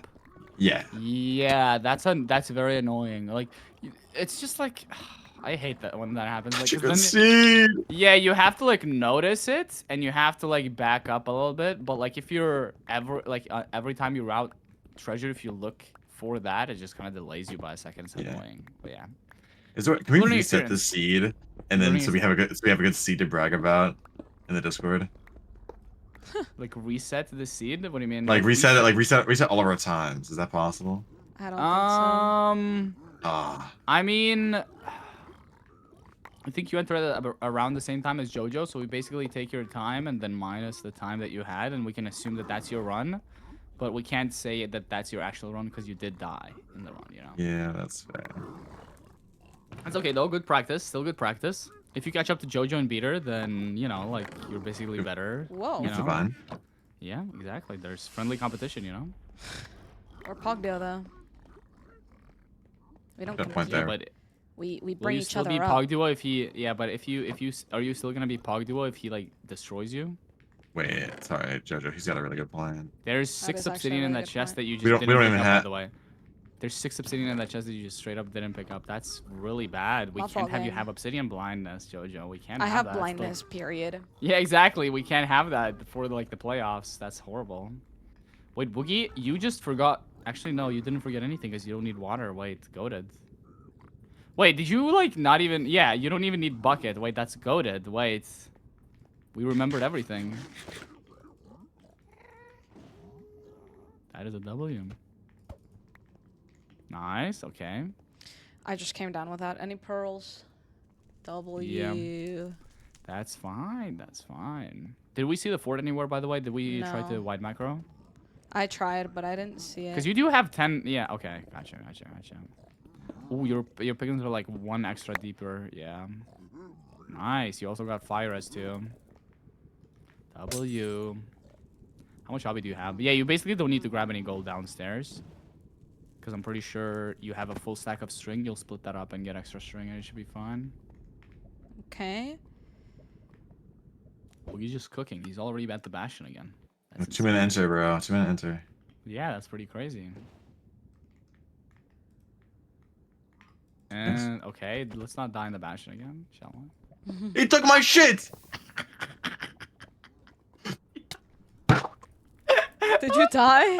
Yeah. Yeah, that's very annoying. Like, it's just like, I hate that when that happens. Like, 'cause You can then see. yeah, you have to like notice it, and you have to like back up a little bit. But like, if you're every time you route treasure, if you look for that, it just kind of delays you by a second. It's Yeah. annoying. But yeah. Can we Learning reset the experience. seed, and then Learning so we have a good seed to brag about in the Discord? Like reset the seed? What do you mean? Like reset it, reset all of our times. Is that possible? I don't Ah, I mean, I think you entered around the same time as JoJo, so we basically take your time and then minus the time that you had, and we can assume that that's your run. but we can't say that that's your actual run because you did die in the run, you know. Yeah, that's fair. It's okay though. Good practice. Still good practice. If you catch up to JoJo and beat her, then you know, like you're basically better. Whoa. You That's know. fine. Yeah, exactly. There's friendly competition, you know. Or Pogdale though. We don't Good point compete. there. But We will bring you each still other be up. Pog Duo if he? Yeah, but if you are you still gonna be Pog Duo if he like destroys you? Wait, sorry, Jojo. He's got a really good plan. There's That 6 is actually a obsidian in really that good chest point. that you just We don't didn't even pick up, have. by the way. There's 6 obsidian in that chest that you just straight up didn't pick up. That's really bad. We My can't fault, have you gang. have obsidian blindness, Jojo. We can't I have have that. It's like- blindness, period. Yeah, exactly. We can't have that for like the playoffs. That's horrible. Wait, Boogie, you just forgot. Actually, no, you didn't forget anything because you don't need water. Wait, goated. Wait, did you like not even? Yeah, you don't even need bucket. Wait, that's goated. Wait, we remembered everything. That is a W. Nice. Okay. I just came down without any pearls. W. That's fine. That's fine. Did we see the fort anywhere, by the way? Did we try to No. wide macro? I tried, but I didn't see it. Because you do have 10. Yeah. Okay. Gotcha. Ooh, your piglins are like 1 extra deeper. Yeah. Nice. You also got fire as too. W. How much hobby do you have? Yeah, you basically don't need to grab any gold downstairs. Because I'm pretty sure you have a full stack of string. You'll split that up and get extra string and it should be fine. Okay. Well, he's just cooking. He's already at the Bastion again. That's 2 minute insane. enter, bro. 2 minute enter. Yeah, that's pretty crazy. Yes. And okay, let's not die in the Bastion again, shall we? He took my shit. Did you die?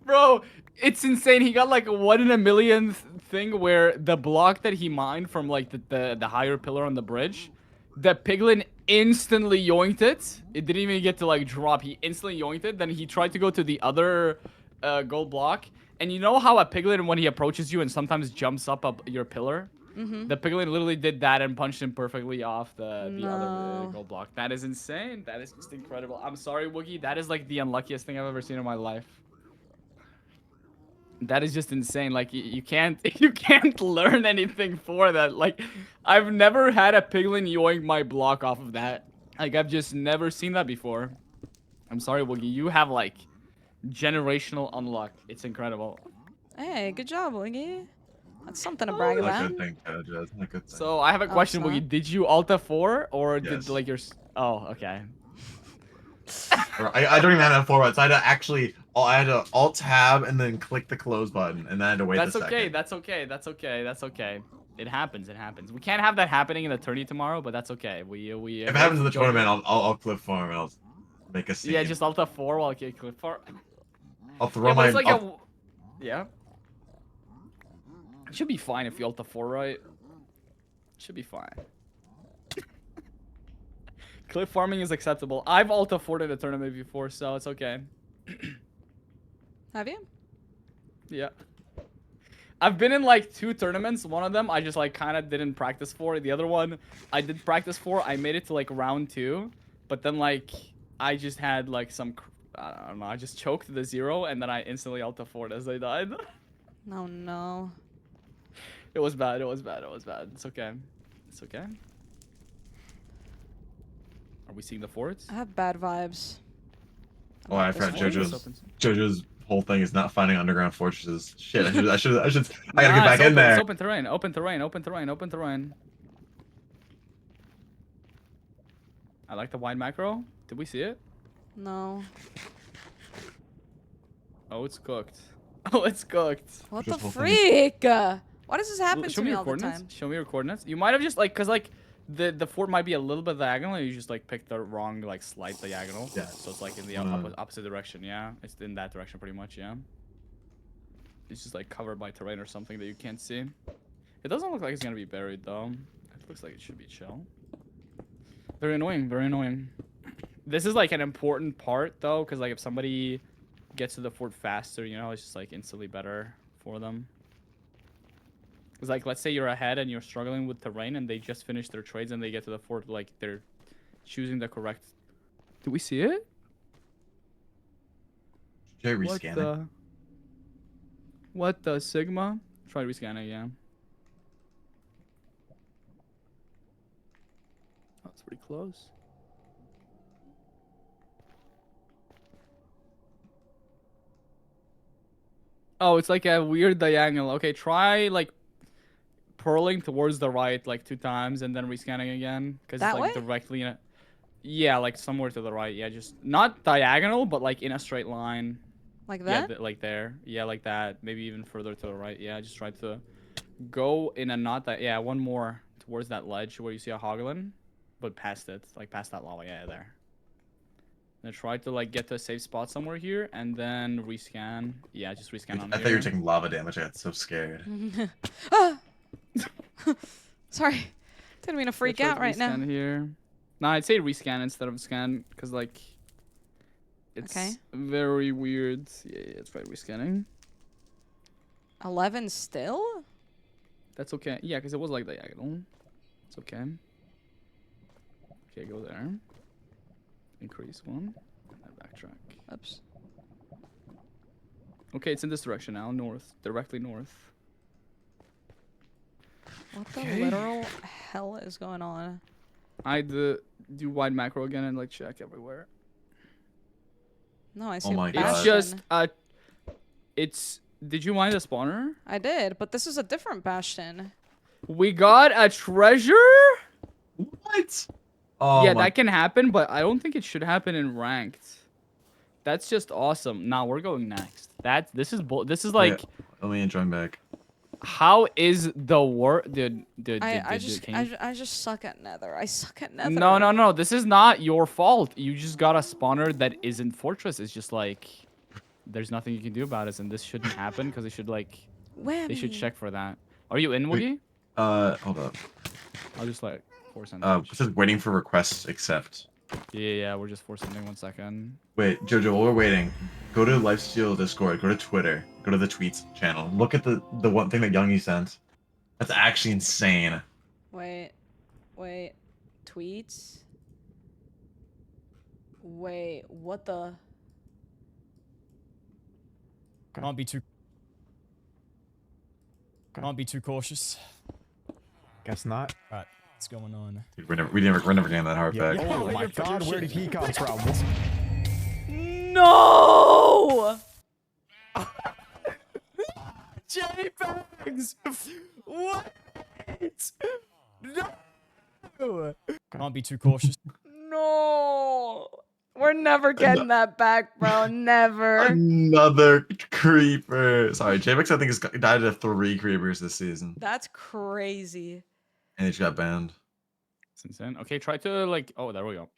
Bro, it's insane. He got like a 1 in a million thing where the block that he mined from like the higher pillar on the bridge, the piglin instantly yoinked it. It didn't even get to like drop. He instantly yoinked it. Then he tried to go to the other gold block. And you know how a piglin, when he approaches you and sometimes jumps up your pillar? Mm-hmm. The piglin literally did that and punched him perfectly off the other No. gold block. That is insane. That is just incredible. I'm sorry, Woogie. That is like the unluckiest thing I've ever seen in my life. That is just insane. Like you can't learn anything for that. Like I've never had a piglin yoink my block off of that. Like I've just never seen that before. I'm sorry, Woogie. You have like generational unluck. It's incredible. Hey, good job, Wiggy. That's something to brag Not a about. good thing, Jojo. Not a good thing. So I have a question, it's Woogie. not? Did you Alta 4 or did Yes. like your? Oh, okay. I don't even have that forward. So I had to actually. I had to alt tab and then click the close button, and then I had to wait. That's a okay. second. That's okay. That's okay. That's okay. It happens. It happens. We can't have that happening in the tourney tomorrow, but that's okay. We. If it happens in the tournament, I'll clip form and I'll make a scene. Yeah, just Alta 4 while I clip 4. I'll throw Yeah, but my. it's like I'll- yeah. It should be fine if you Alta 4, right? Should be fine. Clip farming is acceptable. I've Alta 4'd in a tournament before, so it's okay. Have you? Yeah. I've been in like 2 tournaments. One of them I just like kind of didn't practice for. The other one I did practice for. I made it to like round 2, but then like I just had like some I don't know. I just choked the 0 and then I instantly Alta 4'd as I died. No, no. It was bad. It was bad. It was bad. It's okay. It's okay. Are we seeing the forts? I have bad vibes. Oh, I This forgot one. JoJo's whole thing is not finding underground fortresses. Shit, I gotta Nah, get it's back in open, there. It's open terrain. Open terrain. Open terrain. Open terrain. I like the wide macro. Did we see it? No. Oh, it's cooked. Oh, it's cooked. What Just the whole thing freak? Why does this happen Show to me me your all the coordinates. time? Show me your coordinates. You might have just like, cause like the fort might be a little bit diagonal. And you just like picked the wrong like slight diagonal. Yeah. So it's like in the opposite direction. Yeah. It's in that direction pretty much. Yeah. It's just like covered by terrain or something that you can't see. It doesn't look like it's gonna be buried though. It looks like it should be chill. Very annoying. Very annoying. This is like an important part though, cause like if somebody gets to the fort faster, you know, it's just like instantly better for them. Cause like let's say you're ahead and you're struggling with terrain and they just finished their trades and they get to the fort, like they're choosing the correct. Do we see it? Try What rescanning. the? What the Sigma? Try rescanning, yeah. That's pretty close. Oh, it's like a weird diagonal. Okay, try like purling towards the right like 2 times and then rescanning again because it's That like way? directly in a. Yeah, like somewhere to the right. Yeah, just not diagonal, but like in a straight line. Like Yeah, that? like there. Yeah, like that. Maybe even further to the right. Yeah, just try to go in a not that. Yeah, one more towards that ledge where you see a hoglin, but past it, like past that lava. Yeah, there. And try to like get to a safe spot somewhere here, and then rescan. Yeah, just rescan on I here. thought you were taking lava damage. I got so scared. Ah! Sorry. Didn't mean to Yeah, freak try out to right now. rescan here. Nah, I'd say rescan instead of scan, cause like it's Okay. very weird. Yeah, try rescanning. 11 still? That's okay. Yeah, cause it was like diagonal. It's okay. Okay, go there. Increase 1. And then backtrack. Oops. Okay, it's in this direction now. North. Directly north. What the Okay. literal hell is going on? I'd do wide macro again and like check everywhere. No, I see my a God. It's just bastion. it's. Did you mind the spawner? I did, but this is a different bastion. We got a treasure. What? Oh Yeah, my. that can happen, but I don't think it should happen in ranked. That's just awesome. Now we're going next. This is like Wait, let me join back. how is the work, dude? I just suck at Nether. I suck at Nether. No. This is not your fault. You just got a spawner that isn't Fortress. It's just like there's nothing you can do about it, and this shouldn't happen because they should like Whammy. they should check for that. Are you in, Woogie? Hold up. I'll just like force send. It says waiting for requests accept. Yeah, we're just force sending 1 second. Wait, Jojo, while we're waiting, go to Lifesteal Discord, go to Twitter, go to the tweets channel. Look at the one thing that Youngie sent. That's actually insane. Wait. Tweets? Wait, what the? Can't be too cautious. Guess not. Right, what's going on? Dude, we're never getting that hard back. Oh my god, where did he come from? No! JPEGs! What? No! Can't be too cautious. No! We're never getting that back, bro. Never. Another creeper. Sorry, JPEX I think has died to 3 creepers this season, That's crazy. and he just got banned. It's insane. Okay, try to like. Oh, there we go.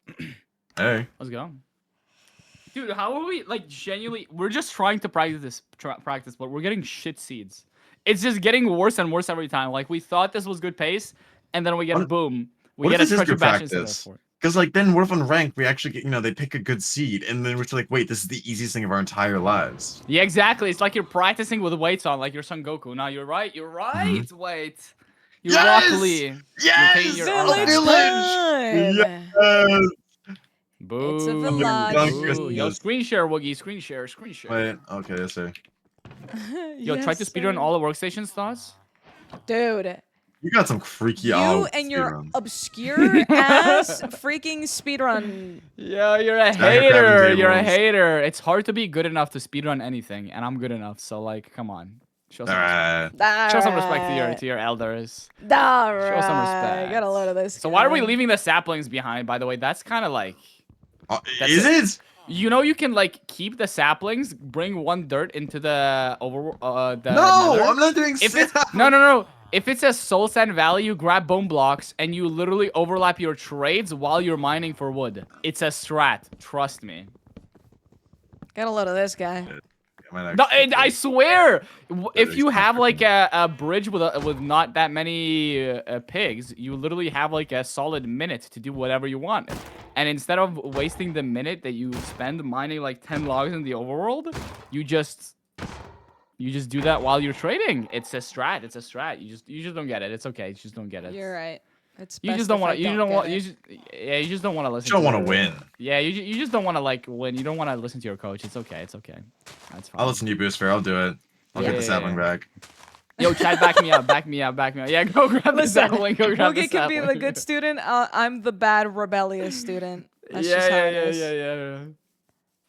Hey. Let's go. Dude, how are we like genuinely? We're just trying to practice but we're getting shit seeds. It's just getting worse and worse every time. Like we thought this was good pace, and then we get What- boom. We what if get a this is treasure good bastion instead of practice? four. Because like then what if on ranked we actually get, they pick a good seed, and then we're just like, wait, this is the easiest thing of our entire lives. Yeah, exactly. It's like you're practicing with weights on, like you're Son Goku. Now you're right. You're right. Wait. You're Yes! Rock Lee. Yes! taking your arm Village Village! time! Yes! Boo. It's a village. Boo. Yo, screen share, Woogie. Screen share. Screen share. Wait, okay, yes sir. Yo, try to speedrun all the workstations, thoughts? Dude, You got some freaky you and your speedruns. obscure ass freaking speedrun. Yeah, you're a Stack of hater. crafting You're a tables. hater. It's hard to be good enough to speedrun anything, and I'm good enough. So like, come on, show some respect. Alright. Show some respect to your elders. Alright. Show some respect. Got a load of this. So why are we guy. leaving the saplings behind? By the way, that's kind of like, That's Is it? you know, you can like keep the saplings, bring 1 dirt into the the No, nether. I'm not doing If it's no. If it says soul sand valley, you grab bone blocks and you literally overlap your trades while you're mining for wood. It's a strat. Trust me. Got a load of this guy. No, and I swear, if is you have not like a bridge with not that many pigs, you literally have like a solid minute to do whatever you want. And instead of wasting the minute that you spend mining like 10 logs in the overworld, you just do that while you're trading. It's a strat. It's a strat. You just don't get it. It's okay. You just don't get it. You're right. It's You best just don't if want I to. You don't don't get want. it. You just. Yeah, you just don't want to listen. You don't to want to your- win. Yeah, you just don't want to like win. You don't want to listen to your coach. It's okay. It's okay. That's fine. I'll listen to you, Boost Fair. I'll do it. I'll Yeah, get the yeah, sapling yeah. back. Yo, Chad, back me up. Back me up. Back me up. Yeah, go grab the Listen, sapling. Go grab the Woogie can be the sapling. good student. I'm the bad rebellious student. That's yeah, just how yeah, it yeah, is. yeah.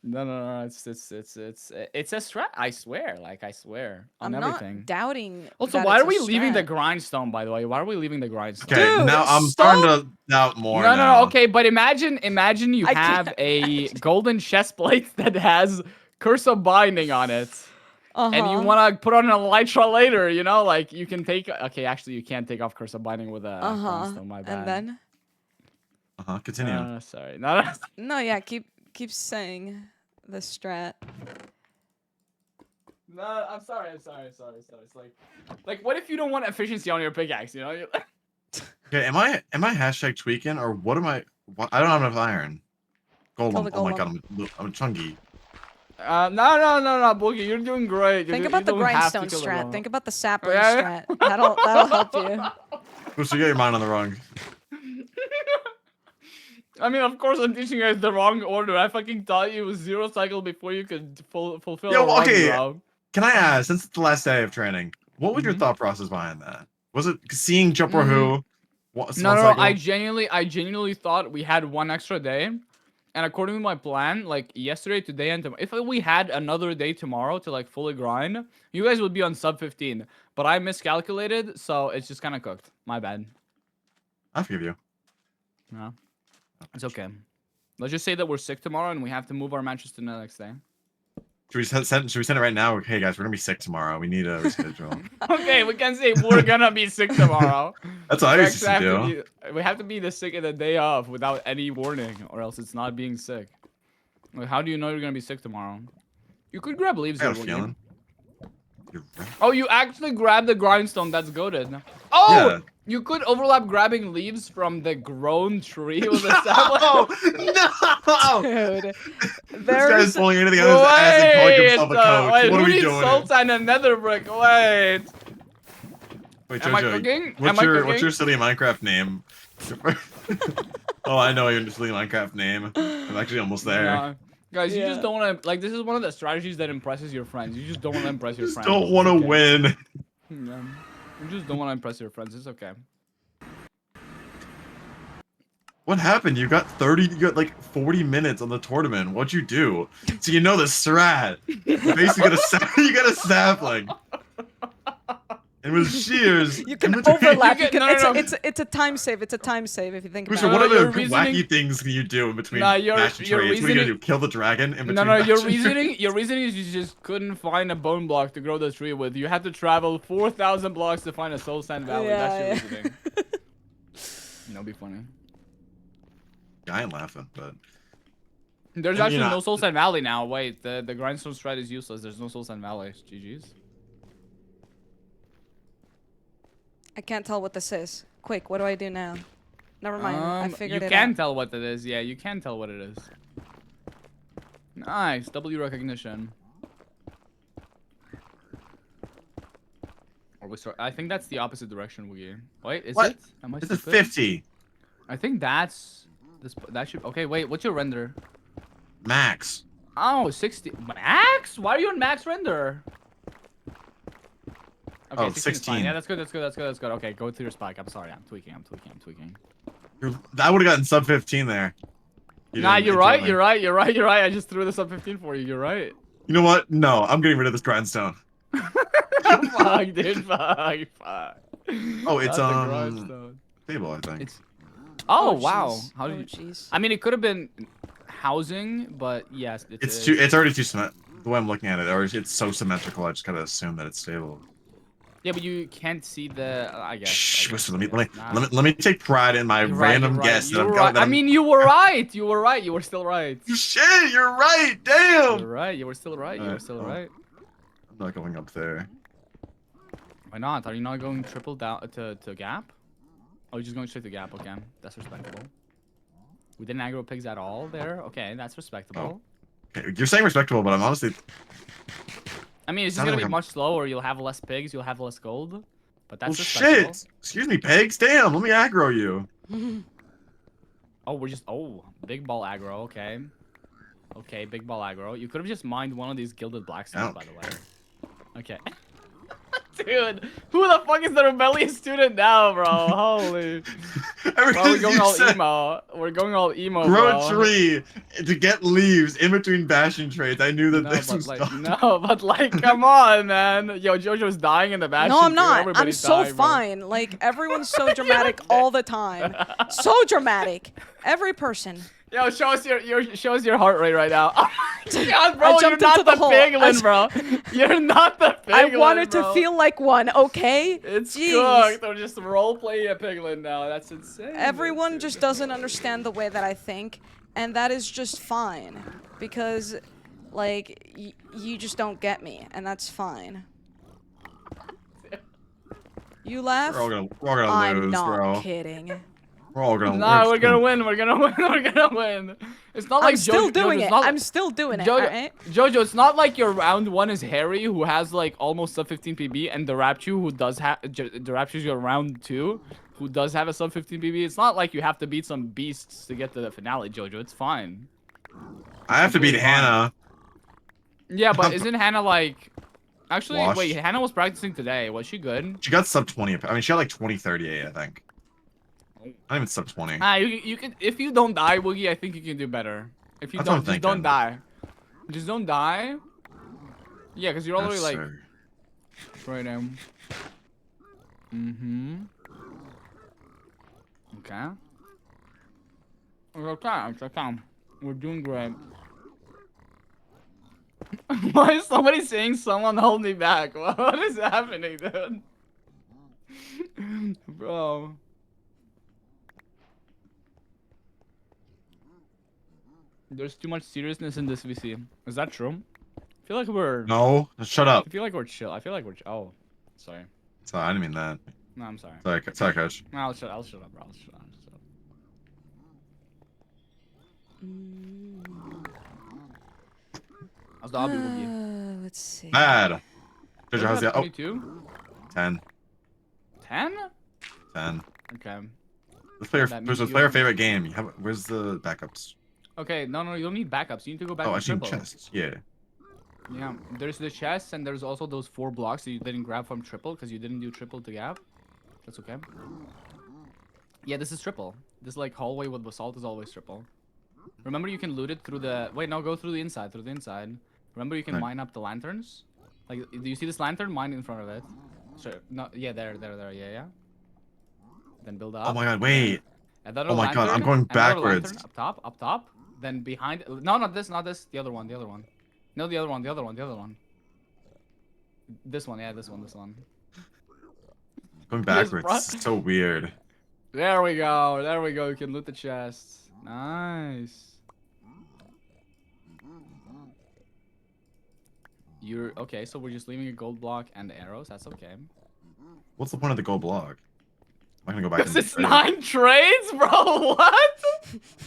No. It's a strat. I swear. Like I swear on I'm everything. not doubting. Also, that why it's are a we leaving the strat. grindstone? By the way, why are we leaving the grindstone? Okay, Dude, now I'm stop! starting to doubt more No, now. okay, but imagine you I have can't a golden chest plate that has curse of binding on it, and you want to put on an elytra later. You know, like you can take. Okay, actually, you can't take off curse of binding with a grindstone. My bad. And then Continue. Sorry. No. no, yeah, keep saying the strat. No, I'm sorry. It's like, what if you don't want efficiency on your pickaxe? You know. Okay, am I hashtag tweaking or what am I? What, I don't have enough iron. Kill Golem. the Oh my golem. god, I'm chunky. No, Boogie, you're doing great. Think You about the don't have to grindstone kill the strat. golem. Think about the sapling Yeah. strat. That'll help you. Boost, you got your mind on the wrong. I mean, of course, I'm teaching you guys the wrong order. I fucking taught you 0 cycle before you could fulfill Yo, a run, okay. bro. Can I ask, since it's the last day of training, what was your thought process behind that? Was it seeing Jumper Who? No. I genuinely thought we had 1 extra day, and according to my plan, like yesterday, today, and tomorrow, if we had another day tomorrow to like fully grind, you guys would be on sub 15. But I miscalculated, so it's just kind of cooked. My bad. I forgive you. No, it's okay. Let's just say that we're sick tomorrow and we have to move our matches to the next day. Should we send it right now? Hey guys, we're gonna be sick tomorrow. We need a reschedule. Okay, we can say we're gonna be sick tomorrow. That's what I We used to actually do. we have to be the sick in the day of without any warning, or else it's not being sick. Like, how do you know you're gonna be sick tomorrow? You could grab leaves. I got a here, feeling. You're right. Oh, you actually grabbed the grindstone. That's goated. Oh, Yeah. you could overlap grabbing leaves from the grown tree with a sapling. Oh no! Dude, This there's guy's pulling anything out of his ass and calling himself a coach. Wait, What are who we needs doing? salt and a nether brick? Wait. Wait, Am I Jojo, cooking? what's Am I your cooking? silly Minecraft name? Oh, I know your silly Minecraft name. I'm actually almost there. Nah. Guys, you just Yeah. don't want to, like, this is one of the strategies that impresses your friends. You just don't want to impress your Just friends. don't It's want to okay. win. Yeah. You just don't want to impress your friends. It's okay. What happened? You got like 40 minutes on the tournament. What'd you do? So you know the strat. You basically you got a sapling. And with shears. You can and with- overlap. You You get- can, no. it's a time save. It's a time save if you think Booster, about what it. other your reasoning- wacky things can you do in between Nah, your- match and your trades? What are you gonna do? reasoning- Kill the dragon in between No, match your and trades? reasoning is you just couldn't find a bone block to grow the tree with. You had to travel 4,000 blocks to find a soul sand valley. That's your reasoning. That'll be funny. I ain't laughing, but There's I mean, actually I- no soul sand valley now. Wait, the grindstone strat is useless. There's no soul sand valley. GG's. I can't tell what this is. Quick, what do I do now? Never mind. I figured you it can out. tell what it is. Yeah, you can tell what it is. Nice, W recognition. Or we start. I think that's the opposite direction, Woogie. Wait, is What? it? Am I this is stupid? 50 I think that's this. That should. Okay, wait. What's your render? max. Oh, 60 max. Why are you on max render? Okay, Oh, 16 is fine. 16. Yeah, that's good. That's good. Okay, go to your spike. I'm sorry. I'm tweaking. I would have gotten sub 15 there. You Nah, didn't you're right. instantly. You're right. I just threw this up 15 for you. You're right. You know what? No, I'm getting rid of this grindstone. Fuck, dude. Fuck. Oh, it's That's a grindstone. stable, I think. It's. Oh, jeez. wow. How Oh, did you? jeez. I mean, it could have been housing, but yes, It's too. It's already too the way I'm looking at it, or it's so symmetrical. I just gotta assume that it's stable. Yeah, but you can't see the. I guess. Shh, whisper. yeah, Let me take pride in my You're right, random you're right, guess that you're I'm right. going. That I mean, you were right. You were right. You were still right. shit, you're right. Damn. You're right. You were still right. You were still oh. right. I'm not going up there. Why not? Are you not going triple down to gap? Oh, you're just going straight to gap. Okay, that's respectable. We didn't aggro pigs at all there. Okay, that's respectable. Okay, you're saying respectable, but I'm honestly. I mean, it's just Sounded gonna like be I'm- much slower. You'll have less pigs. You'll have less gold. But Well, that's just special. shit. Excuse me, Pegs. Damn, let me aggro you. Oh, we're just big ball aggro. Okay. Okay, big ball aggro. You could have just mined one of these gilded blacksmiths, by the way. Okay. Dude, who the fuck is the rebellious student now, bro? Holy. Why are we going all emo? We're going all emo, grow bro. a tree to get leaves in between bashing trades. I knew that No, this but was like, done. no, but like, come on, man. Yo, JoJo's dying in the bastion. No, I'm too. not. I'm Everybody's so dying, bro. fine. Like everyone's so dramatic all the time. So dramatic. Every person. Yo, show us your heart rate right now. Oh my God, bro, you're jumped not into the the hole. piglin, bro. You're not the piglin, I wanted bro. to feel like one, okay? It's Jeez. cooked. They're just role-playing a piglin now. That's insane. Everyone just doesn't understand the way that I think, and that is just fine. Because, like, you just don't get me, and that's fine. You laugh? We're all gonna I'm lose, not bro. kidding. We're all gonna. Nah, we're gonna win. We're gonna win. We're gonna win. It's not like I'm still doing Jojo's it. not I'm still doing it, Jojo, alright? Jojo, it's not like your round one is Harry, who has like almost sub 15 PB, and the Rapchu, who does have the Rapchu's your round two, who does have a sub 15 PB. It's not like you have to beat some beasts to get to the finale, Jojo. It's fine. I have to beat Completely fine. Hannah. Yeah, but isn't Hannah like? Actually, Washed. wait. Hannah was practicing today. Was she good? She got sub 20. I mean, she got like 2038, I think. Not even sub 20. Ah, you can if you don't die, Woogie. I think you can do better. If you That's what I'm just don't thinking. die. Just don't die. Yeah, because you're already Yes, like sir. right now. Mm-hmm. Okay. It's okay. It's okay. We're doing great. Why is somebody saying someone hold me back? What is happening, dude? Bro. There's too much seriousness in this VC. Is that true? I feel like we're. No, shut up. I feel like we're chill. I feel like we're. Oh, sorry. Sorry, I didn't mean that. No, I'm sorry. Sorry, coach. No, I'll shut up, bro. I'll shut up. How's the hobby, Woogie? Let's see. Bad. Jojo, how's the? Oh, 22? 10. 10? 10. Okay. Let's play our, That means let's you play our have- favorite game. Where's the backups? Okay, no, you don't need backups. You need to go back Oh, to I see triple. chests. Yeah. Yeah, there's the chest, and there's also those 4 blocks that you didn't grab from triple because you didn't do triple to gap. That's okay. Yeah, this is triple. This like hallway with basalt is always triple. Remember, you can loot it through the. Wait, no, go through the inside. Through the inside. Remember, you can Right. mine up the lanterns. Like, do you see this lantern? Mine in front of it. Sure. No, yeah, there. Yeah. Then build up. Oh my god, wait. Another Oh my God, I'm lantern, going another backwards. lantern, up top. Then behind. No, not this. The other one. No, the other one. This one, yeah, this one. Going Yes, backwards. bruh. This is so weird. There we go. You can loot the chests. Nice. You're okay. So we're just leaving a gold block and arrows. That's okay. What's the point of the gold block? I'm gonna go back. Because it's 9 trades, bro. What?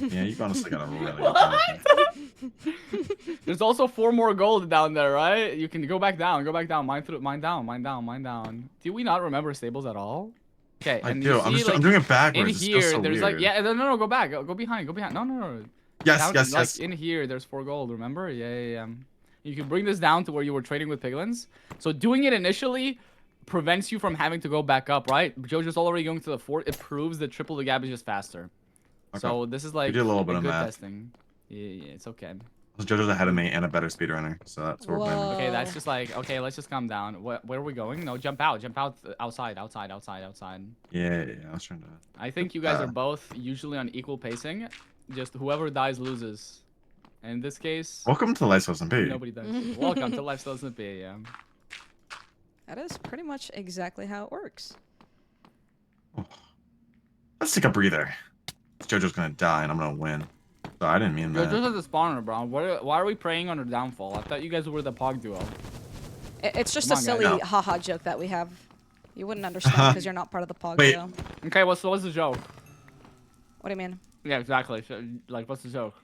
Yeah, you honestly got a really. What? There's also 4 more gold down there, right? You can go back down. Mine down. Do we not remember stables at all? Okay, I and do. you I'm see, like, doing it in backwards. It's here, still so there's weird. like, yeah, no, go back. Go behind. No. Yes, Down, yes, like, yes. in here, there's 4 gold, remember? Yeah. You can bring this down to where you were trading with piglins. So doing it initially prevents you from having to go back up, right? Jojo's already going to the fort. It proves that triple the gap is just faster. Okay. So this is like did a little bit of good math. testing. Yeah, it's okay. JoJo's ahead of me and a better speedrunner, so that's what we're blaming. Okay, Oh. that's just like, okay, let's just calm down. Where are we going? No, jump out, outside. Yeah, I was trying to. I think you guys are both usually on equal pacing. Just whoever dies loses. And in this case, Welcome to Life SMP. nobody dies. Welcome to Lifestyle SMP, yeah. That is pretty much exactly how it works. Let's take a breather. JoJo's gonna die and I'm gonna win. So I didn't mean that. Jojo's at the spawner, bro. Why are we praying on her downfall? I thought you guys were the Pog duo. It's just Come a on, guys. silly No. haha joke that we have. You wouldn't understand because you're not part of the pog Wait. duo. Okay, what's the joke? What do you mean? Yeah, exactly. So, like, what's the joke?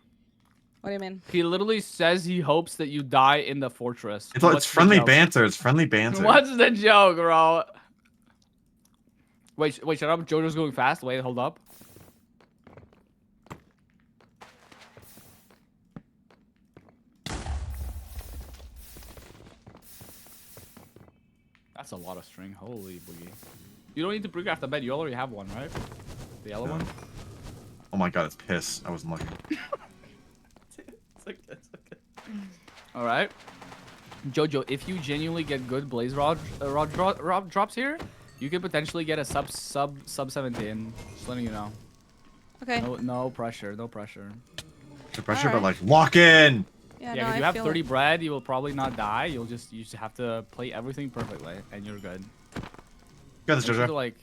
What do you mean? He literally says he hopes that you die in the fortress. It's What's the friendly joke? banter. It's friendly banter. What's the joke, bro? Wait, shut up. Jojo's going fast. Wait, hold up. That's a lot of string. Holy boogie. You don't need to pre-craft the bed. You already have one, right? The yellow one? Oh my god, it's piss. I wasn't looking. It's okay. Alright. Jojo, if you genuinely get good blaze rod drops here, you could potentially get a sub 17. Just letting you know. Okay. No pressure. No pressure. The pressure, but Alright. like, lock in! Yeah, Yeah, no, if I you have feel 30 it. bread, you will probably not die. You just have to play everything perfectly, and you're good. Got this, Make sure to, Jojo. like,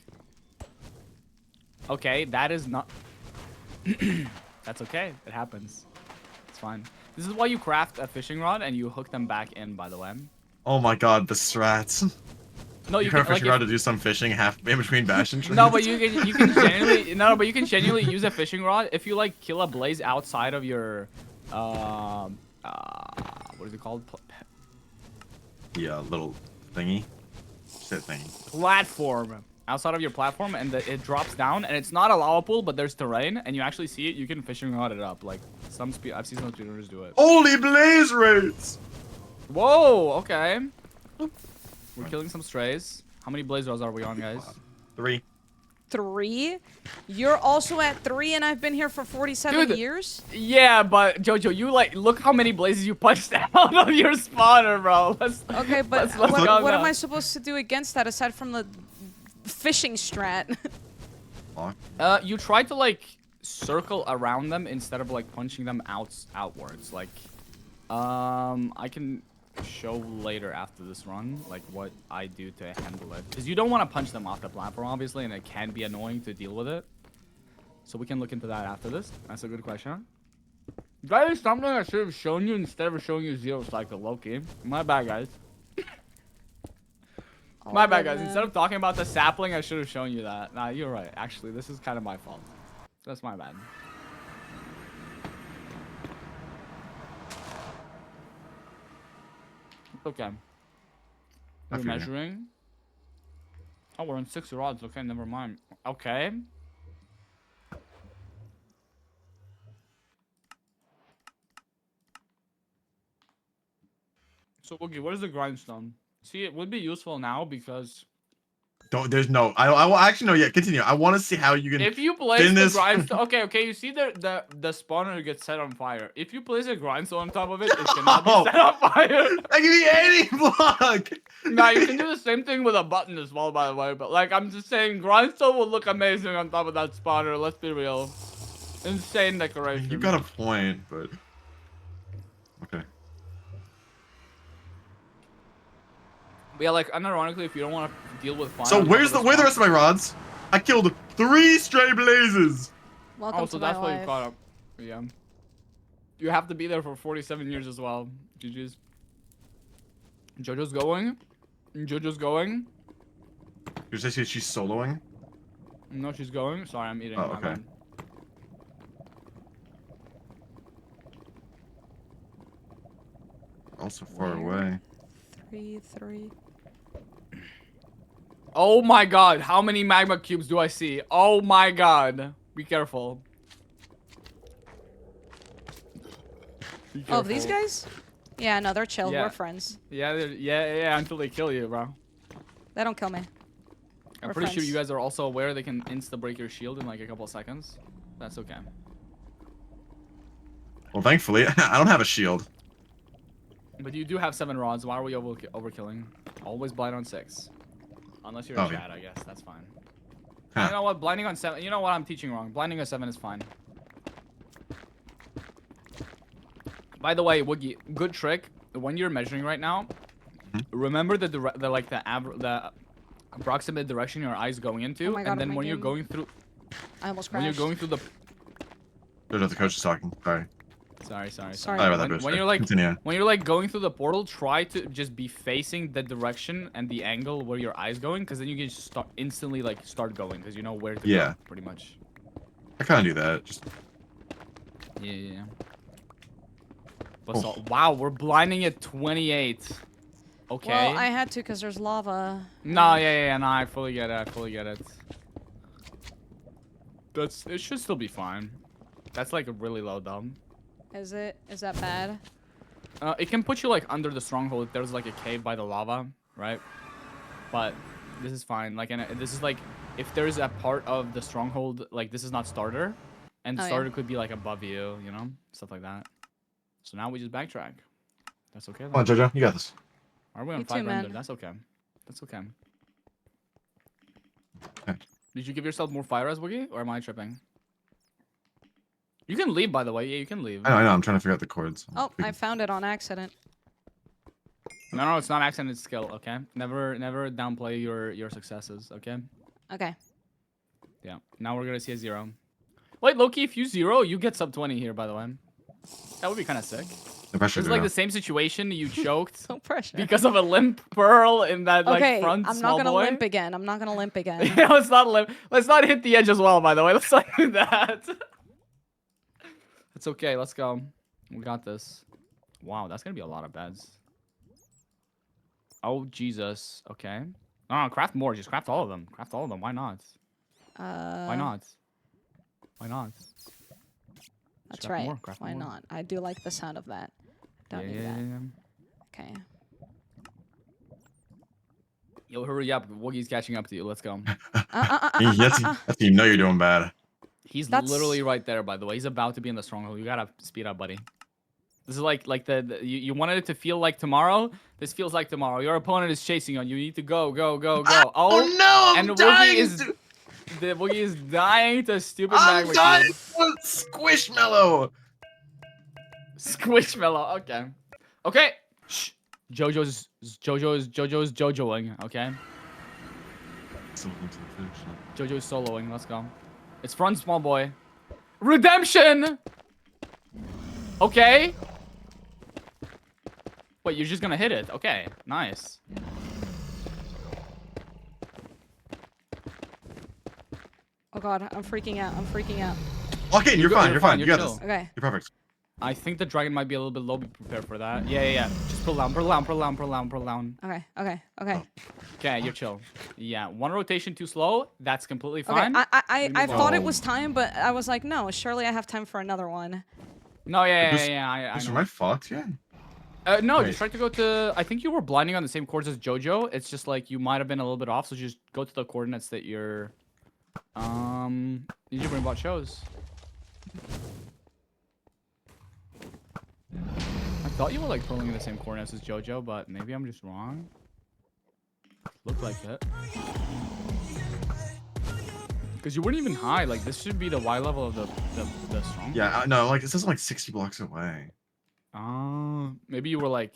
okay, that is not. That's okay. It happens. It's fine. This is why you craft a fishing rod and you hook them back in. By the way. Oh my god, the strats. No, You you can can like fishing rod to do some fishing half in between bash and no, but you can genuinely but you can genuinely use a fishing rod if you like kill a blaze outside of your what is it called? Yeah, little thingy. Shit thingy. Platform. Outside of your platform, and it drops down, and it's not a lava pool, but there's terrain, and you actually see it. You can fishing rod it up. Like I've seen some speedrunners do it. Holy blaze rates! Whoa. Okay. We're killing some strays. How many blaze rods are we on, guys? 3. 3? You're also at 3, and I've been here for 47 Dude. years? Yeah, but Jojo, you like look how many blazes you punched out of your spawner, bro. Okay, but let's calm what am down. I supposed to do against that aside from the fishing strat? Lock. You try to like circle around them instead of like punching them outwards. Like, I can show later after this run like what I do to handle it, because you don't want to punch them off the platform obviously, and it can be annoying to deal with it. So we can look into that after this. That's a good question. That is something I should have shown you instead of showing you zero cycle. Low-key. My bad, guys. My bad, guys. Instead of talking about the sapling, I should have shown you that. Nah, you're right. Actually, this is kind of my fault. That's my bad. Okay. We're figure. measuring. Oh, we're on 6 rods. Okay, never mind. Okay. So, Boogie, what is the grindstone? See, it would be useful now because There's no. I actually no. Yeah, continue. I want to see how you can. if you place spin the this- grindstone, okay, you see the spawner gets set on fire. If you place a grindstone on top of it, it cannot be No. set on fire. That can be any block. Nah, you can do the same thing with a button as well, by the way. But like, I'm just saying, grindstone will look amazing on top of that spawner. Let's be real. Insane decoration. You got a point, but okay. But yeah, like, unironically, if you don't want to deal with fire. So on top where's of where the spawn- rest of my rods? I killed 3 stray blazes. Welcome Oh, to so my that's why you life. caught up. Yeah. You have to be there for 47 years as well. GG's. Jojo's going. Jojo's going. You're saying she's soloing? No, she's going. Sorry, I'm eating. Oh, my okay. bad. Also far Where? away. 3. Oh my god, how many magma cubes do I see? Oh my god. Be careful. Be Oh, these careful. guys? Yeah, no, they're chill. Yeah. We're friends. Yeah, yeah, until they kill you, bro. They don't kill me. I'm We're pretty sure friends. you guys are also aware they can insta-break your shield in like a couple of seconds. That's okay. Well, thankfully, I don't have a shield. But you do have 7 rods. Why are we overkilling? Always blind on 6. Unless you're Oh, a yeah. chat, I guess. That's fine. Huh. You know what? Blinding on 7. You know what? I'm teaching wrong. Blinding on 7 is fine. By the way, Woogie, good trick. When you're measuring right now, remember the approximate direction your eye's going into, Oh my God, and then my when you're game- going through, I almost when crashed. you're going through the. There's the coach is talking. Sorry. Sorry. Sorry. Sorry about that. When Booster. you're like Continue. when you're like going through the portal, try to just be facing the direction and the angle where your eye's going, because then you can just instantly start going, because you know where to Yeah. go, pretty much. I kind of do that. Just Yeah. But so, wow, we're blinding at 28. Okay. Well, I had to because there's lava. No, yeah, no, I fully get it. It should still be fine. That's like a really low dumb. Is it? Is that bad? It can put you like under the stronghold if there's like a cave by the lava, right? But this is fine. Like, and this is like if there's a part of the stronghold, like this is not starter, and Oh, yeah. starter could be like above you, you know, stuff like that. So now we just backtrack. That's okay. Come on, Jojo, you got this. Are we on Me too, 5 render? man. That's okay. That's okay. Okay. Did you give yourself more fire res, Woogie, or am I tripping? You can leave, by the way. Yeah, you can leave. I know. I'm trying to figure out the chords. Oh, I found it on accident. No, it's not accident. It's skill. Okay. Never downplay your successes. Okay. Okay. Yeah. Now we're gonna see a 0. Wait, Loki, if you 0, you get sub 20 here. By the way, that would be kind of sick. The pressure. It's like the same situation. You choked No pressure. because of a limp pearl in that Okay, like front I'm small not gonna boy. limp again. I'm not gonna limp again. Yeah, let's not limp. Let's not hit the edge as well. By the way, let's not do that. It's okay. Let's go. We got this. Wow, that's gonna be a lot of beds. Oh Jesus. Okay. No, craft more. Just craft all of them. Craft all of them. Why not? Why not? Why not? That's craft right. more, craft Why more. not? I do like the sound of that. Don't need that. Okay. Yo, hurry up. Woogie's catching up to you. Let's go. That's how you know you're doing bad. He's That's- literally right there, by the way. He's about to be in the stronghold. You gotta speed up, buddy. This is like you wanted it to feel like tomorrow. This feels like tomorrow. Your opponent is chasing on you. You need to go. Oh no! I'm and dying. the Woogie is dying to stupid I'm magma dying. cube. Squishmallow. Squishmallow. Okay. Okay. Shh. Jojo's Jojoing. Okay. Jojo's soloing. Let's go. It's front, small boy. Redemption. Okay. Wait, you're just gonna hit it. Okay. Nice. Oh god, I'm freaking out. I'm freaking out. Walk in. You're fine. You're fine. You got chill. this. Okay. You're perfect. I think the dragon might be a little bit low. Be prepared for that. Yeah. Just pull down. Okay. Okay. Okay, you're chill. Yeah, one rotation too slow. That's completely Okay. fine. I move thought it on. was time, but I was like, no, surely I have time for another one. No, yeah. I Is know. my fucked? Yeah. No, Wait. just try to go to. I think you were blinding on the same chords as JoJo. It's just like you might have been a little bit off, so just go to the coordinates that you're. Need you bring about shows. I thought you were like pulling in the same coordinates as JoJo, but maybe I'm just wrong. Looked like it. Because you weren't even high. Like this should be the Y level of the strong. Yeah. No. Like it says I'm like 60 blocks away. Oh, maybe you were like.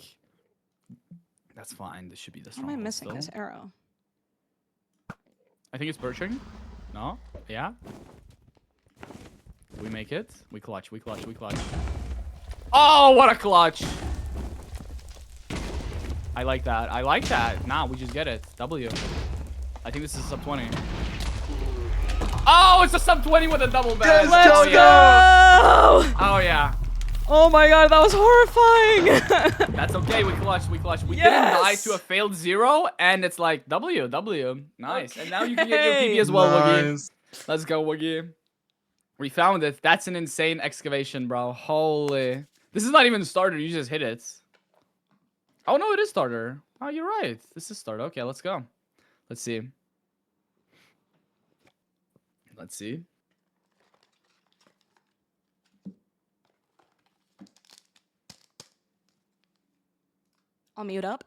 That's fine. This should be the How strong. am I missing this arrow? I think it's birching. No? Yeah? We make it. We clutch. Oh, what a clutch! I like that. Nah, we just get it. W. I think this is sub 20. Oh, it's a sub 20 with a double bed. Let's oh, go! Yeah. Oh, yeah. Oh my god, that was horrifying! That's okay. We clutched. We didn't Yes! die to a failed 0, and it's like W. Nice. And now you can get your PB as well, Woogie. Nice. Let's go, Woogie. We found it. That's an insane excavation, bro. Holy. This is not even starter. You just hit it. Oh, no, it is starter. Oh, you're right. This is starter. Okay, let's go. Let's see. I'll mute up.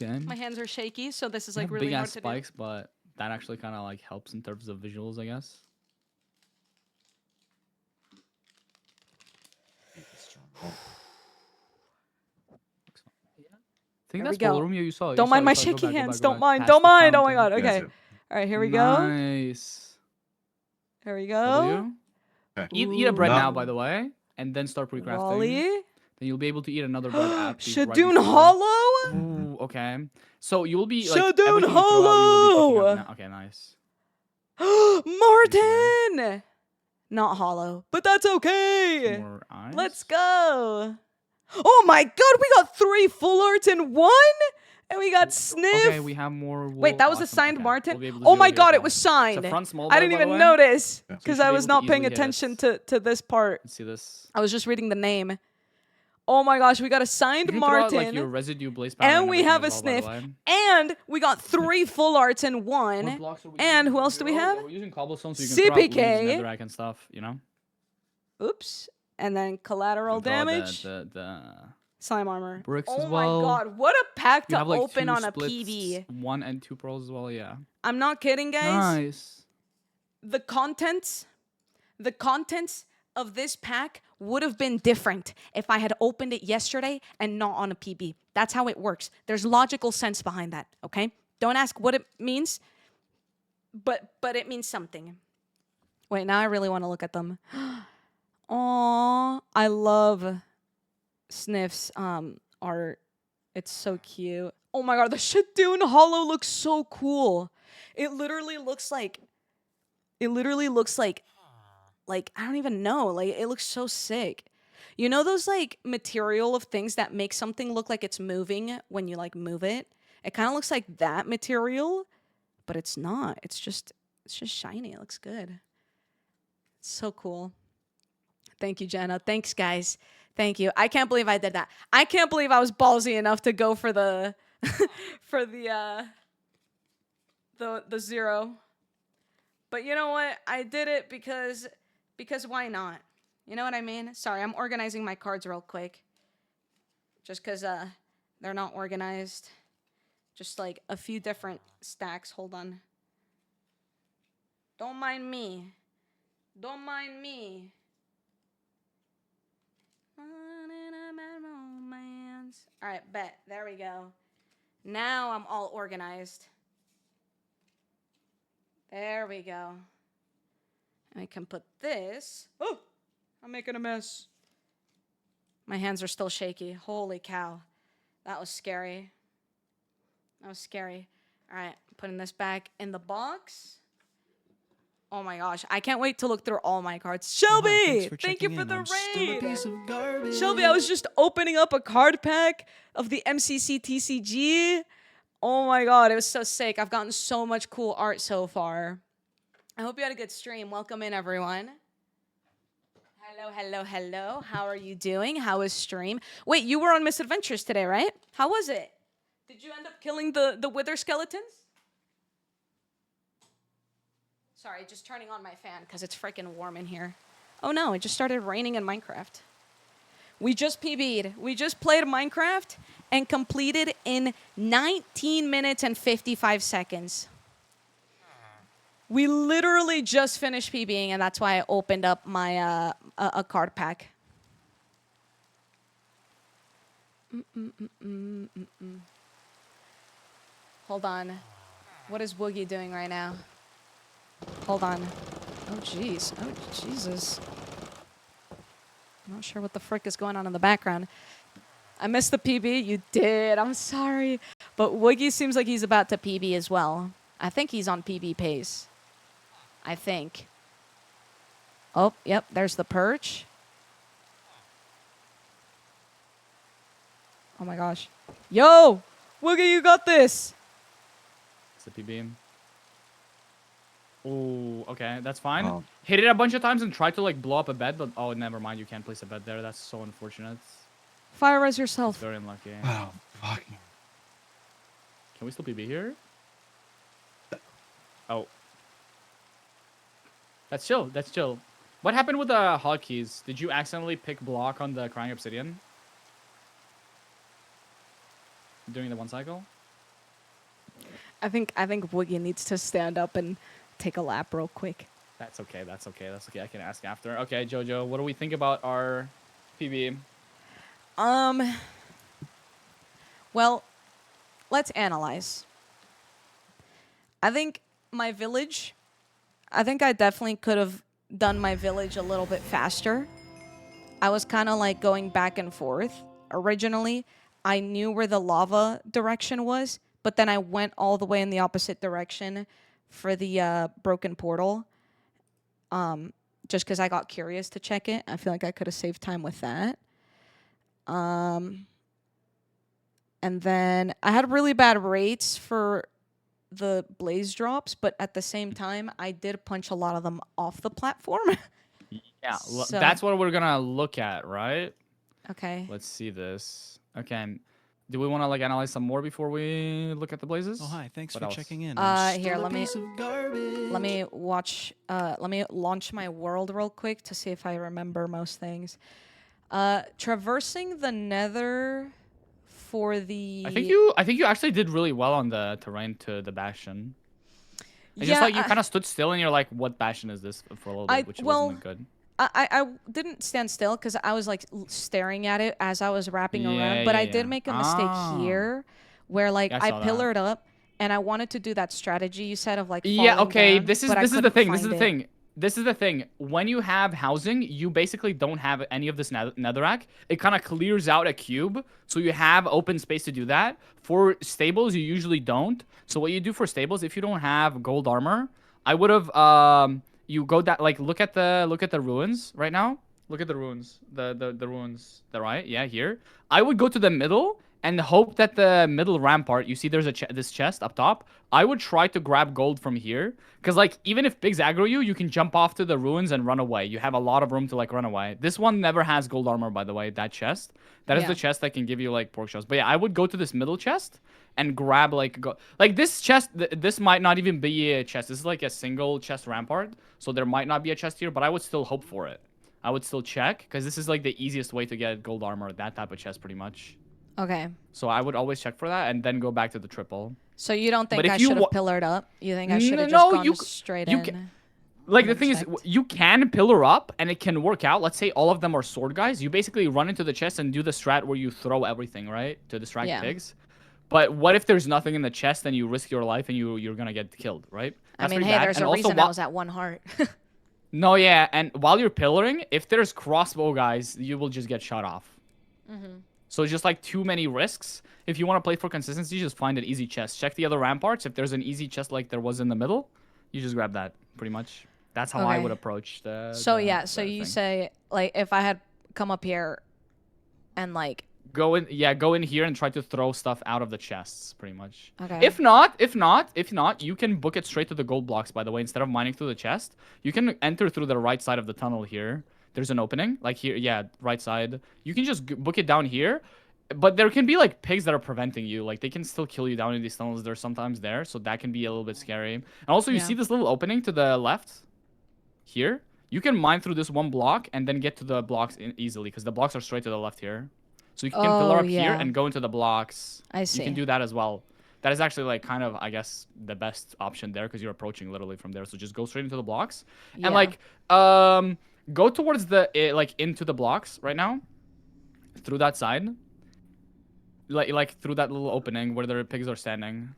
Okay. My hands are shaky, so this is They like have really big hard ass to spikes, but that actually kind of like helps in terms of visuals, I guess. I think There we that's go. Volrumia you saw. do. Don't mind my shaky hands. Don't mind. Don't mind. Oh my god. Yeah, Okay. so- All right. Here we go. Nice. Here we go. Okay. Eat a bread No. now, by the way, and then start pre-crafting. Wally. Then you'll be able to eat another bread at the right Shadoon before. Hollow. Ooh, okay. So you will be like Shadoon everything you throw out, you will be Hollow! picking up now. Okay, nice. Martin. Not hollow, but that's okay. More eyes. Let's go. Oh my god, we got 3 full arts in one? And we got Sniff. Okay, we have more. Wait, that was a awesome. signed Okay, Martin? we'll be able to Oh see my over here god, as it well. was It's signed. a front small I boy, didn't by the even way. notice Yeah. So you because should I be was able to not paying easily hit attention it. to this part. Let's see this. I was just reading the name. Oh my gosh, we got a signed You can throw out, Martin. like, your residue blaze powder And we everything have a as well, by the Sniff. way. And we got 3 full arts in What one. blocks are we And using who for else do we zero? have? Yeah, we're using cobblestone, so you can throw out leaves, CPK. netherrack, and stuff. You know. Oops. And then collateral Throw out damage. The Slime armor. bricks Oh as well. my god, what a pack You to have like open 2 on a splits, PV. 1 and 2 pearls as well. Yeah. I'm not kidding, guys. Nice. The contents of this pack would have been different if I had opened it yesterday and not on a PB. That's how it works. There's logical sense behind that, okay? Don't ask what it means, but it means something. Wait, now I really want to look at them. Aww, I love Sniff's art. It's so cute. Oh my god, the shit Dune Hollow looks so cool. It literally looks like I don't even know. Like it looks so sick. You know those like material of things that make something look like it's moving when you like move it? It kind of looks like that material, but it's not. It's just shiny. It looks good. It's so cool. Thank you, Jenna. Thanks, guys. Thank you. I can't believe I did that. I can't believe I was ballsy enough to go for the for the 0. But you know what? I did it because why not? You know what I mean? Sorry, I'm organizing my cards real quick. Just because they're not organized. Just like a few different stacks. Hold on. Don't mind me. Don't mind me. All right, bet. There we go. Now I'm all organized. There we go. And I can put this. Oh, I'm making a mess. My hands are still shaky. Holy cow. That was scary. That was scary. All right, putting this back in the box. Oh my gosh, I can't wait to look through all my cards. Shelby, Thanks for thank you checking for in. the I'm still a raid. piece of garbage. Shelby, I was just opening up a card pack of the MCC TCG. Oh my god, it was so sick. I've gotten so much cool art so far. I hope you had a good stream. Welcome in, everyone. Hello, hello, hello. How are you doing? How was stream? Wait, you were on Misadventures today, right? How was it? Did you end up killing the wither skeletons? Sorry, just turning on my fan because it's freaking warm in here. Oh no, it just started raining in Minecraft. We just PB'd. We just played Minecraft and completed in 19 minutes and 55 seconds. We literally just finished PBing, and that's why I opened up my a card pack. Hold on. What is Woogie doing right now? Hold on. Oh, jeez. Oh, Jesus. I'm not sure what the frick is going on in the background. I missed the PB. You did. I'm sorry. But Woogie seems like he's about to PB as well. I think he's on PB pace. I think. Oh, yep. There's the perch. Oh, my gosh. Yo! Woogie, you got this. It's the PB. Oh, okay, that's fine. Oh. Hit it a bunch of times and try to like blow up a bed, but oh, never mind. You can't place a bed there. That's so unfortunate. Fire res It's yourself. very unlucky. Oh, fucking. Can we still PB here? Oh. That's chill. That's chill. What happened with the hotkeys? Did you accidentally pick block on the crying obsidian? During the 1 cycle? I think Woogie needs to stand up and take a lap real quick. That's okay. That's okay. That's okay. I can ask after. Okay, Jojo, what do we think about our PB? Well, let's analyze. I think I definitely could have done my village a little bit faster. I was kind of like going back and forth. Originally, I knew where the lava direction was, but then I went all the way in the opposite direction for the broken portal. Just because I got curious to check it. I feel like I could have saved time with that. And then I had really bad rates for the blaze drops, but at the same time, I did punch a lot of them off the platform. Yeah, So- that's what we're gonna look at, right? Okay. Let's see this. Okay. Do we want to like analyze some more before we look at the blazes? Oh, hi. Thanks What for else? checking in. Here, let me let me launch my world real quick to see if I remember most things. Traversing the Nether for the I think you actually did really well on the terrain to the bastion. It's just like you kind of stood still and you're like, what bastion is this for a little bit, which wasn't good. I didn't stand still because I was like staring at it as I was wrapping around. But I did make a mistake here, where like Yeah, I I saw that. pillared up, and I wanted to do that strategy you said of like Yeah, falling okay. down, This is but I the couldn't thing. This is find the it. thing. This is the thing. When you have housing, you basically don't have any of this netherrack. It kind of clears out a cube, so you have open space to do that. For stables, you usually don't. So what you do for stables, if you don't have gold armor, I would have you go that like look at the ruins right now. Look at the ruins. The ruins. The right? Yeah, here. I would go to the middle and hope that the middle rampart, you see there's this chest up top. I would try to grab gold from here. Because, like, even if pigs aggro you, you can jump off to the ruins and run away. You have a lot of room to, like, run away. This one never has gold armor, by the way, that chest. That is the chest that can give you, like, pork shells. But, yeah, I would go to this middle chest and grab, like, like, this chest, this might not even be a chest. This is, like, a single chest rampart. So there might not be a chest here, but I would still hope for it. I would still check, because this is, like, the easiest way to get gold armor, that type of chest, pretty much. Okay. So I would always check for that and then go back to the triple. So you don't think But if I you should have wa- pillared up? You think I should have No, just you gone straight you in? ca- Like, the and thing is, checked? you can pillar up and it can work out. Let's say all of them are sword guys. You basically run into the chest and do the strat where you throw everything, right? To distract pigs. But what if there's nothing in the chest and you risk your life and you're going to get killed, right? I mean, pretty hey, bad. there's And a also reason I was at 1 heart. No, yeah. And while you're pillaring, if there's crossbow guys, you will just get shot off. So it's just like too many risks. If you want to play for consistency, just find an easy chest. Check the other ramparts. If there's an easy chest like there was in the middle, you just grab that, pretty much. That's how I Okay. would approach the... So the- yeah, so the you thing. say like if I had come up here and like Go in here and try to throw stuff out of the chests, pretty much. Okay. If not, you can book it straight to the gold blocks, by the way. Instead of mining through the chest, you can enter through the right side of the tunnel here. There's an opening, like here, yeah, right side. You can just book it down here. But there can be, like, pigs that are preventing you. Like, they can still kill you down in these tunnels. They're sometimes there, so that can be a little bit scary. And also, you see this little opening to the left? Here? You can mine through this one block and then get to the blocks easily, because the blocks are straight to the left here. So you can pillar up here yeah. and go into the blocks. I see. You can do that as well. That is actually, like, kind of, I guess, the best option there, because you're approaching literally from there. So just go straight into the blocks. Yeah. And, like, go towards the, like, into the blocks right now. Through that side. Like through that little opening where the pigs are standing.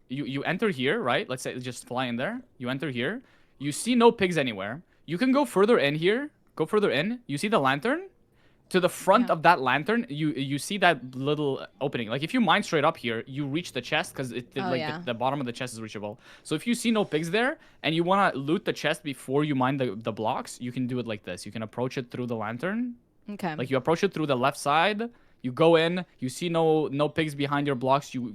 You enter here, right? Let's say just fly in there. You enter here. You see no pigs anywhere. You can go further in here. Go further in. You see the lantern? To the front of that lantern, you see that little opening. Like, if you mine straight up here, you reach the chest because the bottom of the chest is reachable. So if you see no pigs there and you want to loot the chest before you mine the blocks, you can do it like this. You can approach it through the lantern. Okay. Like, you approach it through the left side. You go in. You see no pigs behind your blocks. You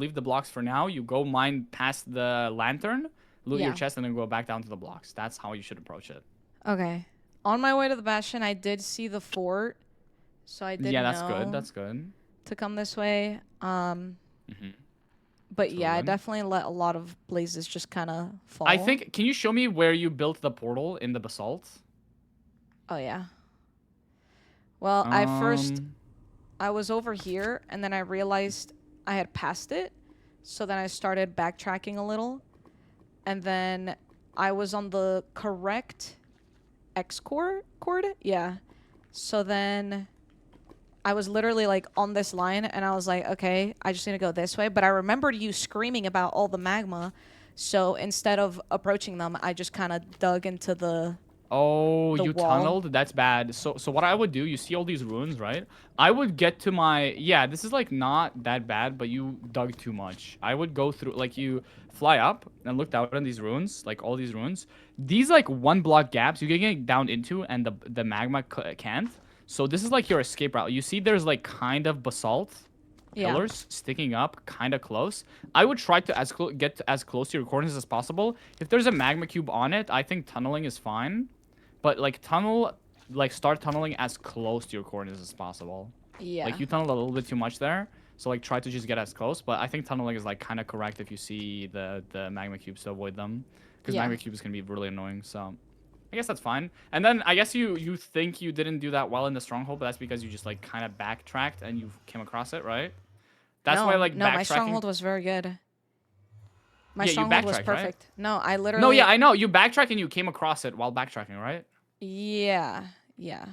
leave the blocks for now. You go mine past the lantern, loot your chest, and then go back down to the blocks. That's how you should approach it. Okay. On my way to the bastion, I did see the fort, so I did that's know good. That's good. to come this way. But yeah, I good. definitely let a lot of blazes just kind of fall. I think. Can you show me where you built the portal in the basalt? Oh yeah. Well, I was over here, and then I realized I had passed it, so then I started backtracking a little, and then I was on the correct X cord. Yeah. So then I was literally like on this line, and I was like, okay, I just need to go this way. But I remembered you screaming about all the magma, so instead of approaching them, I just kind of dug into the. Oh, The you wall. tunneled? That's bad. So what I would do, you see all these ruins, right? I would get to my... Yeah, this is, like, not that bad, but you dug too much. I would go through... Like, you fly up and look down on these ruins, like, all these ruins. These, like, one-block gaps you can get down into, and the magma can't. So this is, like, your escape route. You see there's, like, kind of basalt Yeah. pillars sticking up kind of close. I would try to get as close to your corners as possible. If there's a magma cube on it, I think tunneling is fine. But like start tunneling as close to your corners as possible. Yeah. Like you tunneled a little bit too much there. So like try to just get as close. But I think tunneling is like kind of correct if you see the magma cubes to avoid them. Because Yeah. magma cubes can be really annoying. So I guess that's fine. And then I guess you think you didn't do that well in the stronghold, but that's because you just like kind of backtracked and you came across it, right? That's why like no, backtracking. my stronghold was very good. My Yeah, you stronghold was backtracked, right? perfect. No, I literally. No, yeah, I know. You backtrack and you came across it while backtracking, right? Yeah, yeah.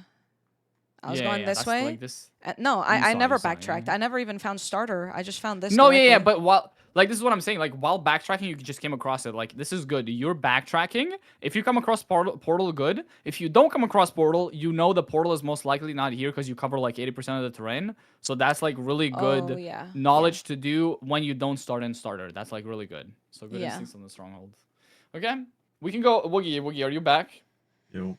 I was Yeah, going yeah, this that's way. like this. No, You I saw, never you saw, backtracked. yeah. I never even found starter. I just found this. No, yeah, yeah, directly. but while like this is what I'm saying. Like while backtracking, you just came across it. Like this is good. You're backtracking. If you come across portal, good. If you don't come across portal, you know the portal is most likely not here because you cover like 80% of the terrain. So that's like really good Oh, yeah, knowledge to do when you don't start in starter. That's like really good. So good Yeah. instincts on the stronghold. Okay, we can go. Woogie, Woogie, are you back? Yo.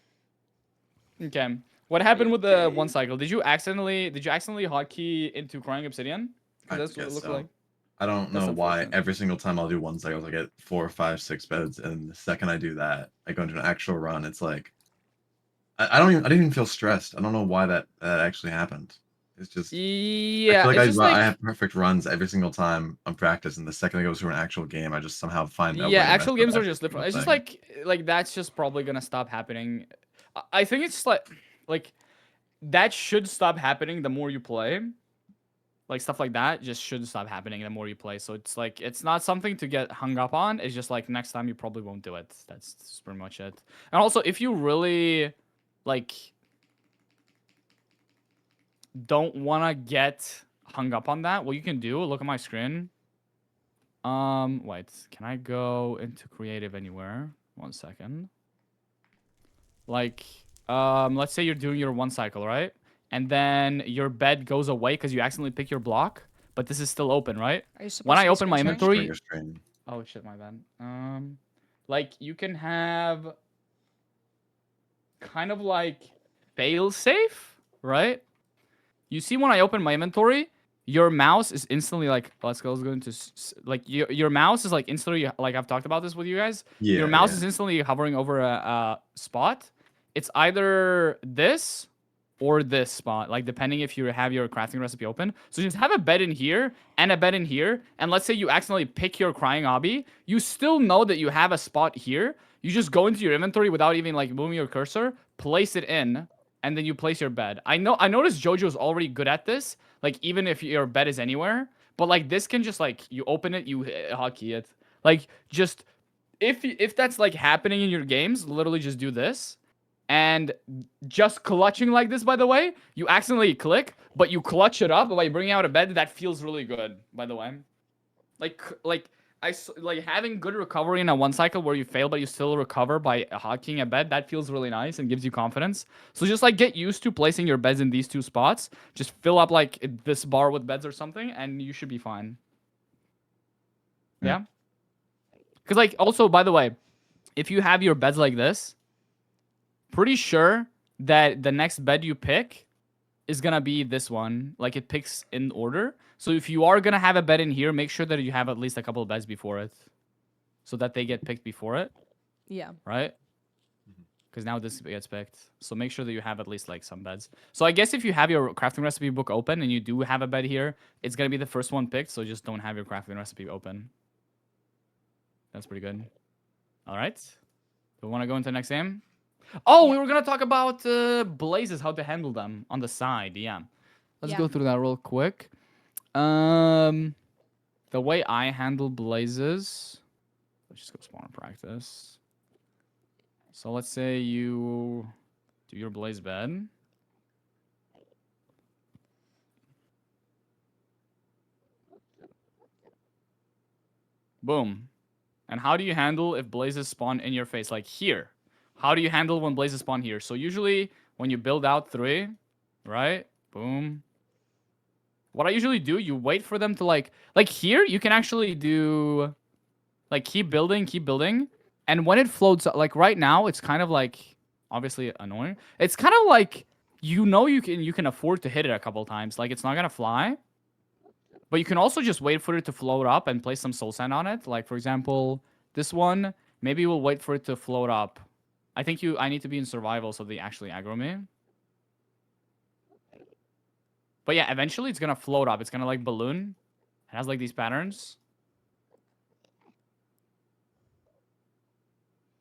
Okay. What happened with the one cycle? Did you accidentally hotkey into crying obsidian? I Because that's what it guess looked so. like. I don't That's know why unfortunate. every single time I'll do one cycle, I get 4, 5, 6 beds, and the second I do that, I go into an actual run. It's like I didn't even feel stressed. I don't know why that actually happened. It's just I Yeah, feel like it's just I like have perfect runs every single time on practice, and the second I go to an actual game, I just somehow find a yeah, way to mess actual up games are every just different. single It's just thing. like that's just probably gonna stop happening. I think it's like that should stop happening the more you play. Like stuff like that just should stop happening the more you play. So it's like it's not something to get hung up on. It's just like next time you probably won't do it. That's pretty much it. And also if you really like don't wanna get hung up on that, what you can do, look at my screen. Wait, can I go into creative anywhere? 1 second. Like, let's say you're doing your one cycle, right? And then your bed goes away because you accidentally pick your block, but this is still open, right? Are you supposed When to I be open my screen sharing? inventory, Strain. oh shit, my bad. Like you can have kind of like fail safe, right? You see when I open my inventory, your mouse is instantly like, let's go into like your mouse is like instantly like I've talked about this with you guys. Yeah, Your mouse yeah. is instantly hovering over a spot. It's either this or this spot, like depending if you have your crafting recipe open. So just have a bed in here and a bed in here, and let's say you accidentally pick your crying obby, you still know that you have a spot here. You just go into your inventory without even like moving your cursor, place it in, and then you place your bed. I noticed JoJo's already good at this, like even if your bed is anywhere, but like this can just like you open it, you hotkey it. Like just if that's like happening in your games, literally just do this. And just clutching like this, by the way, you accidentally click, but you clutch it up by bringing out a bed. That feels really good, by the way. Like having good recovery in a one cycle where you fail but you still recover by hotkeying a bed. That feels really nice and gives you confidence. So just like get used to placing your beds in these two spots. Just fill up like this bar with beds or something, and you should be fine. Yeah. Because like also, by the way, if you have your beds like this, pretty sure that the next bed you pick is gonna be this one. Like it picks in order. So if you are gonna have a bed in here, make sure that you have at least a couple of beds before it, so that they get picked before it, Yeah. right? Because now this gets picked. So make sure that you have at least like some beds. So I guess if you have your crafting recipe book open and you do have a bed here, it's gonna be the first one picked. So just don't have your crafting recipe open. That's pretty good. All right. Do we want to go into the next game? Oh, we were gonna talk about blazes, how to handle them on the side. Yeah, let's Yeah. go through that real quick. The way I handle blazes, let's just go spawn practice. So let's say you do your blaze bed. Boom. And how do you handle if blazes spawn in your face, like here? How do you handle when blazes spawn here? So usually when you build out 3, right? Boom. What I usually do, you wait for them to like here, you can actually do like keep building. And when it floats, like right now, it's kind of like obviously annoying. It's kind of like, you can afford to hit it a couple times. Like it's not gonna fly. But you can also just wait for it to float up and place some soul sand on it. Like, for example, this one, maybe we'll wait for it to float up. I need to be in survival so they actually aggro me. But yeah, eventually it's going to float up. It's going to like balloon. It has like these patterns.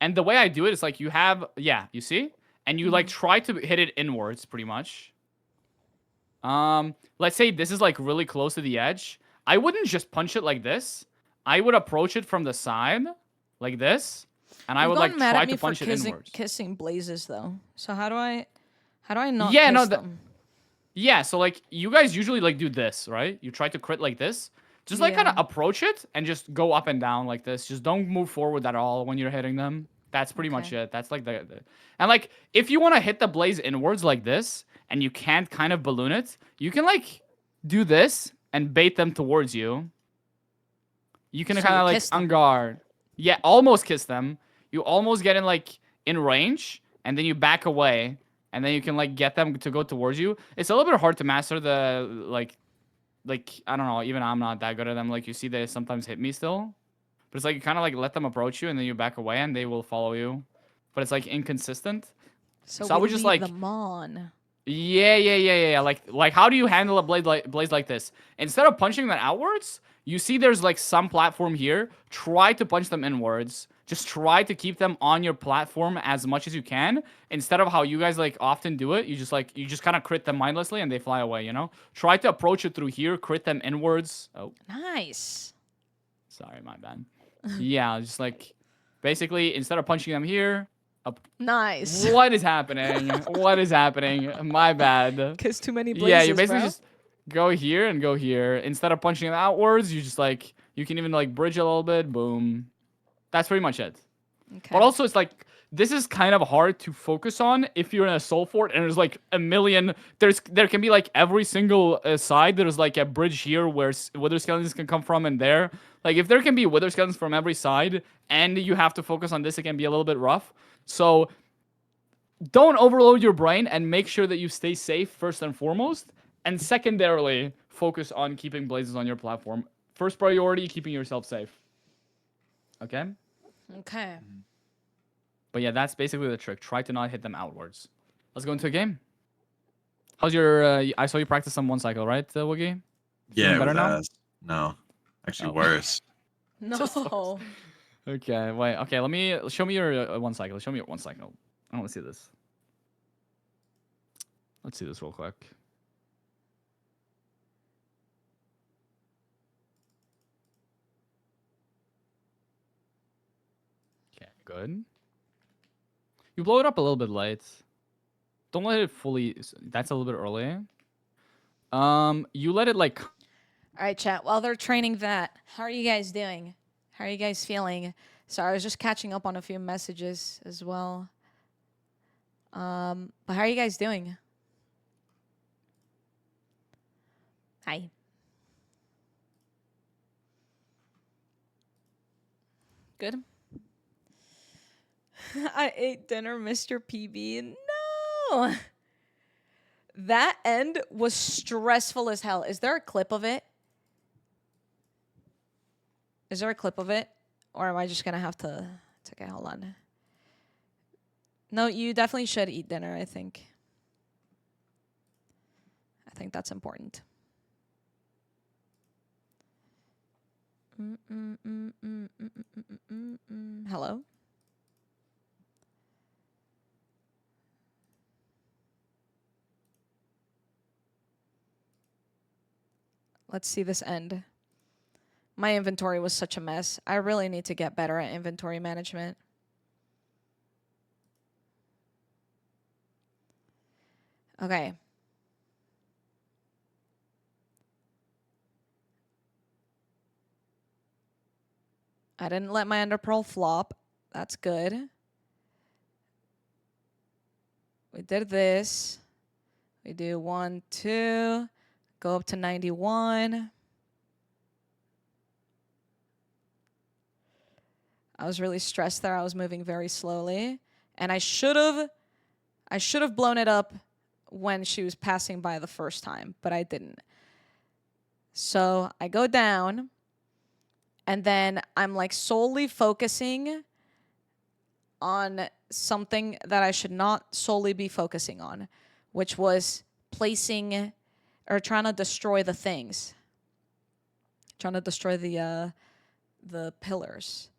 And the way I do it is like you have, yeah, you see? And you like try to hit it inwards pretty much. Let's say this is like really close to the edge. I wouldn't just punch it like this. I would approach it from the side like this. And I You've would gotten like mad try at me to punch for it inwards. kissing blazes though. So how do I not Yeah, no, kiss them? Yeah, so like you guys usually like do this, right? You try to crit like this. Just like kind of Yeah. approach it and just go up and down like this. Just don't move forward at all when you're hitting them. That's pretty much Okay. it. That's like and like if you want to hit the blaze inwards like this and you can't kind of balloon it, you can like do this and bait them towards you. You can So kind you of like kiss them. on guard. Yeah, almost kiss them. You almost get in range and then you back away and then you can like get them to go towards you. It's a little bit hard to master the like I don't know, even I'm not that good at them. Like you see they sometimes hit me still. But it's like you kind of like let them approach you and then you back away and they will follow you. But it's like inconsistent. So I we would just lead like them on. yeah. Like how do you handle a blaze like this? Instead of punching them outwards, you see there's like some platform here. Try to punch them inwards. Just try to keep them on your platform as much as you can. Instead of how you guys like often do it, you just kind of crit them mindlessly and they fly away, you know? Try to approach it through here, crit them inwards. Oh, Nice. sorry, my bad. Yeah, just like basically instead of punching them here, Nice. what is happening? What is happening? My bad. Kiss too many blazes, Yeah, you basically bro. just go here and go here. Instead of punching them outwards, you just like, you can even like bridge a little bit. Boom. That's pretty much it. Okay. But also it's like, this is kind of hard to focus on if you're in a soul fort and there's like a million, there can be like every single side. There's like a bridge here where wither skeletons can come from and there. Like if there can be wither skeletons from every side and you have to focus on this, it can be a little bit rough. So don't overload your brain and make sure that you stay safe first and foremost. And secondarily, focus on keeping blazes on your platform. First priority, keeping yourself safe. Okay? Okay. But yeah, that's basically the trick. Try to not hit them outwards. Let's go into a game. How's your... I saw you practice some one cycle, right, Woogie? Yeah, it better was now? ass. No, actually Oh. worse. No. Okay, wait. Okay, let me... Show me your one cycle. Show me your one cycle. I want to see this. Let's see this real quick. Okay, good. You blow it up a little bit late. Don't let it fully... That's a little bit early. You let it like... All right, chat. While they're training that, how are you guys doing? How are you guys feeling? So I was just catching up on a few messages as well. But how are you guys doing? Hi. Good. I ate dinner, Mr. PB. No. That end was stressful as hell. Is there a clip of it? Is there a clip of it? Or am I just going to have to... It's okay, hold on. No, you definitely should eat dinner, I think. I think that's important. Hello? Let's see this end. My inventory was such a mess. I really need to get better at inventory management. Okay. I didn't let my ender pearl flop. That's good. We did this. We do 1, 2. Go up to 91. I was really stressed there. I was moving very slowly. And I should have blown it up when she was passing by the first time, but I didn't. So I go down, and then I'm like solely focusing on something that I should not solely be focusing on, which was placing or trying to destroy the things. Trying to destroy the pillars.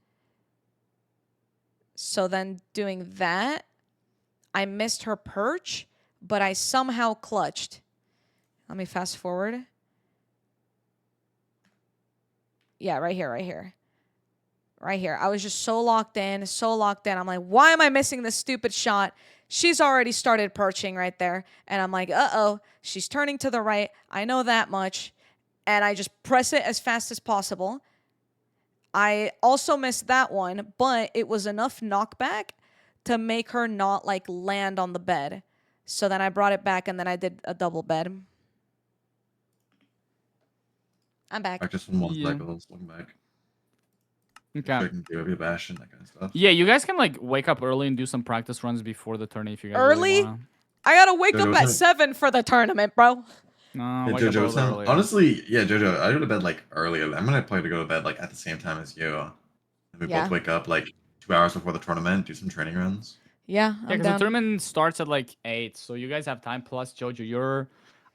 So then doing that, I missed her perch, but I somehow clutched. Let me fast forward. Yeah, right here, right here. Right here. I was just so locked in, so locked in. I'm like, why am I missing this stupid shot? She's already started perching right there. And I'm like, uh-oh, she's turning to the right. I know that much. And I just press it as fast as possible. I also missed that one, but it was enough knockback to make her not like land on the bed. So then I brought it back and then I did a double bed. I'm back. Practice one more Yeah. cycles. Looking back. Okay. Sure I can do a Bastion, that kind of stuff. Yeah, you guys can like wake up early and do some practice runs before the tourney if you guys Early? really wanna. I gotta wake Jojo, up what at time- 7 for the tournament, bro. No, Yeah, wake up a Jojo, little earlier. honestly, yeah, Jojo, I go to bed like earlier. I'm gonna probably go to bed like at the same time as you. And we Yeah. both wake up like 2 hours before the tournament, do some training runs. Yeah, Yeah, I'm because the down. tournament starts at like 8, so you guys have time. Plus, Jojo,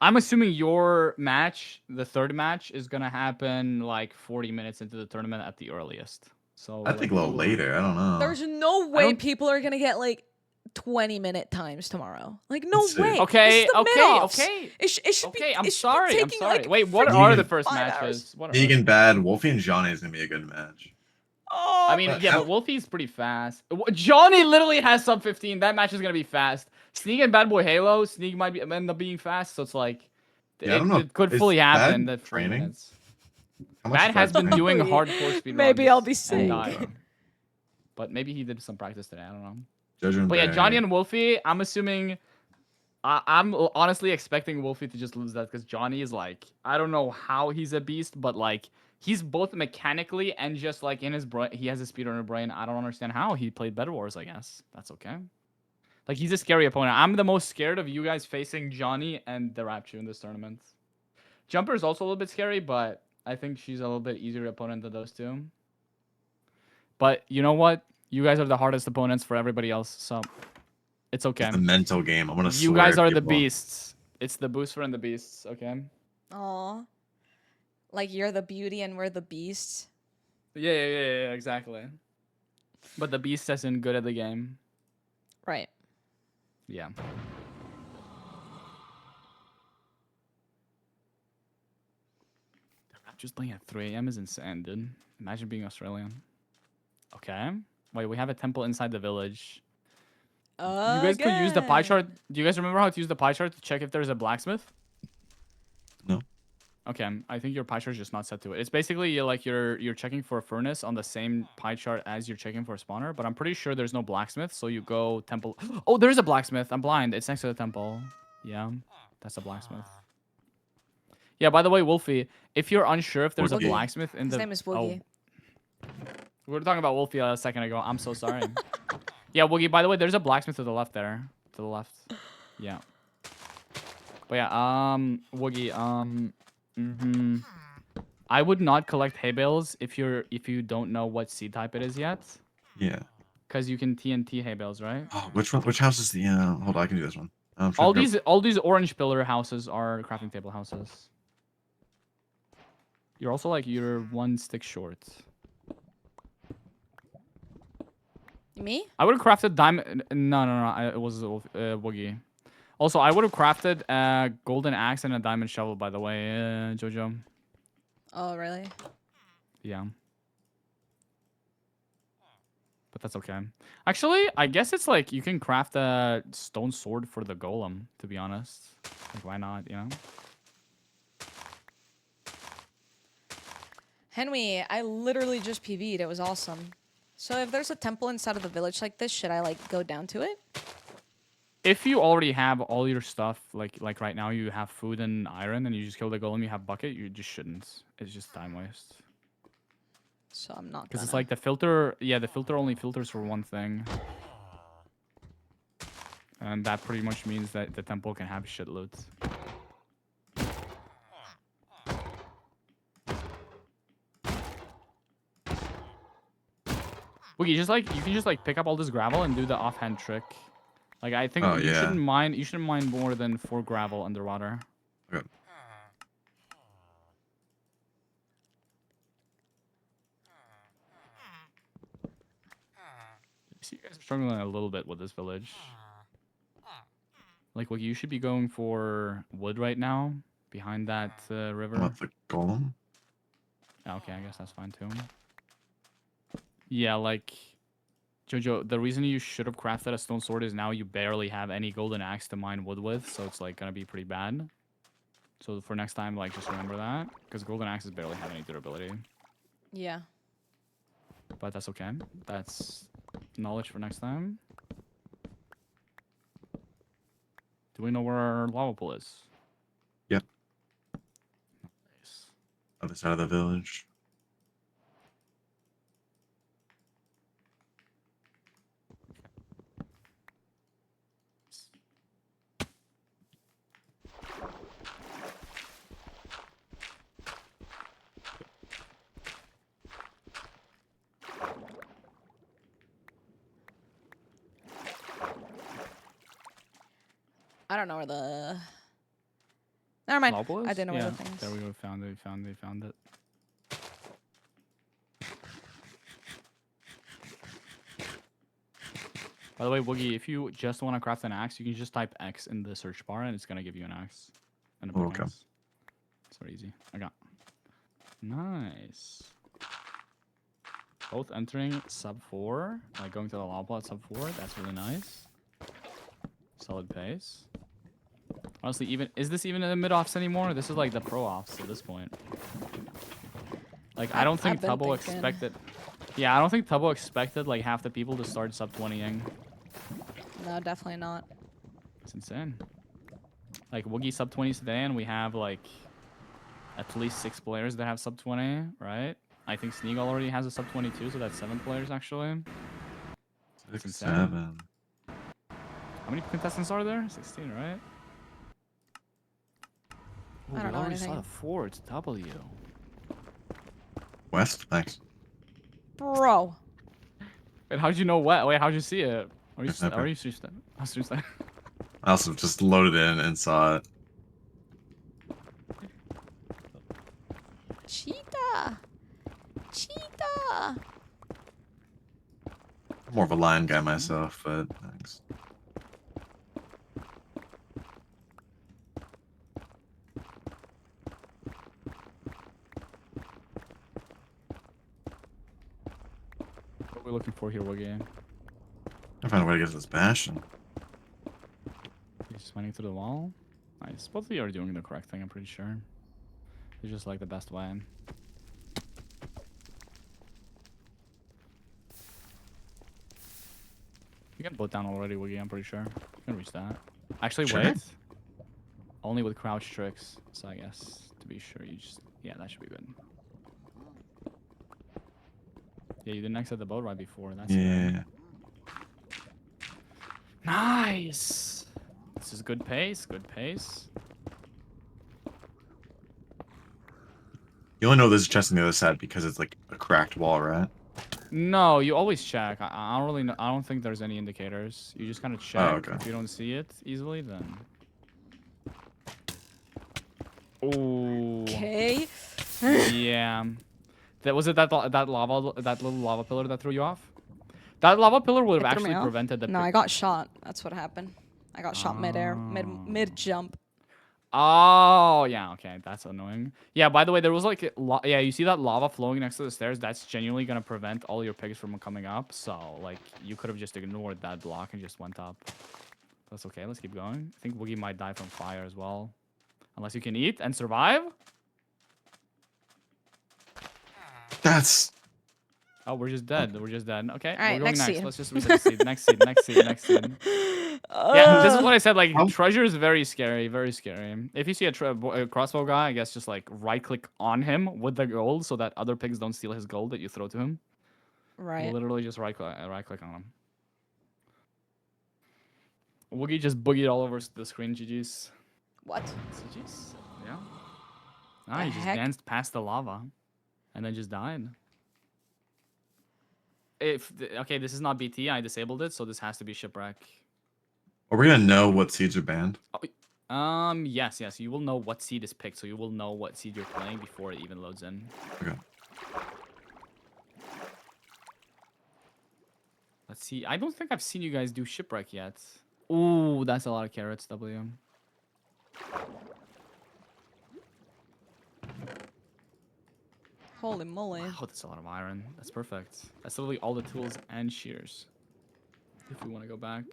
I'm assuming your match, the third match, is gonna happen like 40 minutes into the tournament at the earliest. So I think a like, little later. I don't know. There's no way don't- people are gonna get like 20-minute times tomorrow. Like no Let's see. way. Okay, This is the okay, mid-offs. okay. It should be. Okay, I'm it should be sorry. I'm taking, sorry. like, Wait, what freaking are the first 5 matches? hours. What are Negan bad, Wolfie and Johnny is gonna be a good match. Oh, I mean, But yeah, how- but Wolfie's pretty fast. Johnny literally has sub 15. That match is gonna be fast. Sneak and Bad Boy Halo. Sneak might end up being fast, so it's like Yeah, I don't know. it could Is fully happen. Bad That 40 training? minutes. How much Bad is has been training? doing Hopefully. hardcore speed Maybe runs I'll be and sick. died. But maybe he did some practice today. I don't know. Jojo and But yeah, Barry. Johnny and Wolfie. I'm assuming. I'm honestly expecting Wolfie to just lose that because Johnny is like, I don't know how he's a beast, but like he's both mechanically and just like in his brain, he has a speedrunner brain. I don't understand how he played Bed Wars. I guess that's okay. Like he's a scary opponent. I'm the most scared of you guys facing Johnny and the Rapture in this tournament. Jumper is also a little bit scary, but I think she's a little bit easier opponent than those two. But you know what? You guys are the hardest opponents for everybody else, so it's okay. It's the mental game. I'm gonna. You guys swear are the people. beasts. It's the booster and the beasts, okay? Aw. Like you're the beauty and we're the beasts. Yeah, exactly. But the beast isn't good at the game. Right. Yeah. The Raptors playing at 3 a.m. is insane, dude. Imagine being Australian. Okay. Wait, we have a temple inside the village. You guys could use the pie chart. Do you guys remember how to use the pie chart to check if there's a blacksmith? No. Okay, I think your pie chart is just not set to it. It's basically you're checking for a furnace on the same pie chart as you're checking for a spawner, but I'm pretty sure there's no blacksmith, so you go temple. Oh, there's a blacksmith. I'm blind. It's next to the temple. Yeah, that's a blacksmith. Yeah, by the way, Wolfie, if you're unsure if there's a Woogie. blacksmith in His the name is Woogie. we were talking about Wolfie a second ago. I'm so sorry. Yeah, Woogie, by the way, there's a blacksmith to the left there. To the left. Yeah. But yeah, Woogie, I would not collect hay bales if you don't know what seed type it is yet. Yeah. Because you can TNT hay bales, right? Oh, which one? Which house is the? Hold on, I can do this one. I'm trying All to grab- all these orange pillar houses are crafting table houses. You're also like you're 1 stick short. Me? I would have crafted diamond. No. It was Woogie. Also, I would have crafted a golden axe and a diamond shovel. By the way, Jojo. Oh, really? Yeah. But that's okay. Actually, I guess it's like you can craft a stone sword for the golem. To be honest, like why not? You know. Henry, I literally just PV'd. It was awesome. So if there's a temple inside of the village like this, should I like go down to it? If you already have all your stuff, like right now you have food and iron, and you just kill the golem, you have bucket, you just shouldn't. It's just time waste. So I'm not Because gonna. it's like the filter, yeah, the filter only filters for one thing. And that pretty much means that the temple can have shit loot. Well, you can just like pick up all this gravel and do the offhand trick. Like I think Oh, you yeah. shouldn't mind more than 4 gravel underwater. Okay. I see you guys are struggling a little bit with this village. Like, well, you should be going for wood right now behind that river. What, the golem? Okay, I guess that's fine too. Yeah, like Jojo, the reason you should have crafted a stone sword is now you barely have any golden axe to mine wood with, so it's like gonna be pretty bad. So for next time, like just remember that, because golden axes barely have any durability. Yeah. But that's okay. That's knowledge for next time. Do we know where our lava pool is? Yep. Nice. Other side of the village. I don't know where the. Never mind. Lava pool I is? didn't know where Yeah, the thing is. there we go. Found it. By the way, Woogie, if you just want to craft an axe, you can just type X in the search bar and it's going to give you an axe. And a Okay. axe. It's very easy. I got. Nice. Both entering sub 4, like going to the lava pool at sub 4. That's really nice. Solid pace. Honestly, is this even in the mid offs anymore? This is like the pro offs at this point. Like, I don't think I've been Tubbo thinking. expected. Yeah, I don't think Tubbo expected like half the people to start sub 20ing. No, definitely not. It's insane. Like Woogie sub 20s today, and we have like at least 6 players that have sub 20, right? I think Sneagle already has a sub 22, so that's 7 players actually. That's 6, insane. 7. How many contestants are there? 16, right? Ooh, I don't we know already saw anything. the 4. It's W. West? Thanks. Bro. Wait, how'd you know what? Wait, how'd you see it? Are you Sniper. are you seriously? Oh, seriously? I also just loaded in and saw it. Cheetah. Cheetah. I'm more of a lion guy myself, but thanks. What are we looking for here, Woogie? I found a way to get to this bastion. He's just running through the wall. Nice. Both of you are doing the correct thing, I'm pretty sure. It's just like the best way. You can boat down already, Woogie, I'm pretty sure. You can reach that. Actually, Sure. wait. Only with crouch tricks. So I guess, to be sure, you just... Yeah, that should be good. Yeah, you didn't exit the boat right before. That's Yeah. good. Nice! This is good pace, good pace. You only know there's a chest on the other side because it's like a cracked wall, right? No, you always check. I don't really know. I don't think there's any indicators. You just kind of check. okay. If you don't see it easily, then... Oh. Okay. Yeah. Was it that little lava pillar that threw you off? That lava pillar would have It threw me actually off? prevented the... No, I got shot. That's what happened. I got shot midair, mid jump. Oh, yeah, okay, that's annoying. Yeah, by the way, there was like, yeah, you see that lava flowing next to the stairs? That's genuinely gonna prevent all your pigs from coming up. So, like, you could have just ignored that block and just went up. That's okay, let's keep going. I think Woogie might die from fire as well. Unless you can eat and survive. That's... Oh, we're just dead. We're just dead. Okay, right, we're going next next. seed. Let's just reset the seed. Next seed, next seed, next seed. Yeah, this is what I said. Like, treasure is very scary, very scary. If you see a crossbow guy, I guess just like right-click on him with the gold so that other pigs don't steal his gold that you throw to him. Right. Literally just right-click on him. Woogie just boogied all over the screen. GG's. What? GG's. Yeah. Ah, he just heck? danced past the lava, and then just died. okay, this is not BT. I disabled it, so this has to be shipwreck. Are we gonna know what seeds are banned? Yes. You will know what seed is picked, so you will know what seed you're playing before it even loads in. Okay. Let's see. I don't think I've seen you guys do shipwreck yet. Ooh, that's a lot of carrots, W. Holy moly. Oh, that's a lot of iron. That's perfect. That's literally all the tools and shears. If we want to go back.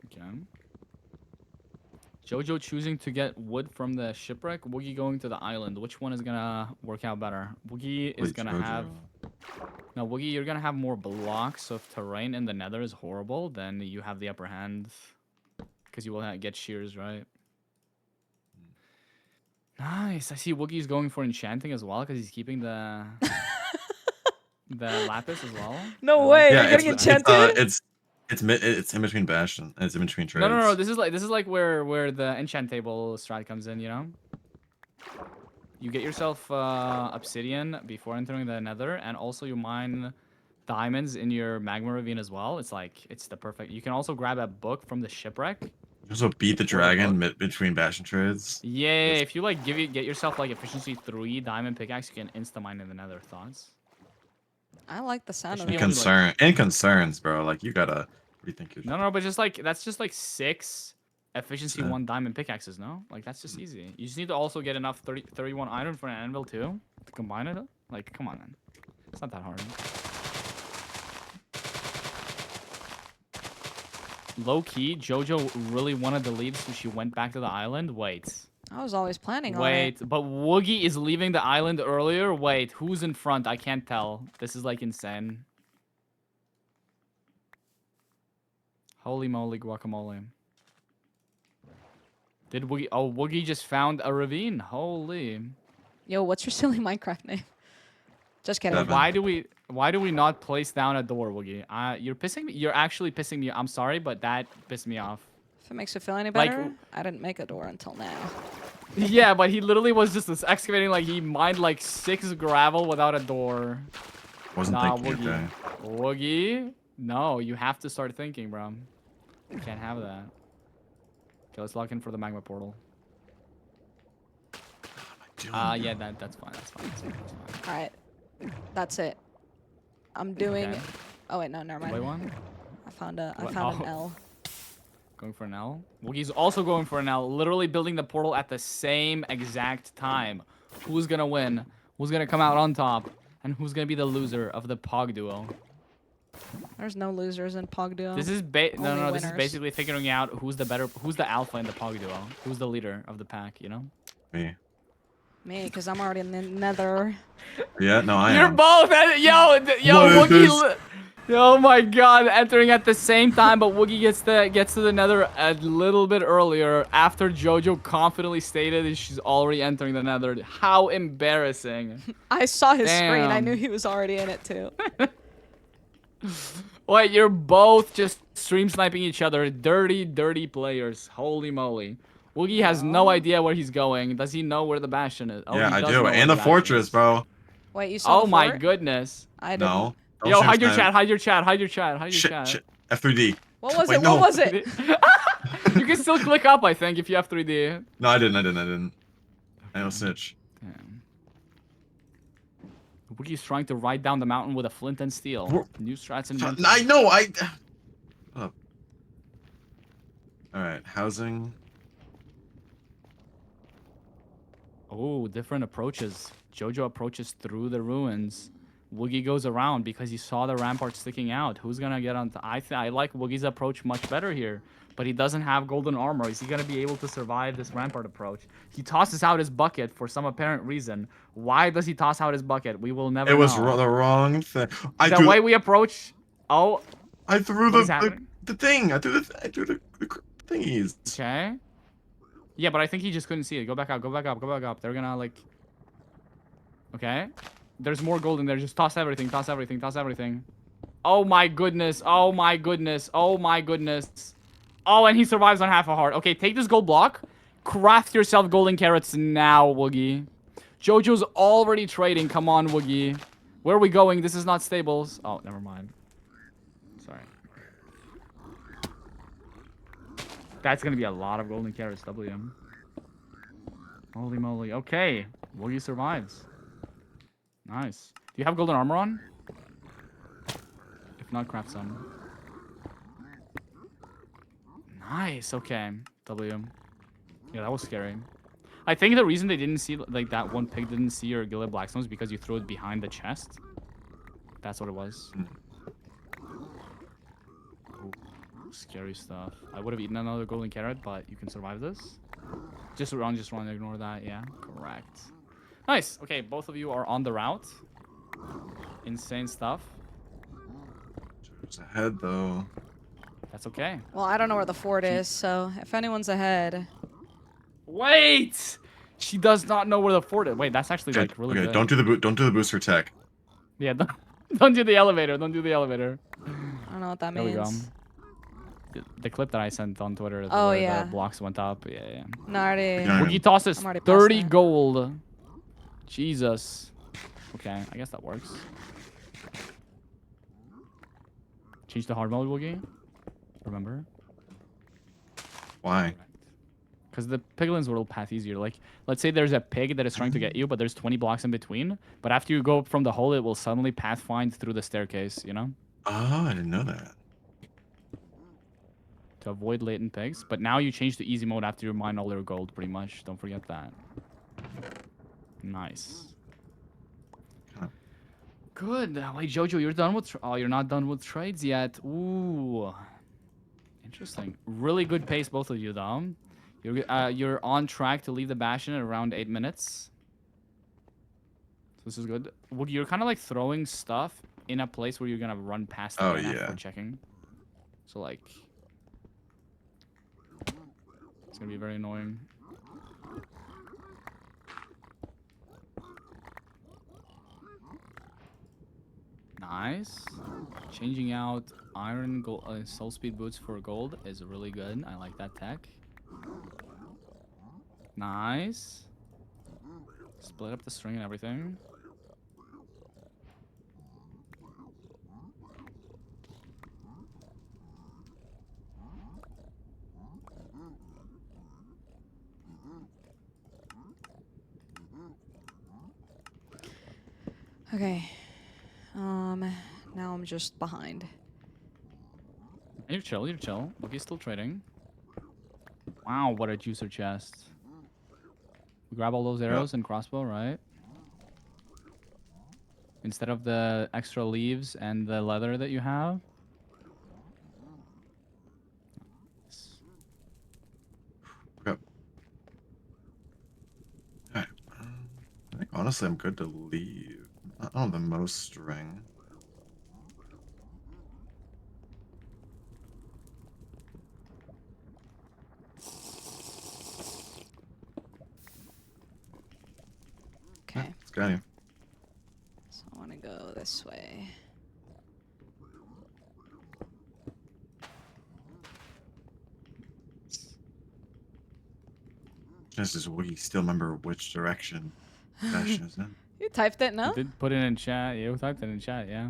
Okay. Jojo choosing to get wood from the shipwreck. Woogie going to the island. Which one is gonna work out better? Woogie is Wait, gonna Jojo. have... No, Woogie, you're gonna have more blocks. So if terrain in the nether is horrible, then you have the upper hand. Because you will get shears, right? Nice. I see Woogie's going for enchanting as well because he's keeping the the lapis as well. No I like way. that. You're Yeah, getting enchanted? it's in between Bastion. It's in between trades. No. This is like where the enchant table strat comes in. You know. You get yourself obsidian before entering the nether, and also you mine diamonds in your magma ravine as well. It's the perfect. You can also grab a book from the shipwreck. You also beat the dragon between Bastion trades. Yeah, if you like get yourself like efficiency 3 diamond pickaxe, you can insta mine in the nether. Thoughts? I like the sound of Be it. only, like- Concerns, bro. Like you gotta rethink your. No, but just like that's just like 6 efficiency Yeah. 1 diamond pickaxes. No, like that's just easy. You just need to also get enough 31 iron for an anvil too to combine it. Like, come on, man. It's not that hard. Low key, Jojo really wanted to leave, so she went back to the island. Wait. I was always planning on it. Wait, but Woogie is leaving the island earlier? Wait, who's in front? I can't tell. This is like insane. Holy moly guacamole. Did Woogie... Oh, Woogie just found a ravine. Holy. Yo, what's your silly Minecraft name? Just kidding. Seven. Why do we not place down a door, Woogie? You're pissing me. You're actually pissing me. I'm sorry, but that pissed me off. If it makes you feel any Like- better, I didn't make a door until now. Yeah, but he literally was just excavating, like he mined like 6 gravel without a door. Wasn't Nah, thinking. Woogie. Okay. Woogie? No, you have to start thinking, bro. You can't have that. Okay, let's lock in for the magma portal. Yeah, that's fine. That's fine. All right. That's it. I'm doing... Okay. Oh, wait, no, never mind. Play one. I found an What? L. Going for an L. Woogie's also going for an L. Literally building the portal at the same exact time. Who's gonna win? Who's gonna come out on top? And who's gonna be the loser of the Pog duo? There's no losers in Pog Duo. This is Only this is winners. basically figuring out who's the alpha in the Pog duo. Who's the leader of the pack, you know? Me. Me, because I'm already in the nether. Yeah, no, I You're am. both yo What Woogie. is Oh my god, entering at the same time, but Woogie gets to the nether a little bit earlier after Jojo confidently stated that she's already entering the nether. How embarrassing. I saw his screen. I Damn. knew he was already in it, too. Wait, you're both just stream sniping each other. Dirty, dirty players. Holy moly. Woogie has no idea where he's going. Does he know where the bastion is? Oh, Yeah, he I does do. know where And the bastion fortress, is. bro. Wait, you saw Oh the my fort? goodness. I didn't. No. Don't Yo, stream hide your snipe. chat, hide your chat, hide your chat, hide your Shit, chat. shit. F3D. What was Wait, it? no. What was it? You can still click up, I think, if you have 3D. No, I didn't. I don't snitch. Damn. Woogie's trying to ride down the mountain with a flint and steel. Wha- New strats and I know, Oh. Alright, housing. Oh, different approaches. Jojo approaches through the ruins. Woogie goes around because he saw the rampart sticking out. Who's gonna get on? I like Woogie's approach much better here, but he doesn't have golden armor. Is he gonna be able to survive this rampart approach? He tosses out his bucket for some apparent reason. Why does he toss out his bucket? We will never It was know. the wrong thing. The way we approach. Oh, I threw What is the happening? thing. I threw the thingies. okay. Yeah, but I think he just couldn't see it. Go back up. Go back up. Go back up. They're gonna like. Okay. There's more gold in there. Just toss everything. Toss everything. Toss everything. Oh my goodness. Oh my goodness. Oh my goodness. Oh, and he survives on half a heart. Okay, take this gold block. Craft yourself golden carrots now, Woogie. Jojo's already trading. Come on, Woogie. Where are we going? This is not stables. Oh, never mind. Sorry. That's gonna be a lot of golden carrots, WM. Holy moly. Okay. Woogie survives. Nice. Do you have golden armor on? If not, craft some. Nice. Okay. W. Yeah, that was scary. I think the reason they didn't see, like, that one pig didn't see your Gilded Blackstone is because you threw it behind the chest. That's what it was. Ooh, scary stuff. I would have eaten another golden carrot, but you can survive this. Just run, ignore that. Yeah, correct. Nice. Okay, both of you are on the route. Insane stuff. It's ahead though. That's okay. Well, I don't know where the fort is, so if anyone's ahead. Wait! She does not know where the fort is. Wait, that's actually Okay, like really okay. good. Don't do the booster tech. Yeah, don't do the elevator. Don't do the elevator. I don't know what that There we go. means. The clip that I sent on Twitter. Oh, where yeah. The blocks went up. Yeah, yeah. No, I already. Yeah. Woogie tosses I'm already past 30 that. gold. Jesus. Okay, I guess that works. Change to hard mode, Woogie. Remember? Why? Because the piglins will path easier. Like, let's say there's a pig that is trying to get you, but there's 20 blocks in between. But after you go from the hole, it will suddenly pathfind through the staircase, you know? Oh, I didn't know that. To avoid latent pigs. But now you change to easy mode after you mine all your gold, pretty much. Don't forget that. Nice. Huh. Good. Wait, Jojo, you're done with... Oh, you're not done with trades yet. Ooh. Interesting. Really good pace, both of you, though. You're on track to leave the Bastion at around 8 minutes. So this is good. You're kind of like throwing stuff in a place where you're going to run past the Oh, line yeah. after checking. So, like... It's going to be very annoying. Nice. Changing out iron gold, soul speed boots for gold is really good. I like that tech. Nice. Split up the string and everything. Okay. Now I'm just behind. You're chill, you're chill. Lookie's still trading. Wow, what a juicer chest. You grab all those arrows and crossbow, right? Instead of the extra leaves and the leather that you have. Okay. Alright. I think honestly I'm good to leave. I don't have the most string. Okay. Let's go anyway. So I want to go this way. Just as we still remember which direction Bastion is in. You typed it, no? You did put it in chat. You typed it in chat, yeah.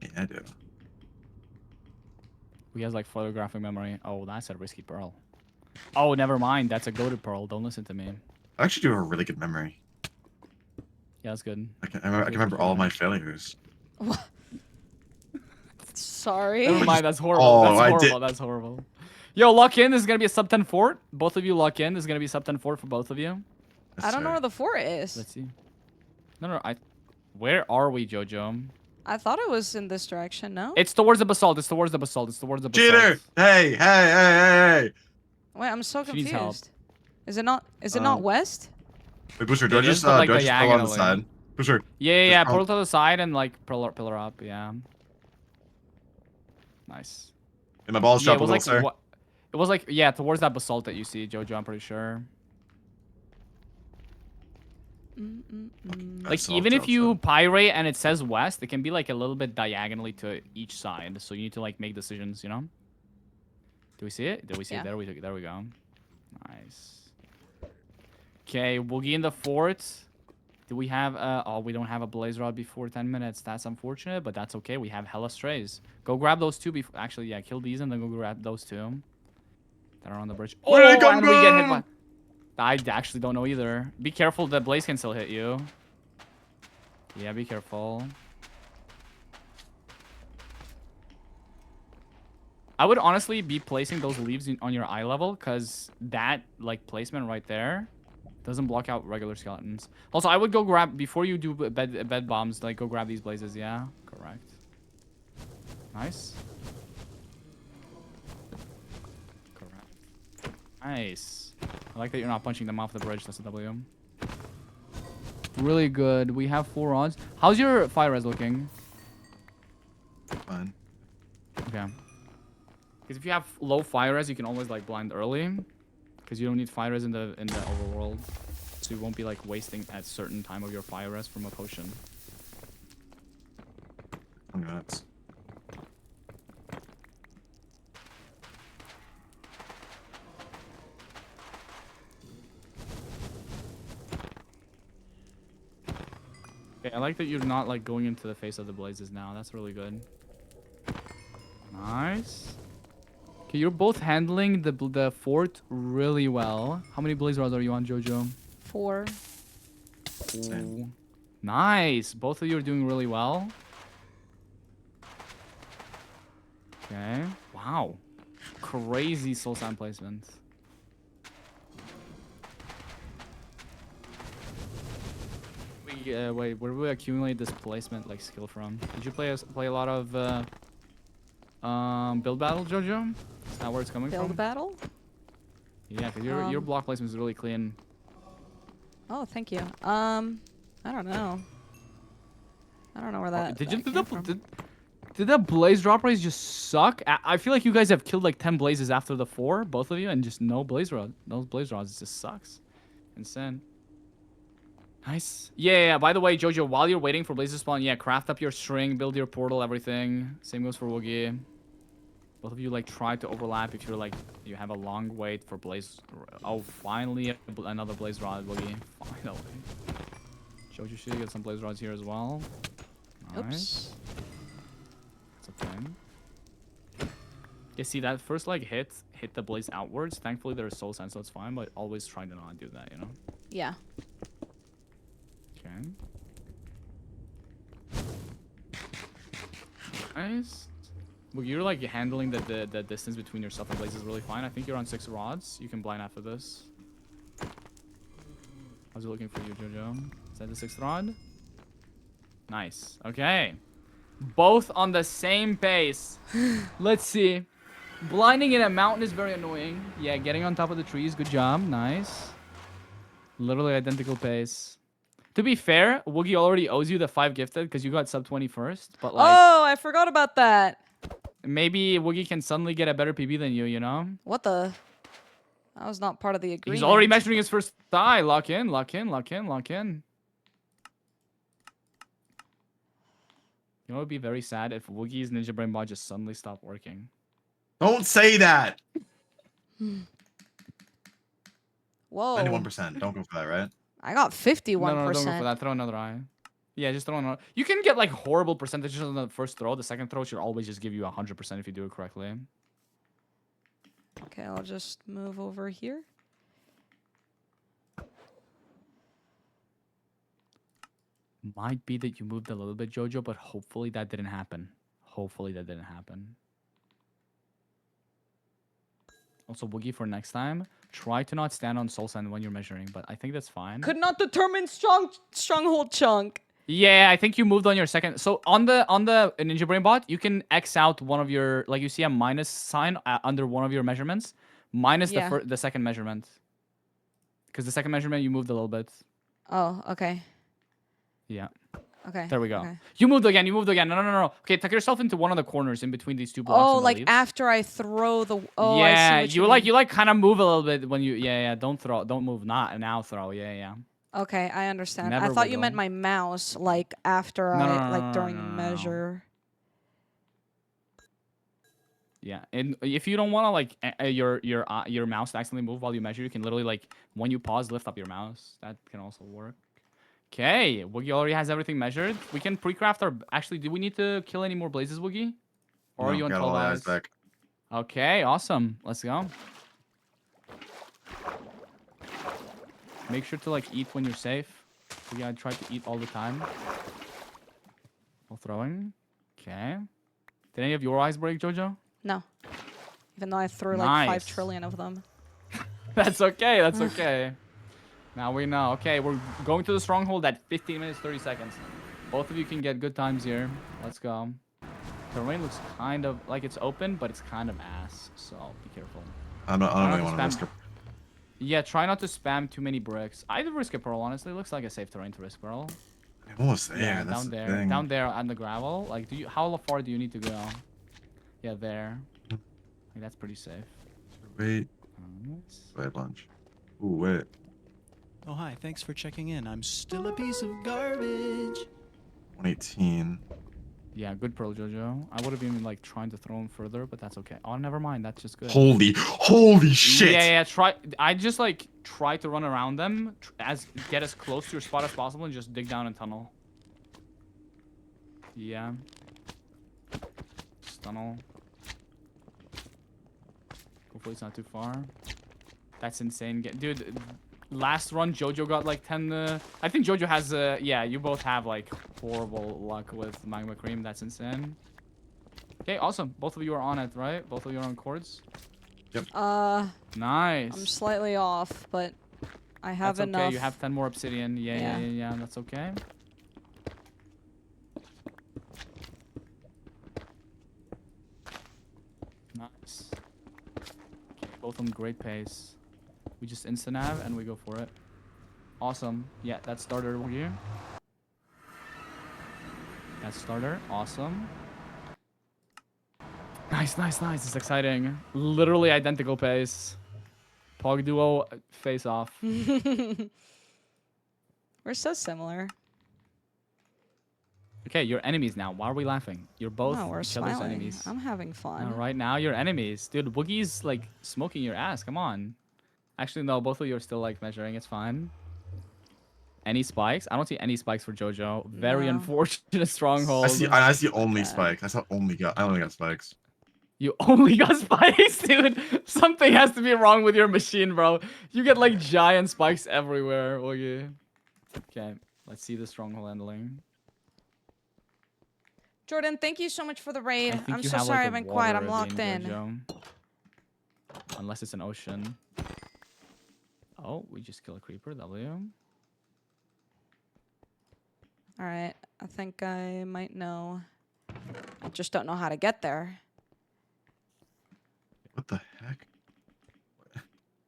Yeah, I do. He has like photographic memory. Oh, that's a risky pearl. Oh, never mind. That's a goated pearl. Don't listen to me. I actually do have a really good memory. Yeah, that's good. I can remember all my failures. Sorry. Never mind. That's horrible. Oh, that's I horrible. did- That's horrible. Yo, lock in. This is gonna be a sub 10 fort. Both of you lock in. This is gonna be sub 10 fort for both of you. I don't know where the fort is. Let's see. No. Where are we, Jojo? I thought it was in this direction, no? It's towards the basalt. It's towards the basalt. It's towards the basalt. Cheater! Hey! Wait, I'm so She needs help. confused. Is it not west? Wait, Booster, do I It just is, but, like, do I just pull on the diagonally. side? Booster, Yeah. Just Pull to the side and like pillar up. Yeah. Nice. did my balls Yeah, drop it a was little, like sir? it was like towards that basalt that you see, Jojo. I'm pretty sure. Like That's all even if tells you them. pyrate and it says west, it can be like a little bit diagonally to each side. So you need to like make decisions, you know? Do we see it? Did we see Yeah. it? There we go. Nice. Okay, Woogie in the fort. Do we have oh, we don't have a blaze rod before 10 minutes. That's unfortunate, but that's okay. We have hella strays. Go grab those two before. Actually, yeah, kill these and then go grab those two that are on the bridge. Oh, Where did it come and we get hit from? by. I actually don't know either. Be careful, the blaze can still hit you. Yeah, be careful. I would honestly be placing those leaves on your eye level, because that like placement right there doesn't block out regular skeletons. Also, I would go grab, before you do bed bombs, like go grab these blazes. Yeah, correct. Nice. Correct. Nice. I like that you're not punching them off the bridge. That's a W. Really good. We have 4 rods. How's your fire res looking? Fine. Okay. Because if you have low fire res, you can always like blind early. Because you don't need fire res in the overworld. So you won't be like wasting at certain time of your fire res from a potion. 20 minutes. Okay, I like that you're not like going into the face of the blazes now. That's really good. Nice. Okay, you're both handling the fort really well. How many blaze rods are you on, Jojo? 4. Ooh. Nice. Both of you are doing really well. Okay. Wow. Crazy soul sand placement. Wait, where do we accumulate this placement like skill from? Did you play a lot of build battle, Jojo? Is that where it's coming Build from? battle? Yeah, because your block placement is really clean. Oh, thank you. I don't know. I don't know where that. Did that came from. did that blaze drop race just suck? I feel like you guys have killed like 10 blazes after the 4, both of you, and just no blaze rod. Those blaze rods, it just sucks. Insane. Nice. Yeah, by the way, Jojo, while you're waiting for blazes to spawn, yeah, craft up your string, build your portal, everything. Same goes for Woogie. Both of you like try to overlap if you're like you have a long wait for blaze. Oh, finally another blaze rod, Woogie. Finally. Jojo should get some blaze rods here as well. Nice. Oops. It's okay. You see that first like hit the blaze outwards. Thankfully there's soul sand, so it's fine. But always try to not do that, you know. Yeah. Okay. Nice. Well, you're like handling the distance between yourself and blazes really fine. I think you're on 6 rods. You can blind after this. How's it looking for you, Jojo? Is that the 6th rod? Nice. Okay. Both on the same pace. Let's see. Blinding in a mountain is very annoying. Yeah, getting on top of the trees. Good job. Nice. Literally identical pace. To be fair, Woogie already owes you the 5 gifted because you got sub 20 first. But like, Oh, I forgot about that. maybe Woogie can suddenly get a better PB than you, you know? What the? That was not part of the agreement. He's already measuring his first thigh. Lock in, lock in, lock in, lock in. You know, it would be very sad if Woogie's Ninja Brain Bot just suddenly stopped working. Don't say that. Whoa. 91%. Don't go for that, right? I got 51%. No, don't go for that. Throw another eye. Yeah, just throw another. You can get like horrible percentages on the first throw. The second throw should always just give you 100% if you do it correctly. Okay, I'll just move over here. Might be that you moved a little bit, Jojo, but hopefully that didn't happen. Hopefully that didn't happen. Also, Woogie, for next time, try to not stand on soul sand when you're measuring, but I think that's fine. Could not determine stronghold chunk. Yeah, I think you moved on your second. So on the Ninja Brain Bot, you can X out one of your, like you see a minus sign under one of your measurements, minus the second measurement. Because the second measurement you moved a little bit. Oh, okay. Yeah. Okay. There we go. Okay. You moved again. You moved again. No. Okay, tuck yourself into one of the corners in between these two blocks. Oh, and the like leaves. after I throw the. Oh, yeah, I see you what like kind of move a little bit when you. Yeah. Don't throw. Don't move. Not now. Throw. Yeah. Okay, I understand. Never I thought you wiggle. meant my mouse, like after No, during no. measure. Yeah, and if you don't want to like your mouse to accidentally move while you measure, you can literally like when you pause, lift up your mouse. That can also work. Okay, Woogie already has everything measured. We can pre-craft our... Actually, do we need to kill any more blazes, Woogie? Or are you on got 12 all the hours? guys back. Okay, awesome. Let's go. Make sure to like eat when you're safe. We gotta try to eat all the time. While throwing. Okay. Did any of your eyes break, Jojo? No. Even though I threw like 5 Nice. trillion of them. That's okay. That's okay. Now we know. Okay, we're going to the stronghold at 15 minutes, 30 seconds. Both of you can get good times here. Let's go. Terrain looks kind of like it's open, but it's kind of ass. So be careful. I don't Try really not want to to risk spam- it. Yeah, try not to spam too many bricks. I'd risk a pearl, honestly. It looks like a safe terrain to risk pearl. I'm almost there. Yeah, That's down the there. thing. Down there on the gravel. Like, how far do you need to go? Yeah, there. Like, that's pretty safe. Wait. Nice. Wait, lunch. Ooh, wait. Oh, hi. Thanks for checking in. I'm still a piece of garbage. 118. Yeah, good pearl, Jojo. I would have been like trying to throw him further, but that's okay. Oh, never mind. That's just good. Holy shit! Yeah. Try. I just like try to run around them, get as close to your spot as possible, and just dig down and tunnel. Yeah. Just tunnel. Hopefully it's not too far. That's insane. Dude, last run Jojo got like 10. I think Jojo has. Yeah, you both have like horrible luck with magma cream. That's insane. Okay, awesome. Both of you are on it, right? Both of you are on cords. Nice. I'm slightly off, but I have That's enough. okay. You have 10 more obsidian. Yeah. Yeah. That's okay. Nice. Okay, both on great pace. We just insta-nav and we go for it. Awesome. Yeah, that's starter here. That's starter. Awesome. Nice. It's exciting. Literally identical pace. Pog duo face off. We're so similar. Okay, you're enemies now. Why are we laughing? You're both No, we're each other's smiling. enemies. I'm having fun. All right, now you're enemies. Dude, Woogie's like smoking your ass. Come on. Actually, no, both of you are still like measuring. It's fine. Any spikes? I don't see any spikes for Jojo. Very No. unfortunate stronghold. I see only spikes. I only got spikes. You only got spikes, dude. Something has to be wrong with your machine, bro. You get like giant spikes everywhere, Woogie. Okay, let's see the stronghold handling. Jordan, thank you so much for the raid. I think I'm you so have, sorry like, I've a been quiet. water I'm locked ravine, in. Jojo. Unless it's an ocean. Oh, we just kill a creeper. W. All right. I think I might know. I just don't know how to get there. What the heck?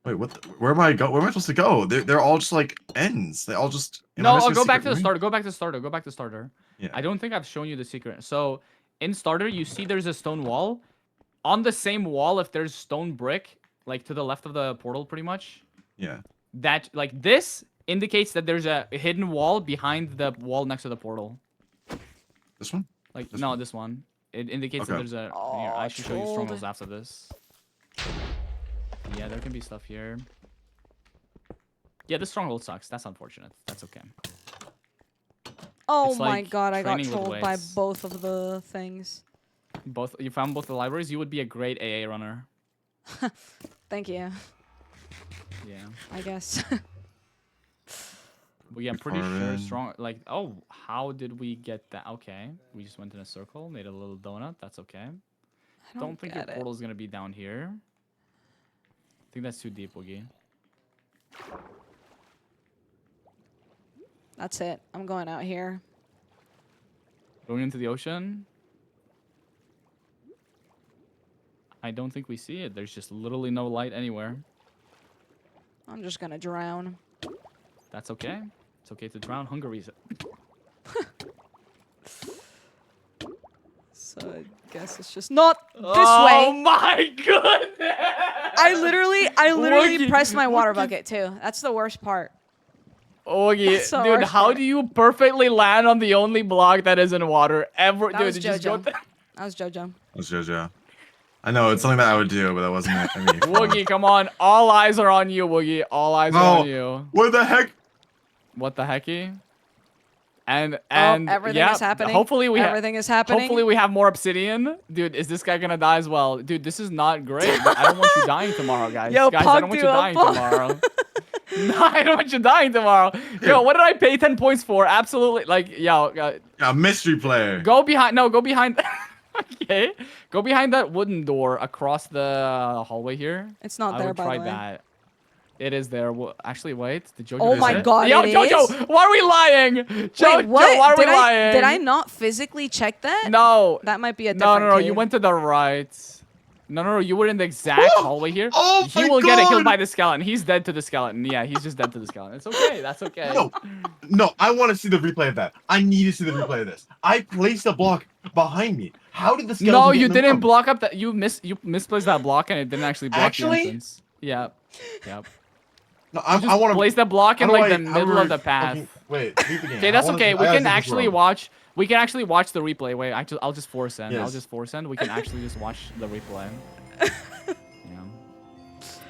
Wait, what? Where am I supposed to go? They're all just like ends. They all just. No, missing I'll a go back secret to the room? starter. Go back to the starter. Yeah. I don't think I've shown you the secret. So, in starter, you see there's a stone wall. On the same wall, if there's stone brick, like to the left of the portal, pretty much. Yeah. That like this indicates that there's a hidden wall behind the wall next to the portal. This one? Like This no, one? this one. It indicates that Okay. there's a. Oh, Here, I should show you trolled. strongholds after this. Yeah, there can be stuff here. Yeah, this stronghold sucks. That's unfortunate. That's okay. Oh It's my like god, I got training with trolled by weights. both of the things. You found both the libraries. You would be a great AA runner. Thank you, Yeah. I guess. But yeah, I'm pretty sure Carvin. strong. Like, oh, how did we get that? Okay, we just went in a circle, made a little donut. That's okay. I Don't think your get it. portal's gonna be down here. I think that's too deep, Woogie. That's it. I'm going out here. Going into the ocean. I don't think we see it. There's just literally no light anywhere. I'm just gonna drown. That's okay. It's okay to drown. Hunger reset. So I guess it's just not this Oh way. my goodness! I literally Woogie, pressed my water Woogie. bucket too. That's the worst part. Oogie, That's the dude, worst how part. do you perfectly land on the only block that is in water ever? That Dude, was did you just go JoJo. th- That was JoJo. That's JoJo. I know it's something that I would do, but that wasn't it. I mean, Woogie, come on. All eyes are on you, Woogie. All eyes are No. on you. What the heck? What the hecky? And everything yeah, is happening. Hopefully we Everything is happening. Hopefully we have more obsidian. Dude, is this guy gonna die as well? Dude, this is not great. I don't want you dying tomorrow, guys. Yo, Guys, I don't want you dying tomorrow. No, I don't want you dying tomorrow. Yo, what did I pay 10 points for? Absolutely. Like, yo, Yeah, mystery player. go behind. No, go behind. Okay. Go behind that wooden door across the hallway here. It's not I there, would by try the way. that. It is there. Actually, wait. Did Jojo Oh do my it? God, Yo, it Jojo, is? why are we lying? Jojo, Wait, what? why are did we lying? Did I not physically check that? No. That might be a No, different no, no. You cave. went to the right. No. You were in the exact hallway here. Oh He my will get God. killed by the skeleton. He's dead to the skeleton. Yeah, he's just dead to the skeleton. It's okay. That's okay. No, I want to see the replay of that. I need to see the replay of this. I placed a block behind me. How did the skeleton No, get you in the didn't room? block up that. You misplaced that block and it didn't actually block the Actually? entrance. Yeah. Yep. No, Just I want to place that block in How do like I- the how do middle I of the path. fucking- Wait, leave the game. Okay, that's I wanna okay. see- We I gotta can see this actually wrong. watch. We can actually watch the replay. Wait, I'll just force end. I'll Yes. just force end. We can actually just watch the replay.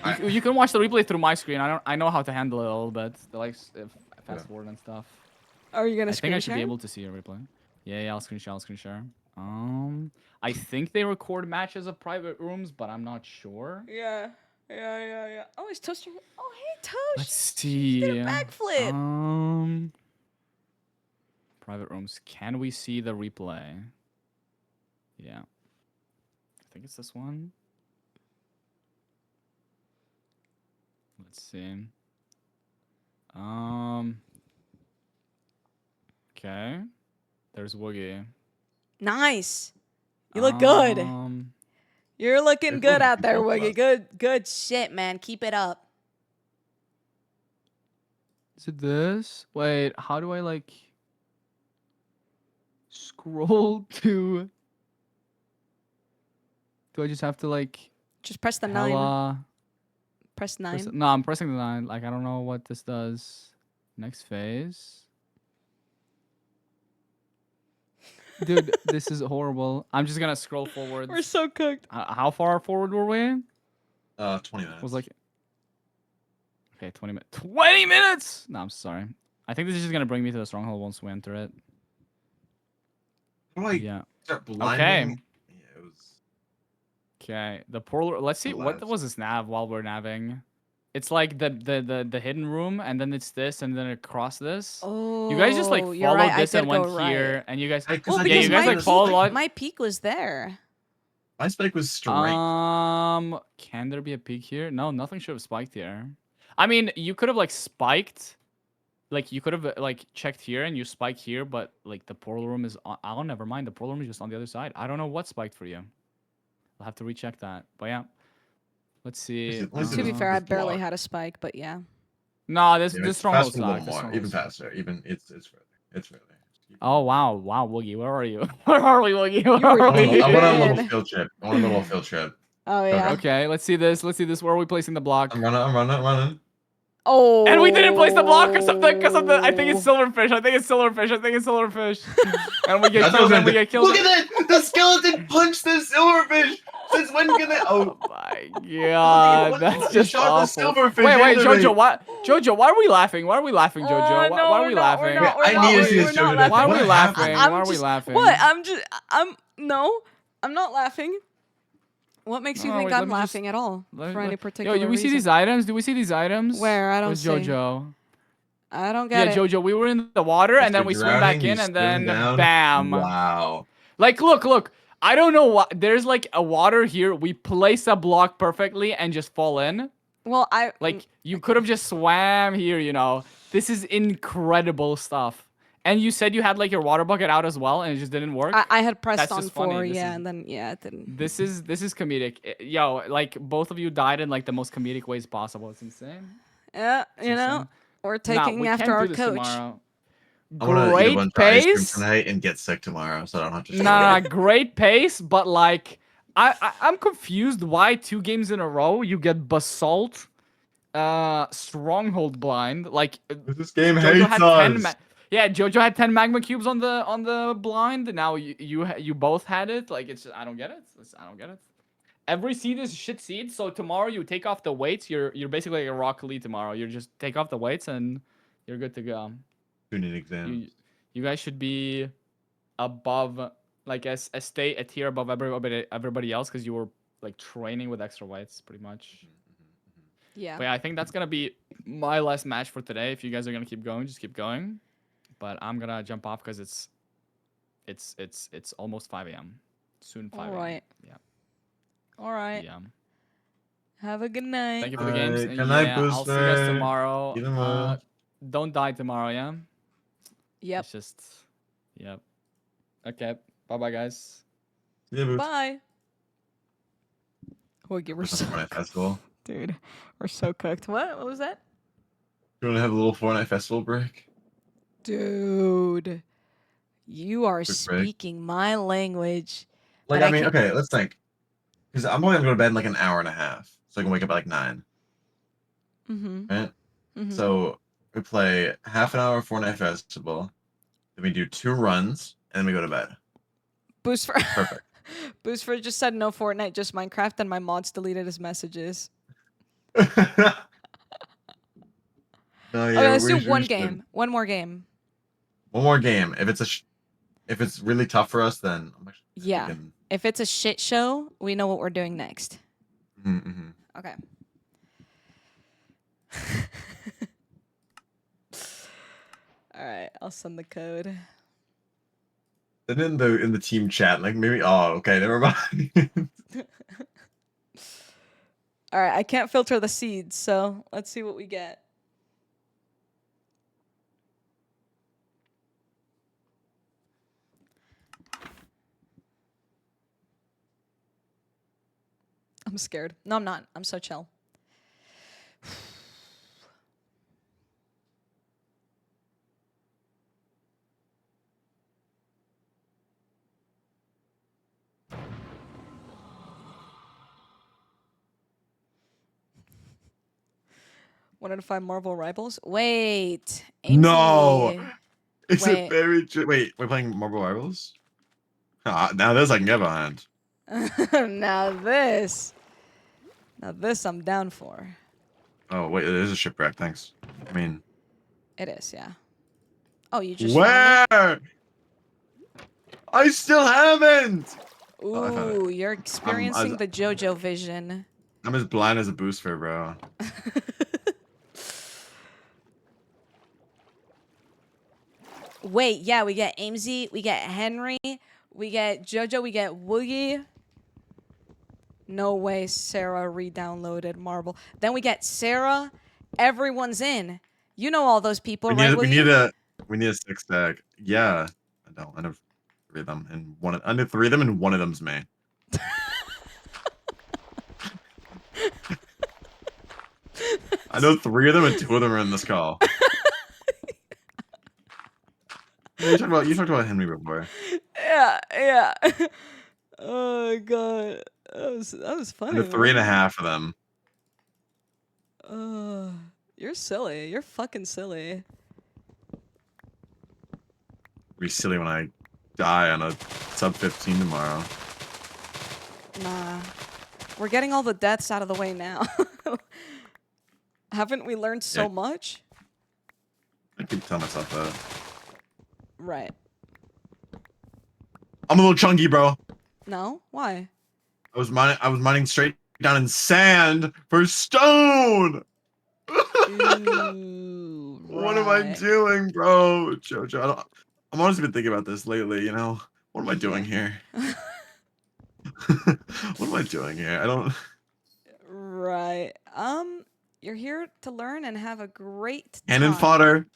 I- You can watch the replay through my screen. I know how to handle it a little bit. The like fast forward and stuff. Are you gonna I screen think I should be share? able to see a replay. Yeah, I'll screen share. I think they record matches of private rooms, but I'm not sure. Yeah. Oh, it's Toaster. Oh, hey, Toast. Let's see. did a backflip. Private rooms. Can we see the replay? Yeah. I think it's this one. Let's see. Okay. There's Woogie. Nice. You look good. You're looking It's good looking out there, good, Woogie. Good shit, man. Keep it up. Is it this? Wait, how do I like scroll to? Do I just have to like Just press the 9. hella? Press 9. No, I'm pressing the 9. Like I don't know what this does. Next phase. Dude, this is horrible. I'm just gonna scroll forward. We're so cooked. How far forward were we? 20 minutes. Was like. Okay, 20 minutes. 20 minutes! No, I'm sorry. I think this is just gonna bring me to the stronghold once we enter it. How do I Yeah. start Okay. blinding? Yeah, it was. Okay, the portal. Let's see. What Last. was this nav while we're naving? It's like the hidden room, and then it's this, and then across this. Oh, You guys just like you're followed right. I this and did went go here, right. and you guys. Hey, 'cause Well, I yeah, because you didn't guys my like followed peak, what? my peak was there. My spike was straight. Can there be a peak here? No, nothing should have spiked here. I mean, you could have like spiked, like you could have like checked here and you spiked here, but like the portal room is on. Oh, never mind. The portal room is just on the other side. I don't know what spiked for you. I'll have to recheck that. But yeah, let's see. Let's To be this fair, I block. barely had a spike, but yeah. No, this Yeah, this it's stronghold faster, a little sucks. This more, stronghold even sucks. faster. Even it's further. It's further. Oh wow, Woogie, where are you? Where are we, Woogie? Where were are I we? want a little Man. field trip. I want a little field trip. Oh yeah. Okay, let's see this. Let's see this. Where are we placing the block? I'm running. Oh. And we didn't place the block because of the. I think it's silverfish. I think it's silverfish. And we get That's what I was killed. gonna And we do. get killed. Look at that! The skeleton punched the silverfish. Since when can they? Oh, Oh my god, that's You just shot the awful. silverfish Wait, into me. Jojo, what? Jojo, why are we laughing? Why are we laughing, Jojo? No, Why are we're we not, laughing? We're not, we're I not, need to see we're this, not Jojo. laughing. Why are we What laughing? happened? Why are we just, laughing? What? No, I'm not laughing. What makes you No, think wait, let I'm me just- laughing at all for any Yo, particular do we see reason? these items? Do we see these items? Where? I don't Where's see. Jojo? I don't Yeah, get it. Jojo, we were in the water and then After we swim back drowning, you in and swim then down. bam. Wow. Like, look. I don't know what. There's like a water here. We place a block perfectly and just fall in. Well, Like, you could have just swam here, you know. This is incredible stuff. And you said you had like your water bucket out as well and it just didn't work. I had pressed That's on just funny. 4, This yeah, is- and then it didn't. This is comedic. Yo, like both of you died in like the most comedic ways possible. It's insane. Yeah, you know, insane. we're Nah, taking we after can't our do this coach. tomorrow. I want to eat a Great bunch of ice cream pace. tonight and get sick tomorrow, so I don't have to. Nah, great pace, but like I'm confused why 2 games in a row you get basalt, stronghold blind. Like This game Jojo hates had us. 10 yeah, Jojo had 10 magma cubes on the blind. Now you both had it. Like it's I don't get it. I don't get it. Every seed is shit seed. So tomorrow you take off the weights. You're basically like a Rock Lee tomorrow. You just take off the weights and you're good to go. Tuning exam. You guys should be above, like a tier above everybody else because you were like training with extra whites pretty much. Yeah. But yeah, I think that's gonna be my last match for today. If you guys are gonna keep going, just keep going. But I'm gonna jump off because it's almost 5 a.m. Soon 5 a.m. Alright. Yeah. Alright. Yeah. Have a good night. Thank you for the games. Alright, good night, Yeah, I'll see you guys Booster. tomorrow. See you tomorrow. Don't die tomorrow, yeah? Yep. It's just, yep. Okay. Bye-bye, guys. Yeah, Boost. Bye. Woogie, we're so Fortnite festival. dude. We're so cooked. What? What was that? You want to have a little Fortnite festival break? Dude. You are Quick break. speaking my language. Like, But I mean, can't- okay, let's think. Because I'm only gonna go to bed in like an hour and a half, so I can wake up at like 9. Mhm. Right? Mhm. So we play half an hour of Fortnite festival, then we do 2 runs, and then we go to bed. Boost for Perfect. Boost for just said no Fortnite, just Minecraft, and my mods deleted his messages. No, Okay, let's do we one should. game. One more game. One more game. If it's really tough for us, then I'm actually Yeah. thinking- If it's a shit show, we know what we're doing next. Mhm. Okay. All right, I'll send the code. And in the team chat, like maybe. Oh, okay, never mind. All right, I can't filter the seeds, so let's see what we get. I'm scared. No, I'm not. I'm so chill. One out of 5 Marvel Rivals. Wait. No. Aimsy. Is Wait. it very true? Wait, we're playing Marble Rivals? Now this I can get behind. Now this. Now this I'm down for. Oh wait, it is a shipwreck. Thanks. I mean, It is, yeah. Oh, you just found where? I still haven't. it? Oh, I found it. Ooh, you're experiencing was- the JoJo vision. I'm as blind as a booster, bro. Wait, yeah, we get Aimsy, we get Henry, we get JoJo, we get Woogie. No way Sarah re-downloaded Marble. Then we get Sarah. Everyone's in. You know all those people, right, We Woogie? need a 6 stack. Yeah, I don't. I know 3 of them, and I know 3 of them, and one of them's me. I know 3 of them, and 2 of them are in this call. Yeah, you talked about Henry before. Yeah, yeah. Oh god. That was I funny. know 3 and a man. half of them. You're silly. You're fucking silly. Be silly when I die on a sub 15 tomorrow. Nah. We're getting all the deaths out of the way now. Haven't we learned so Yeah. much? I keep telling myself that. Right. I'm a little chunky, bro. No? Why? I was mining straight down in sand for stone. Ooh, What am I right. doing, bro? Jojo, I'm honestly been thinking about this lately, you know? What am I doing here? What am I doing here? I don't... Right. You're here to learn and have a great Cannon time. fodder.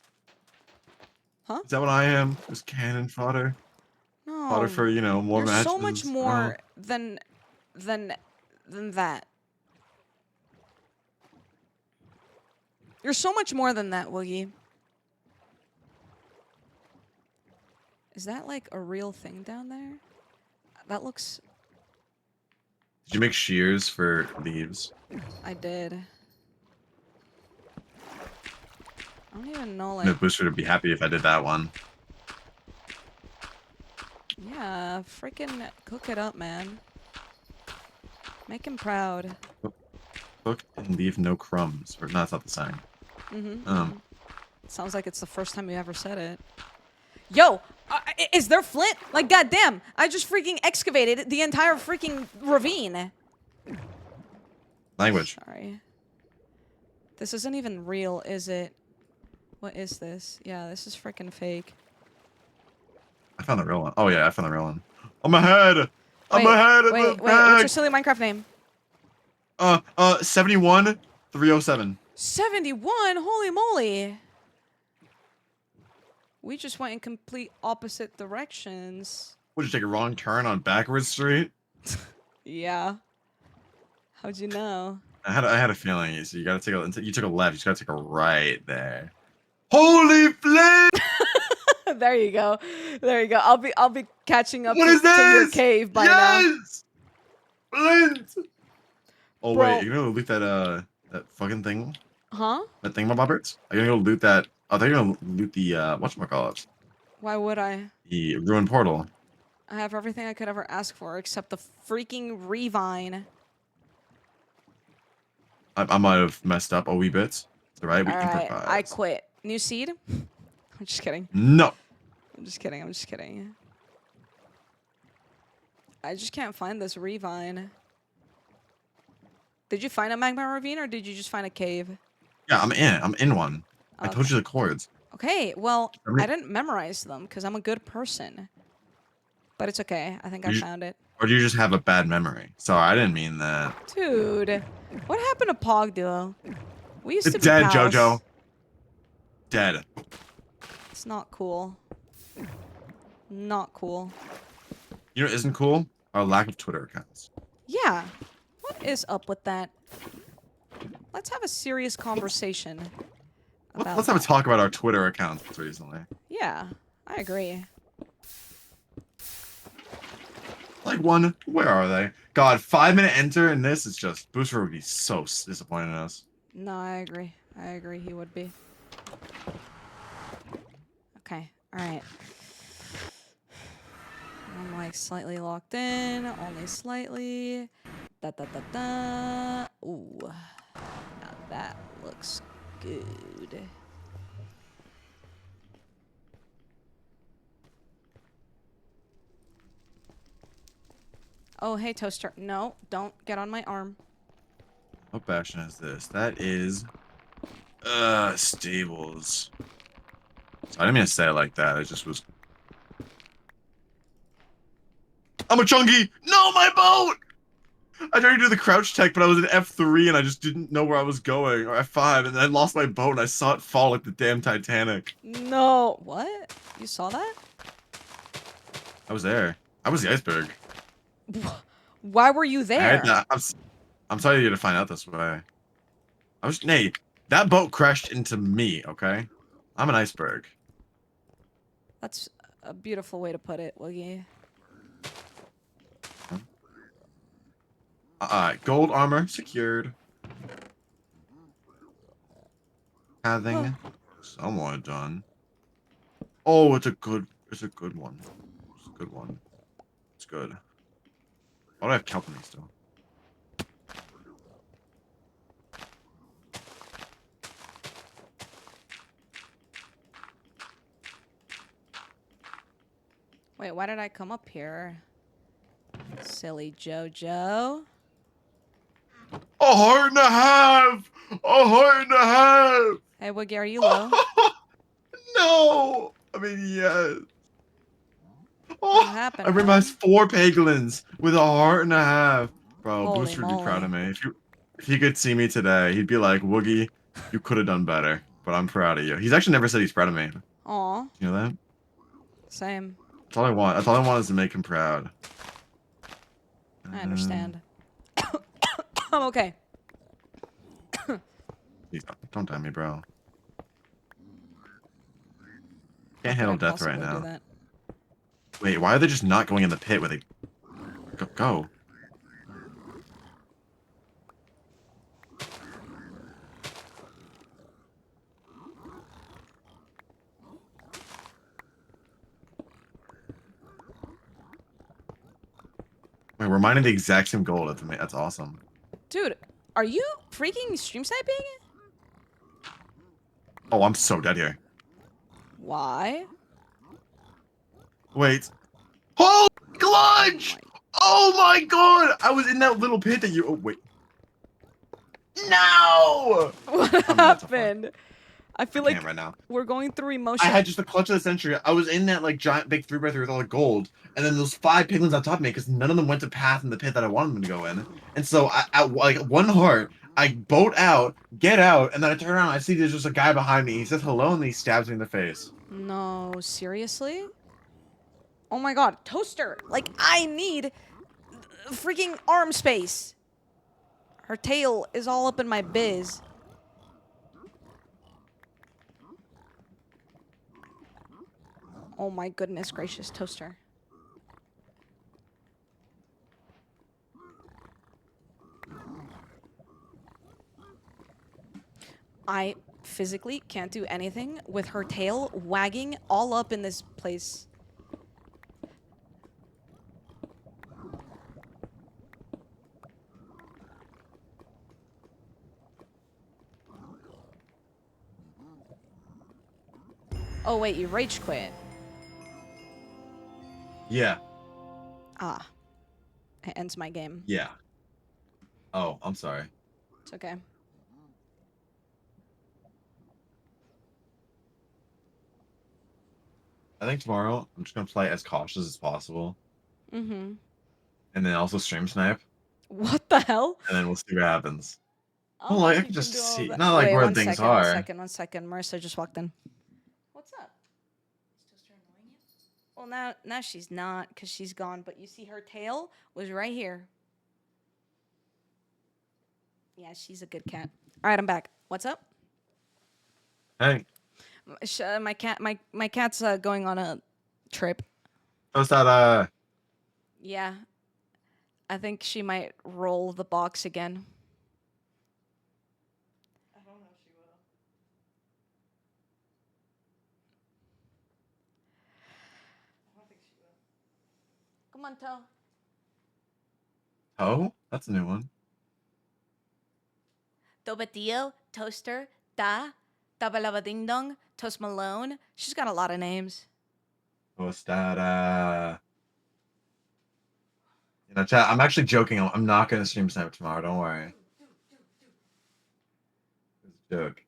Huh? Is that what I am? Just cannon fodder? No. Fodder for, you know, more You're matches. so much Oh. more than that. You're so much more than that, Woogie. Is that like a real thing down there? That looks... Did you make shears for leaves? I did. I don't even know, No like... booster would be happy if I did that one. Yeah, freaking cook it up, man. Make him proud. Cook and leave no crumbs. Or no, that's not the saying. Mm-hmm. Um. Sounds like it's the first time you ever said it. Yo, is there flint? Like, goddamn, I just freaking excavated the entire freaking ravine. Language. Sorry. This isn't even real, is it? What is this? Yeah, this is freaking fake. I found the real one. Oh yeah, I found the real one. I'm ahead. I'm Wait, ahead of wait, the wait, what's your pack. silly Minecraft name? 71 307. 71? Holy moly. We just went in complete opposite directions. Would you take a wrong turn on Backwards Street? Yeah. How'd you know? I had a feeling. So you gotta take a. You took a left. You just gotta take a right there. Holy flame! There you go. There you go. I'll be catching up What to, is to your this? cave by now. Yes! Flint! Oh Bro. wait, you're gonna loot that that fucking thing? Huh? That thing, my bobbers? Are you gonna go loot that? I thought you were gonna loot the whatchamacallit? Why would I? The ruined portal. I have everything I could ever ask for except the freaking revine. I might have messed up a wee bit. It's alright, we Alright, improvise. I quit. New seed? I'm just kidding. No. I'm just kidding. I'm just kidding. I just can't find this revine. Did you find a magma ravine or did you just find a cave? Yeah, I'm in it. I'm in one. I told Okay. you the chords. Okay, well, Remember- I didn't memorize them because I'm a good person. But it's okay. I think I You- found it. Or do you just have a bad memory? Sorry, I didn't mean that. Dude, what happened to Pog Duo? We used to be Dead, pals. Jojo. Dead. It's not cool. Not cool. You know what isn't cool? Our lack of Twitter accounts. Yeah. What is up with that? Let's have a serious conversation about Let's have a that. talk about our Twitter accounts recently. Yeah, I agree. Like one, where are they? God, 5-minute enter in this is just Booster would be so disappointed in us. No, I agree. I agree he would be. Okay, alright. I'm like slightly locked in, only slightly. Da da da da. Ooh. Now that looks good. Oh, hey, Toaster. No, don't get on my arm. What bastion is this? That is stables. So I didn't mean to say it like that. It just was. I'm a chunky! No, my boat! I tried to do the crouch tech, but I was in F3 and I just didn't know where I was going, or F5, and then I lost my boat and I saw it fall like the damn Titanic. No. What? You saw that? I was there. I was the iceberg. Why were you I there? had that. I'm sorry you had to find out this way. I was Nate. That boat crashed into me. Okay, I'm an iceberg. That's a beautiful way to put it, Woogie. Gold armor secured. Having somewhat done. Oh, it's a good one. It's a good one. It's good. Why do I have company still? Wait, why did I come up here? Silly Jojo. A heart and a half! A heart and a half! Hey, Woogie, are you low? No! I mean, yes. What Oh, happened, I realized huh? 4 paglins with a heart and a half. Bro, Holy Booster would be proud moly. of me. If he could see me today, he'd be like, Woogie, you could have done better, but I'm proud of you. He's actually never said he's proud of me. Aw, You know that? same. That's all I want. That's all I want is to make him proud. I understand. I'm okay. Please don't die me, bro. Can't How handle could I death right possibly do now. that? Wait, why are they just not going in the pit where they go? Wait, we're mining the exact same gold. That's awesome. Dude, are you freaking stream sniping? Oh, I'm so dead here. Why? Wait. Holy clutch! Oh my god! I was in that little pit that you. Oh wait. No! What I'm not so far. happened? I feel I like can't right now. we're going through I emotion. had just the clutch of the century. I was in that like giant big 3x3 with all the gold, and then those 5 piglins on top of me because none of them went to path in the pit that I wanted them to go in. And so at like 1 heart, I boat out, get out, and then I turn around. I see there's just a guy behind me. He says hello, and then he stabs me in the face. No, seriously? Oh my god, Toaster! Like, I need freaking arm space. Her tail is all up in my biz. Oh my goodness gracious, Toaster. I physically can't do anything with her tail wagging all up in this place. Oh wait, you rage quit. Yeah, Ah. It ends my game. yeah. Oh, I'm sorry. It's okay. I think tomorrow I'm just gonna play as cautious as possible, Mm-hmm. and then also stream snipe, What the hell? and then we'll see what happens. Oh, Well, like I you can just do all see, that. not like Wait, where one things second, are. One second. Marissa just walked in. What's up? Is Toaster annoying you? Well, now she's not because she's gone. But you see, her tail was right here. Yeah, she's a good cat. All right, I'm back. What's up? Hey, My cat's going on a trip. how's that? Yeah, I think she might roll the box again. I don't know if she will. I don't think she will. Come on, Toe. Oh, that's a new one. Dobatillo, Toaster, Tabalaba Ding Dong, Toast Malone. She's got a lot of names. What's that? You know, chat. I'm actually joking. I'm not gonna stream snipe tomorrow. Don't worry. It's a joke.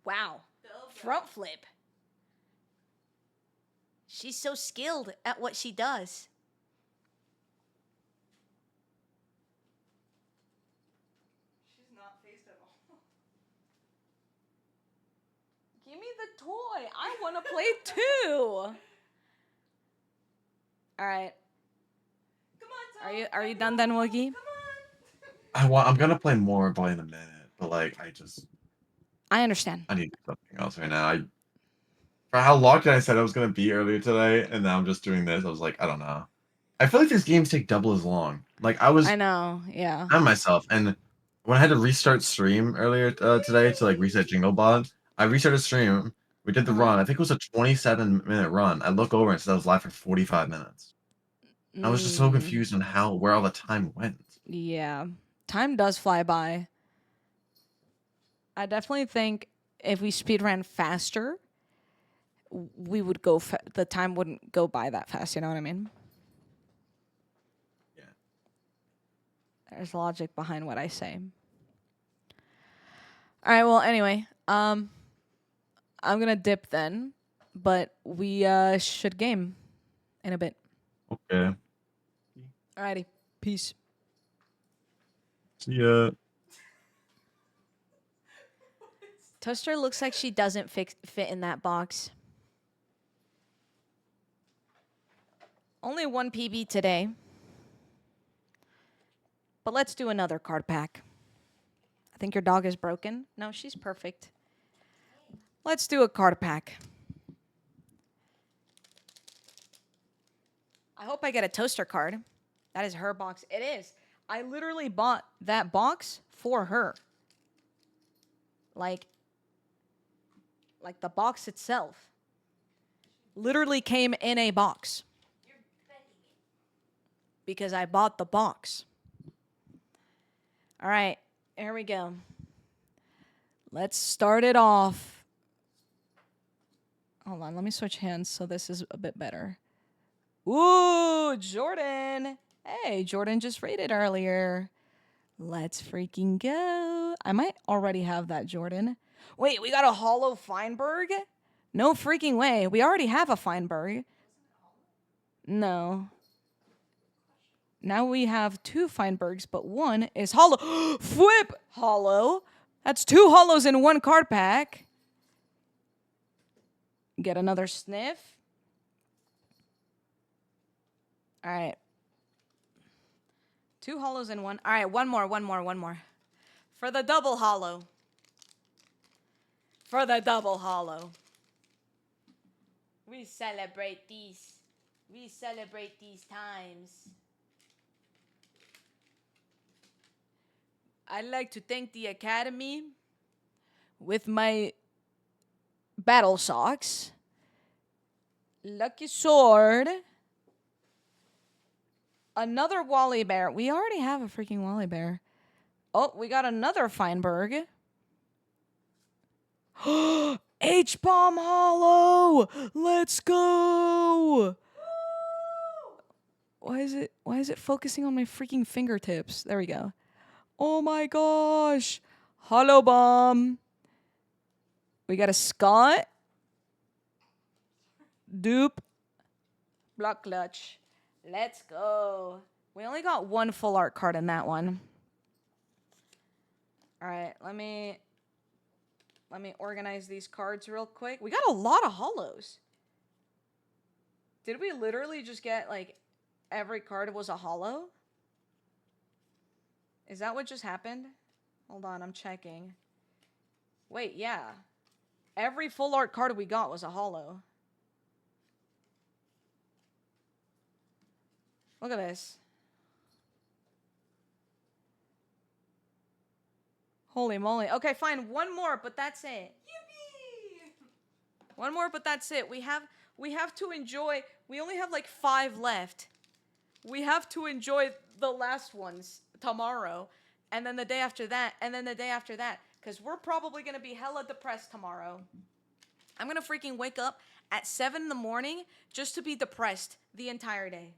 Wow. Front flip. She's so skilled at what she does. She's not phased at all. Give me the toy. I want to play too. All right. Come on, Tom. Are you done then, Woogie? I'm gonna play more boy in a minute, but like I understand. I need something else right now. For how lucky I said I was gonna be earlier today, and now I'm just doing this. I was like, I don't know. I feel like these games take double as long. Like I was I know. Yeah. on myself, and when I had to restart stream earlier today to like reset Jinglebot, I restarted stream. We did the run. I think it was a 27-minute run. I look over and it said I was live for 45 minutes. I was just so confused on where all the time went. Yeah. Time does fly by. I definitely think if we speedran faster, we would go. The time wouldn't go by that fast. You know what I mean? Yeah. There's logic behind what I say. All right. Well, anyway, I'm gonna dip then, but we should game in a bit. Okay. Alrighty. Peace. See ya. Toaster looks like she doesn't fit in that box. Only one PB today. But let's do another card pack. I think your dog is broken. No, she's perfect. Let's do a card pack. I hope I get a Toaster card. That is her box. It is. I literally bought that box for her. Like the box itself. Literally came in a box. Because I bought the box. All right, here we go. Let's start it off. Hold on, let me switch hands so this is a bit better. Ooh, Jordan. Hey, Jordan just rated earlier. Let's freaking go. I might already have that, Jordan. Wait, we got a hollow Feinberg? No freaking way. We already have a Feinberg. No. Now we have 2 Feinbergs, but one is hollow. Flip hollow. That's 2 hollows in 1 card pack. Get another sniff. All right. 2 hollows in 1. All right, one more. For the double hollow. For the double hollow. We celebrate these. We celebrate these times. I'd like to thank the Academy with my battle socks. Lucky sword. Another Wally Bear. We already have a freaking Wally Bear. Oh, we got another Feinberg. H-Bomb Hollow! Let's go! Why is it focusing on my freaking fingertips? There we go. Oh my gosh. Hollow Bomb. We got a Scott. Dupe. Block Clutch. Let's go. We only got 1 full art card in that one. All right, let me organize these cards real quick. We got a lot of hollows. Did we literally just get like every card was a hollow? Is that what just happened? Hold on, I'm checking. Wait, yeah. Every full art card we got was a hollow. Look at this. Holy moly. Okay, fine. One more, but that's it. Yippee! One more, but that's it. We have to enjoy. We only have like 5 left. We have to enjoy the last ones tomorrow, and then the day after that, and then the day after that, because we're probably gonna be hella depressed tomorrow. I'm gonna freaking wake up at 7 in the morning just to be depressed the entire day.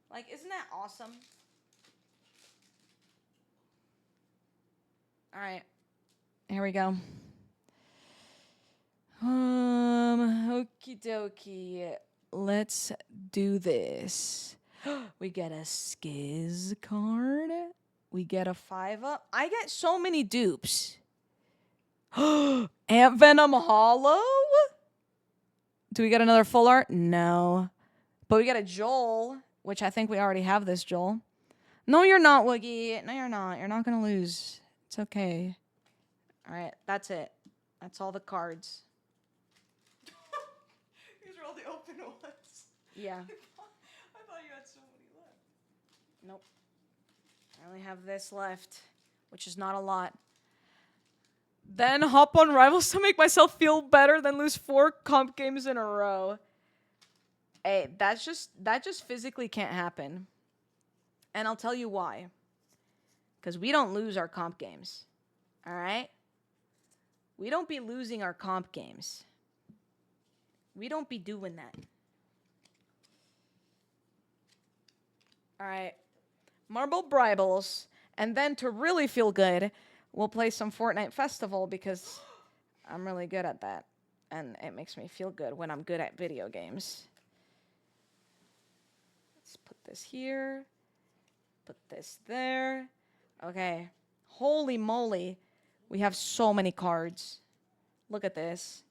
Like, isn't that awesome? All right, here we go. Okie dokie. Let's do this. We get a Skiz card. We get a 5-up. I get so many dupes. Ant Venom Hollow? Do we get another full art? No. But we get a Joel, which I think we already have this Joel. No, you're not, Woogie. No, you're not. You're not going to lose. It's okay. All right, that's it. That's all the cards. These are all the open ones. Yeah. I thought you had so many left. Nope. I only have this left, which is not a lot. Then hop on Rivals to make myself feel better, then lose 4 comp games in a row. Hey, that just physically can't happen. And I'll tell you why. Because we don't lose our comp games. All right? We don't be losing our comp games. We don't be doing that. All right. Marble Bribbles. And then to really feel good, we'll play some Fortnite Festival because I'm really good at that. And it makes me feel good when I'm good at video games. Let's put this here. Put this there. Okay. Holy moly. We have so many cards. Look at this.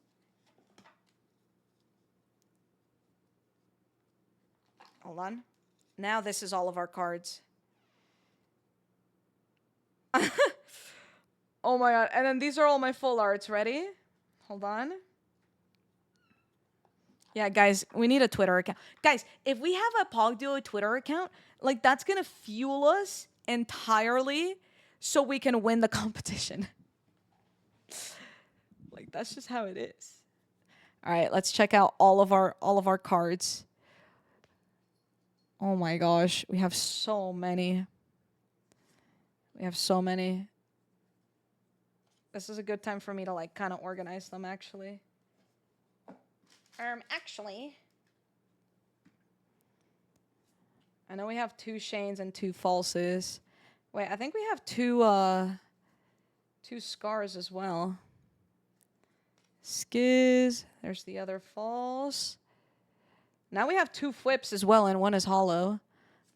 Hold on. Now this is all of our cards. Oh my god. And then these are all my full arts. Ready? Hold on. Yeah, guys, we need a Twitter account. Guys, if we have a Pogduo Twitter account, like, that's going to fuel us entirely so we can win the competition. Like, that's just how it is. All right, let's check out all of our cards. Oh my gosh, we have so many. We have so many. This is a good time for me to like kind of organize them actually. Actually, I know we have 2 Shanes and 2 falses. Wait, I think we have 2 scars as well. Skiz. There's the other false. Now we have 2 flips as well, and 1 is hollow.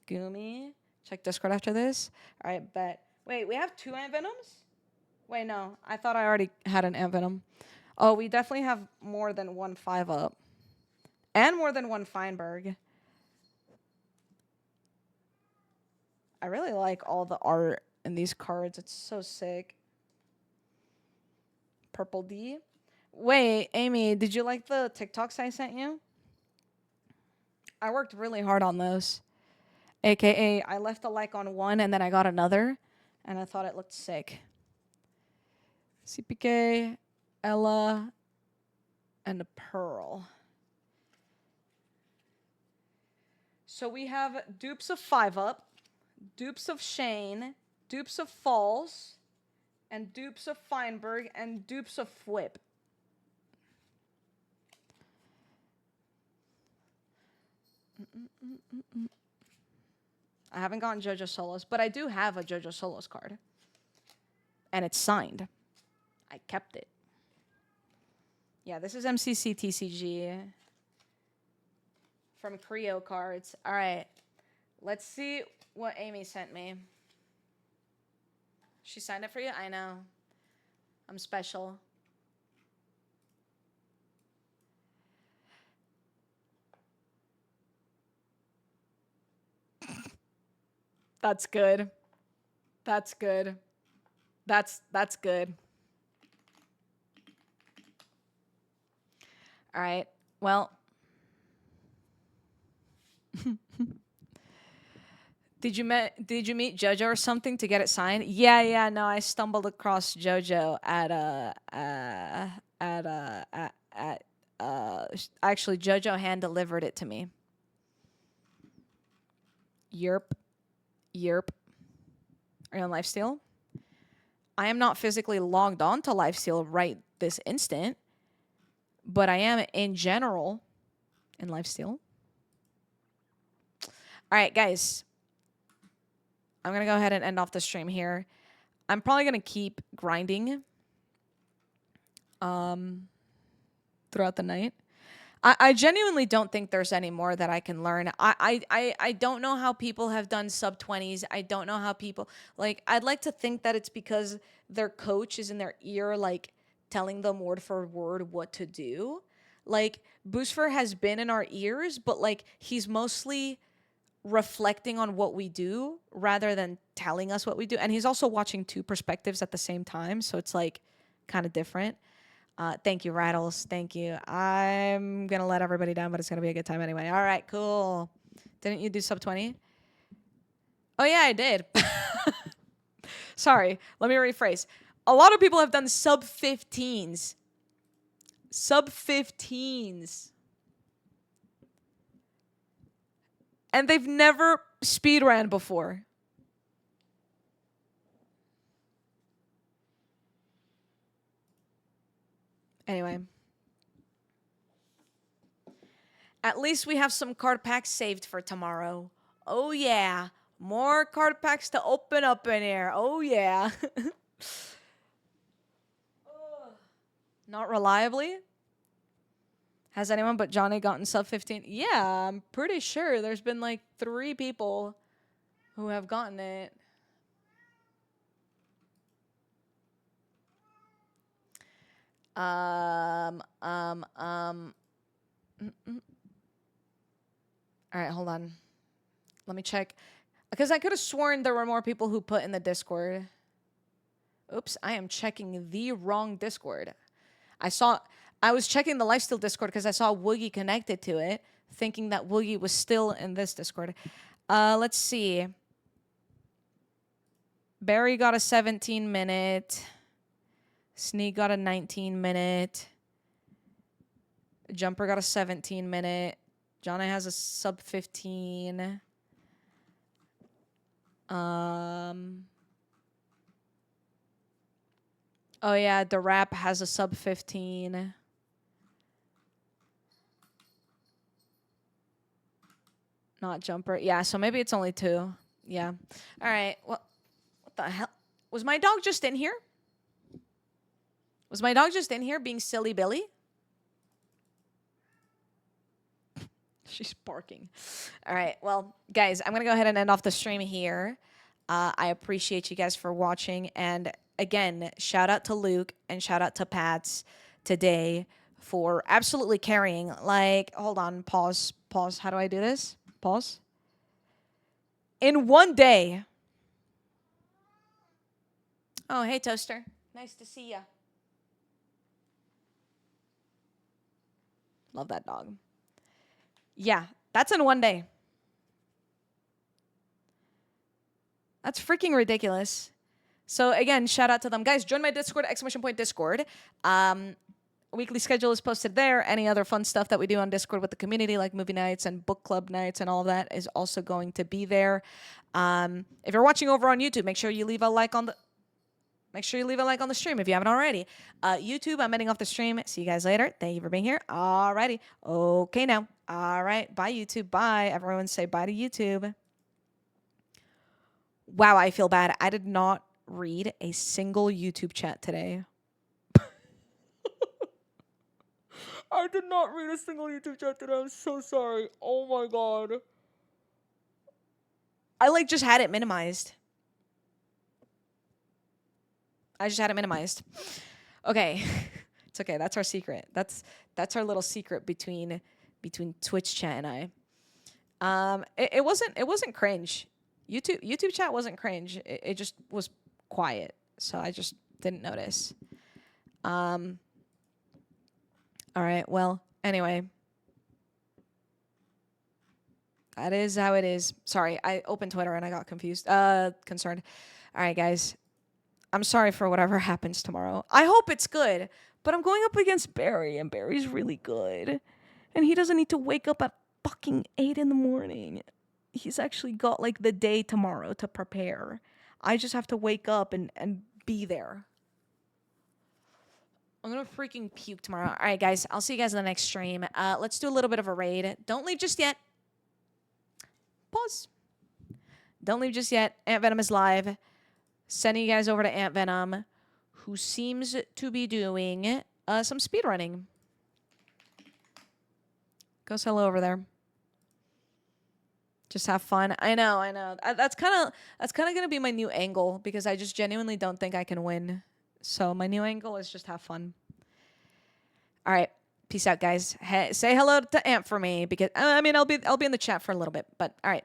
Gumi. Check Discord after this. All right, bet. Wait, we have 2 Ant Venoms? Wait, no. I thought I already had an Ant Venom. Oh, we definitely have more than 1 5-up. And more than 1 Feinberg. I really like all the art in these cards. It's so sick. Purple D. Wait, Amy, did you like the TikToks I sent you? I worked really hard on those. AKA, I left a like on one and then I got another. And I thought it looked sick. CPK, Ella, and a Pearl. So we have dupes of 5-up, dupes of Shane, dupes of Falls, and dupes of Feinberg, and dupes of Flip. I haven't gotten jojosolos, but I do have a jojosolos card. And it's signed. I kept it. Yeah, this is MCC TCG from Creo Cards. All right. Let's see what Amy sent me. She signed it for you? I know. I'm special. That's good. That's good. That's good. All right. Well, did you meet JoJo or something to get it signed? Yeah. No, I stumbled across JoJo actually JoJo hand delivered it to me. Yerp. Are you on Lifesteal? I am not physically logged on to Lifesteal right this instant, but I am in general in Lifesteal. All right, guys. I'm going to go ahead and end off the stream here. I'm probably going to keep grinding throughout the night. I genuinely don't think there's any more that I can learn. I don't know how people have done sub 20s. I don't know how people, like, I'd like to think that it's because their coach is in their ear, like, telling them word for word what to do. Like, Boosfer has been in our ears, but, like, he's mostly reflecting on what we do rather than telling us what we do. And he's also watching 2 perspectives at the same time, so it's, like, kind of different. Thank you, Rattles. Thank you. I'm going to let everybody down, but it's going to be a good time anyway. All right, cool. Didn't you do sub 20? Oh, yeah, I did. Sorry. Let me rephrase. A lot of people have done sub 15s. Sub 15s. And they've never speedran before. Anyway. At least we have some card packs saved for tomorrow. Oh, yeah. More card packs to open up in here. Oh, yeah. Not reliably? Has anyone but Johnny gotten sub 15? Yeah, I'm pretty sure there's been like 3 people who have gotten it. All right, hold on. Let me check. Because I could have sworn there were more people who put in the Discord. Oops, I am checking the wrong Discord. I was checking the Lifesteal Discord because I saw Woogie connected to it, thinking that Woogie was still in this Discord. Let's see. Barry got a 17-minute. Sneak got a 19-minute. Jumper got a 17-minute. Jonna has a sub 15. Oh yeah, the rap has a sub 15. Not Jumper. Yeah, so maybe it's only 2. Yeah. All right. Well, what the hell? Was my dog just in here? Was my dog just in here being silly Billy? She's barking. All right. Well, guys, I'm going to go ahead and end off the stream here. I appreciate you guys for watching. And again, shout out to Luke and shout out to Pats today for absolutely carrying. Like, hold on. Pause. Pause. How do I do this? Pause. In one day. Oh, hey, Toaster. Nice to see ya. Love that dog. Yeah, that's in one day. That's freaking ridiculous. So again, shout out to them. Guys, join my Discord, !Discord. Weekly schedule is posted there. Any other fun stuff that we do on Discord with the community, like movie nights and book club nights and all of that, is also going to be there. If you're watching over on YouTube, make sure you leave a like on the stream if you haven't already. YouTube, I'm ending off the stream. See you guys later. Thank you for being here. Alrighty. Okay now. All right. Bye, YouTube. Bye. Everyone say bye to YouTube. Wow, I feel bad. I did not read a single YouTube chat today. I did not read a single YouTube chat today. I'm so sorry. Oh my god. I just had it minimized. Okay. It's okay. That's our secret. That's our little secret between Twitch chat and I. It wasn't cringe. YouTube chat wasn't cringe. It just was quiet. So I just didn't notice. All right. Well, anyway. That is how it is. Sorry, I opened Twitter and I got concerned. All right, guys. I'm sorry for whatever happens tomorrow. I hope it's good, but I'm going up against Barry, and Barry's really good. And he doesn't need to wake up at fucking 8 in the morning. He's actually got, the day tomorrow to prepare. I just have to wake up and be there. I'm gonna freaking puke tomorrow. All right, guys. I'll see you guys in the next stream. Let's do a little bit of a raid. Don't leave just yet. Pause. Don't leave just yet. Ant Venom is live. Sending you guys over to Ant Venom, who seems to be doing some speedrunning. Go say hello over there. Just have fun. I know. That's kind of gonna be my new angle because I just genuinely don't think I can win. So my new angle is just have fun. All right, peace out, guys. Hey, say hello to Ant for me because I'll be in the chat for a little bit. But all right.